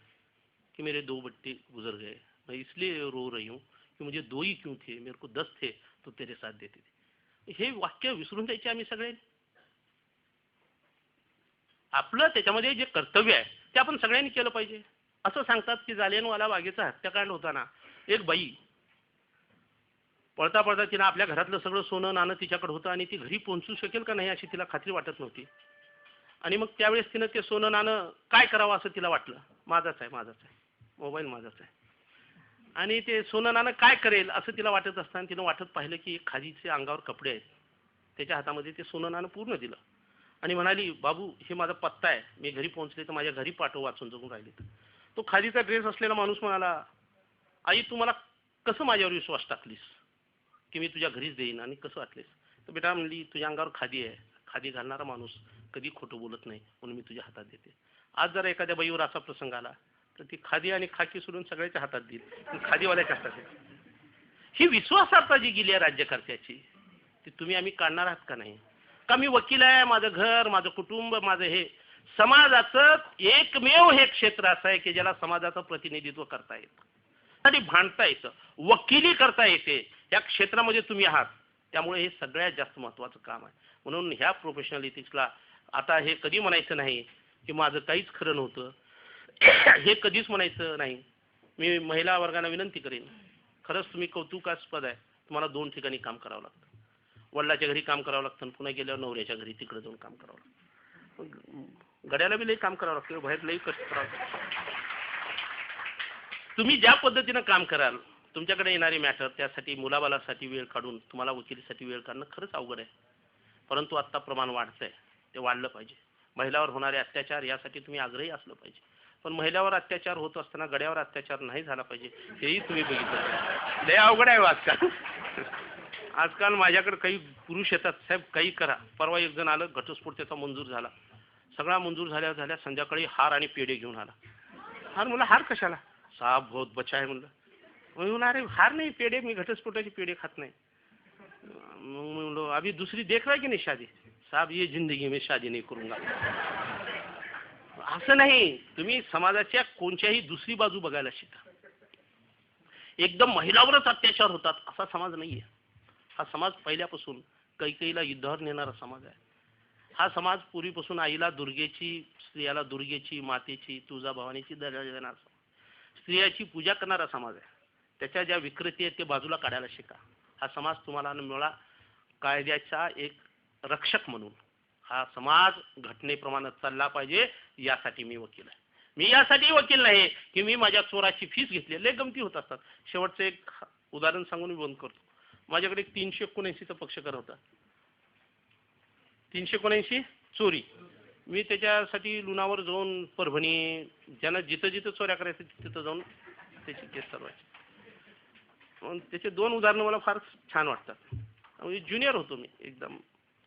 कि मेरे 2 बच्चे गुजर गए, मैं इसलिए रो रही हूँ कि मुझे 2 ही क्यों थे, मेरे को 10 थे तो तेरे साथ देते थे. हे वाक्य विसरून जायचे आम्ही सगळे. आपलं त्याच्यामध्ये जे कर्तव्य आहे ते आपण सगळ्यांनी केलं पाहिजे. असं सांगतात की जालियनवाला बागेचा हत्याकांड होताना एक बाई पळता पळता तिला आपल्या घरातलं सगळं सोनं नाणं तिच्याकडे होतं आणि ती घरी पोहोचू शकेल का नाही अशी तिला खात्री वाटत नव्हती. आणि मग त्यावेळेस तिनं ते सोनं नाणं काय करावं असं तिला वाटलं. माझाच आहे मोबाईल माझाच आहे. आणि ते सोनं नाणं काय करेल असं तिला वाटत असताना तिनं वाटत पाहिलं की एक खादीचे अंगावर कपडे आहेत. त्याच्या हातामध्ये ते सोनं नाणं पूर्ण दिलं आणि म्हणाली, बाबू हे माझा पत्ता आहे, मी घरी पोहोचले तर माझ्या घरी पाठव, वाचून जगून राहिले. तो खादीचा ड्रेस असलेला माणूस म्हणाला, आई तू मला कसं माझ्यावर विश्वास टाकलीस की मी तुझ्या घरीच देईन आणि कसं वाटलेस. तर बेटा म्हणली, तुझ्या अंगावर खादी आहे, खादी घालणारा माणूस कधी खोटं बोलत नाही म्हणून मी तुझ्या हातात देते. आज जर एखाद्या बाईवर असा प्रसंग आला तर ती खादी आणि खाकी सोडून सगळ्याच्या हातात देईल, पण खादीवाल्याच्या हातात देईल. ही विश्वासार्हता जी गेली आहे राज्यकर्त्याची ती तुम्ही आम्ही काढणार आहात का नाही. का मी वकील आहे, माझं घर, माझं कुटुंब, माझं हे समाजाचं एकमेव हे क्षेत्र असं आहे की ज्याला समाजाचं प्रतिनिधित्व करता येतं आणि भांडता येतं, वकिली करता येते. या क्षेत्रामध्ये तुम्ही आहात, त्यामुळे हे सगळ्यात जास्त महत्त्वाचं काम आहे. म्हणून ह्या प्रोफेशनल इथिक्सला आता हे कधी म्हणायचं नाही की माझं काहीच खरं नव्हतं, हे कधीच म्हणायचं नाही. मी महिला वर्गाला विनंती करेन, खरंच तुम्ही कौतुकास्पद आहे, तुम्हाला 2 ठिकाणी काम करावं लागतं. वडिलाच्या घरी काम करावं लागतं आणि पुन्हा गेल्यावर नवऱ्याच्या घरी तिकडे जाऊन काम करावं लागतं. गड्याला बी लई काम करावं लागतं, बाहेर लई कष्ट करावं लागतं. तुम्ही ज्या पद्धतीनं काम कराल, तुमच्याकडे येणारे मॅटर त्यासाठी मुलाबालासाठी वेळ काढून तुम्हाला वकिलीसाठी वेळ काढणं खरंच अवघड आहे. परंतु आत्ता प्रमाण वाढतंय, ते वाढलं पाहिजे. महिलावर होणारे अत्याचार यासाठी तुम्ही आग्रही असलं पाहिजे. पण महिलावर अत्याचार होत असताना गड्यावर अत्याचार नाही झाला पाहिजे हेही तुम्ही बघितलं. लय अवघड आहे आजकाल. आजकाल माझ्याकडे काही पुरुष येतात, साहेब काही करा. परवा एक जण आलं, घटस्फोट त्याचा मंजूर झाला, सगळा मंजूर झाल्या संध्याकाळी हार आणि पेढे घेऊन आला. हार म्हणलं, हार कशाला. साहब बहुत बचा आहे म्हणलं. म्हणून अरे हार नाही पेढे, मी घटस्फोटाचे पेढे खात नाही. मग म्हणलो अभी दुसरी देख रहा है की नाही शादी. साहब ये जिंदगी में शादी नहीं करूंगा. असं नाही, तुम्ही समाजाच्या कोणत्याही दुसरी बाजू बघायला शिका. एकदम महिलावरच अत्याचार होतात असा समाज नाहीये. हा समाज पहिल्यापासून कैकेयीला युद्धावर नेणारा समाज आहे. हा समाज पूर्वीपासून आईला दुर्गेची, स्त्रियाला दुर्गेची, मातेची, तुळजाभवानीची दर्जा देणारा समाज, स्त्रियाची पूजा करणारा समाज आहे. त्याच्या ज्या विकृती आहेत ते बाजूला काढायला शिका. हा समाज तुम्हाला मिळाला कायद्याचा एक रक्षक म्हणून. हा समाज घटनेप्रमाणे चालला पाहिजे, यासाठी मी वकील आहे. मी यासाठी वकील नाही की मी माझ्या चोराची फीस घेतली. लय गमती होत असतात. शेवटचं एक उदाहरण सांगून मी बंद करतो. माझ्याकडे एक 379चा पक्षकार होता. 379 चोरी. मी त्याच्यासाठी लुणावर जाऊन, परभणी, ज्यांना जिथं जिथं चोऱ्या करायचं तिथं जाऊन त्याची केस चालवायची. त्याचे 2 उदाहरणं मला फार छान वाटतात. म्हणजे ज्युनियर होतो मी, एकदम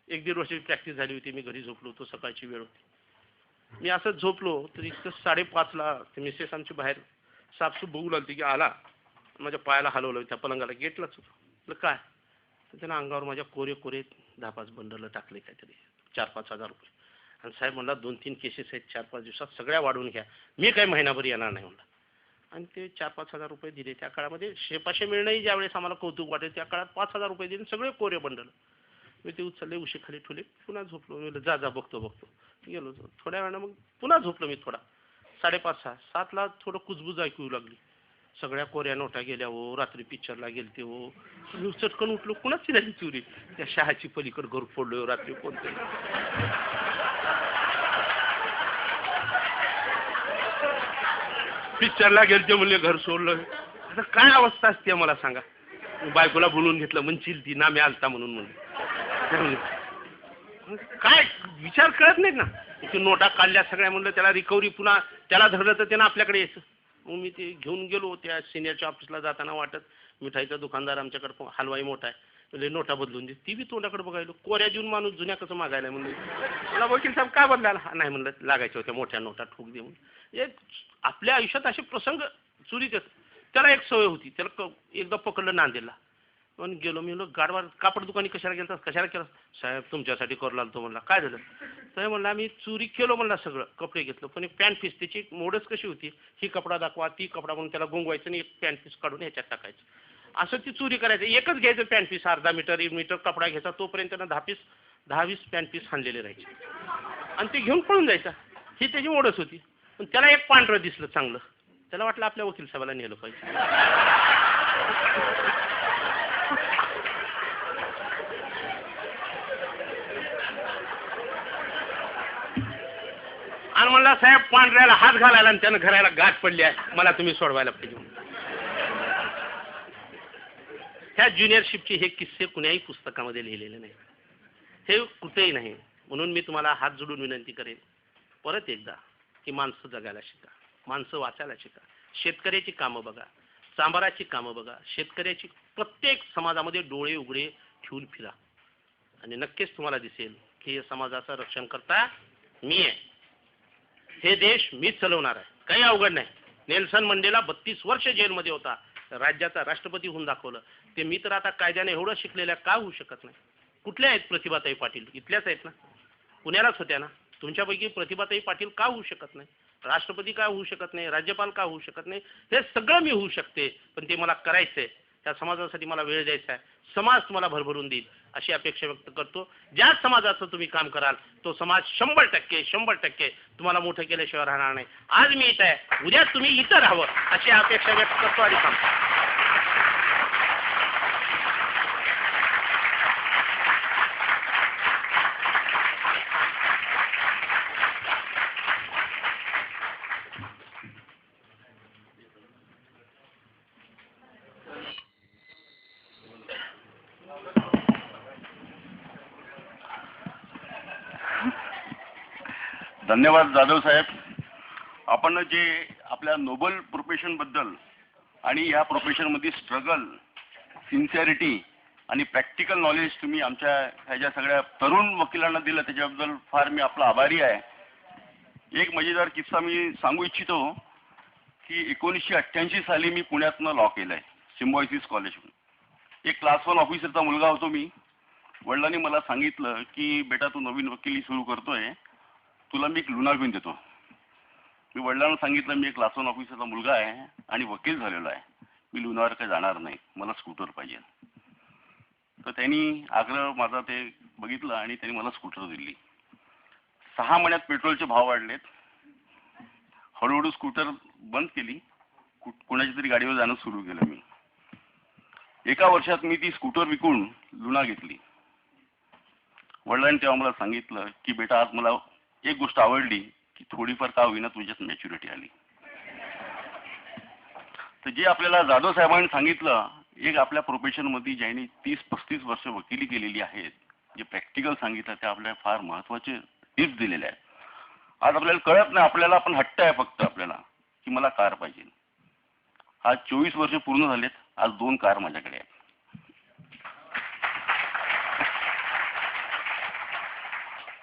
1-1.5 वर्षाची प्रॅक्टिस झाली होती. मी घरी झोपलो होतो, सकाळची वेळ होती. मी असंच झोपलो तर इतकं 5:30ला ते मिसेस आमची बाहेर साफसूफ बघू लागली की आला, माझ्या पायाला हलवलं त्या पलंगाला, गेटलाच होतो. म्हटलं काय, तर त्यानं अंगावर माझ्या कोरे 10-5 बंडलं टाकले, काहीतरी 4-5 हजार रुपये. आणि साहेब म्हणला 2-3 केसेस आहेत, 4-5 दिवसात सगळ्या वाढवून घ्या, मी काही महिनाभर येणार नाही म्हणला. आणि ते 4-5 हजार रुपये दिले. त्या काळामध्ये शेपाशे मिळणंही ज्यावेळेस आम्हाला कौतुक वाटेल, त्या काळात 5 हजार रुपये दिले, सगळे कोरे बंडल. मी ते उचलले, उशीखाली ठेवले, पुन्हा झोपलो. मी जा बघतो गेलो. थोड्या वेळानं मग पुन्हा झोपलो मी थोडा. 5:30-6, 7ला थोडं कुजबुज ऐकू लागली. सगळ्या कोऱ्या नोटा गेल्या हो, रात्री पिक्चरला गेलते हो. मी चटकन उठलो, कुणाची झाली चोरी. त्या शहाची पलीकडे घर फोडलो रात्री कोणते. पिक्चरला गेलते म्हणले, घर सोडलं. आता काय अवस्था असते मला सांगा. बायकोला बोलून घेतलं, म्हणशील ती ना मी आलता म्हणून म्हणले. काय विचार कळत नाहीत ना. ते नोटा काढल्या सगळ्या, म्हणलं त्याला रिकव्हरी, पुन्हा त्याला धरलं तर त्यानं आपल्याकडे यायचं. मग मी ते घेऊन गेलो. त्या सिनियरच्या ऑफिसला जाताना वाटत मिठाईचा दुकानदार आमच्याकडे हलवाई मोठा आहे, म्हणजे नोटा बदलून दे. ती बी तोंडाकडे बघायलो. कोऱ्या देऊन माणूस जुन्या कसं मागायला म्हणलं. मला वकील साहेब काय बदलायला. नाही म्हणलं, लागायच्या होत्या मोठ्या नोटा, ठोक दे म्हणून. आपल्या आयुष्यात असे प्रसंग चोरीचे. त्याला एक सवय होती, त्याला एकदा पकडलं नांदेडला. पण गेलो मी, गाडवार कापड दुकानी कशाला गेलता, कशाला केलं. साहेब तुमच्यासाठी करू लागतो म्हणला. काय झालं. साहेब म्हणला मी चोरी केलो म्हणला, सगळं कपडे घेतलं, पण एक पॅन्ट पीस, त्याची मोडच कशी होती, ही कपडा दाखवा, ती कपडा, म्हणून त्याला गुंगवायचं आणि एक पॅन्ट पीस काढून ह्याच्यात टाकायचं. असं ती चोरी करायचं. एकच घ्यायचं पॅन्ट पीस, अर्धा मीटर 1 मीटर कपडा घ्यायचा. तोपर्यंत त्यांना 10-20 पॅन्ट पीस हाणलेले राहायचे आणि ते घेऊन पळून जायचा. ही त्याची मोडच होती. पण त्याला एक पांढरं दिसलं चांगलं, त्याला वाटलं आपल्या वकील साहेबाला नेलं पाहिजे. आणि म्हणला साहेब पांढऱ्याला हात घालायला आणि त्यानं घराला गाठ पडली आहे, मला तुम्ही सोडवायला पाहिजे म्हणून. ह्या ज्युनियरशिपचे हे किस्से कुण्याही पुस्तकामध्ये लिहिलेले नाही, हे कुठेही नाही. म्हणून मी तुम्हाला हात जोडून विनंती करेन परत एकदा की माणसं जगायला शिका, माणसं वाचायला शिका, शेतकऱ्याची कामं बघा, चांभाराची कामं बघा, शेतकऱ्याची प्रत्येक समाजामध्ये डोळे उघडे ठेवून फिरा आणि नक्कीच तुम्हाला दिसेल की हे समाजाचं रक्षण करता मी आहे. हे देश मीच चालवणार आहे, काही अवघड नाही. नेल्सन मंडेला 32 वर्ष जेलमध्ये होता, राज्याचा राष्ट्रपती होऊन दाखवलं. ते मी तर आता कायद्याने एवढं शिकलेल्या का होऊ शकत नाही? कुठल्या आहेत प्रतिभाताई पाटील? इथल्याच आहेत ना, पुण्यालाच होत्या ना. तुमच्यापैकी प्रतिभाताई पाटील का होऊ शकत नाही? राष्ट्रपती का होऊ शकत नाही? राज्यपाल का होऊ शकत नाही? हे सगळं मी होऊ शकते, पण ते मला करायचंय. त्या समाजासाठी मला वेळ द्यायचा आहे, समाज तुम्हाला भरभरून देईल अशी अपेक्षा व्यक्त करतो. ज्या समाजाचं तुम्ही काम कराल तो समाज 100% तुम्हाला मोठं केल्याशिवाय राहणार नाही. आज मी इथं आहे, उद्या तुम्ही इथं राहावं अशी अपेक्षा व्यक्त करतो आणि थांबतो. धन्यवाद जाधव साहेब. आपण जे आपल्या नोबल प्रोफेशनबद्दल आणि या प्रोफेशनमध्ये स्ट्रगल, सिन्सिअरिटी आणि प्रॅक्टिकल नॉलेज तुम्ही आमच्या ह्या सगळ्या तरुण वकिलांना दिलं त्याच्याबद्दल फार मी आपला आभारी आहे. एक मजेदार किस्सा मी सांगू इच्छितो की 1988 साली मी पुण्यातनं लॉ केलं आहे, सिम्बायोसिस कॉलेजहून. एक क्लास 1 ऑफिसरचा मुलगा होतो मी. वडिलांनी मला सांगितलं की बेटा तू नवीन वकिली सुरू करतोय, तुला मी एक लुना घेऊन देतो. मी वडिलांना सांगितलं मी एक क्लास 1 ऑफिसरचा मुलगा आहे आणि वकील झालेलो आहे, मी लुनावर काही जाणार नाही, मला स्कूटर पाहिजे. तर त्यांनी आग्रह माझा ते बघितलं आणि त्यांनी मला स्कूटर दिली. 6 महिन्यात पेट्रोलचे भाव वाढलेत. हळूहळू स्कूटर बंद केली, कोणाच्या तरी गाडीवर जाणं सुरू केलं मी. 1 वर्षात मी ती स्कूटर विकून लुना घेतली. वडिलांनी तेव्हा मला सांगितलं की बेटा आज मला एक गोष्ट आवडली की थोडीफार का होईना तुझ्यात मॅच्युरिटी आली. तर जे आपल्याला जाधव साहेबांनी सांगितलं, एक आपल्या प्रोफेशनमध्ये ज्यांनी 30-35 वर्ष वकिली केलेली आहेत, जे प्रॅक्टिकल सांगितलं त्या आपल्याला फार महत्त्वाचे टिप्स दिलेले आहेत. आज आपल्याला कळत नाही, आपल्याला पण हट्ट आहे फक्त आपल्याला की मला कार पाहिजे. आज 24 वर्ष पूर्ण झालेत, आज 2 कार माझ्याकडे आहेत.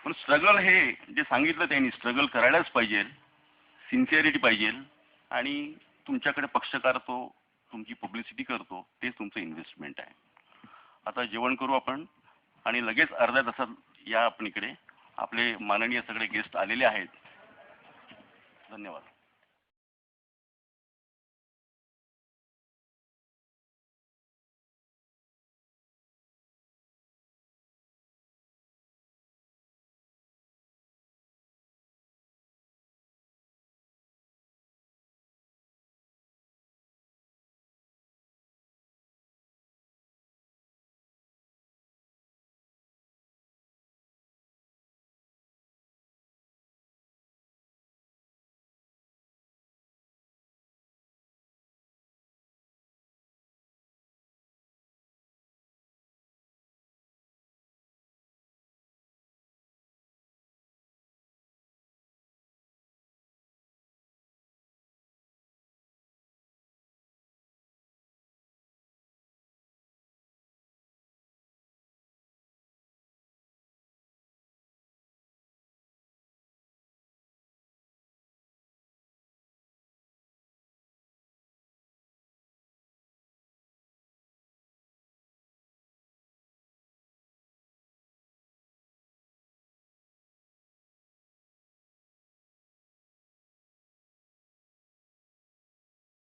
पण स्ट्रगल हे जे सांगितलं त्यांनी स्ट्रगल करायलाच पाहिजे, सिन्सिअरिटी पाहिजे आणि तुमच्याकडे पक्षकार तो तुमची पब्लिसिटी करतो, ते तुमचं इन्व्हेस्टमेंट आहे. आता जेवण करू आपण आणि लगेच अर्ध्या तासात या आपण इकडे आपले माननीय सगळे गेस्ट आलेले आहेत. धन्यवाद.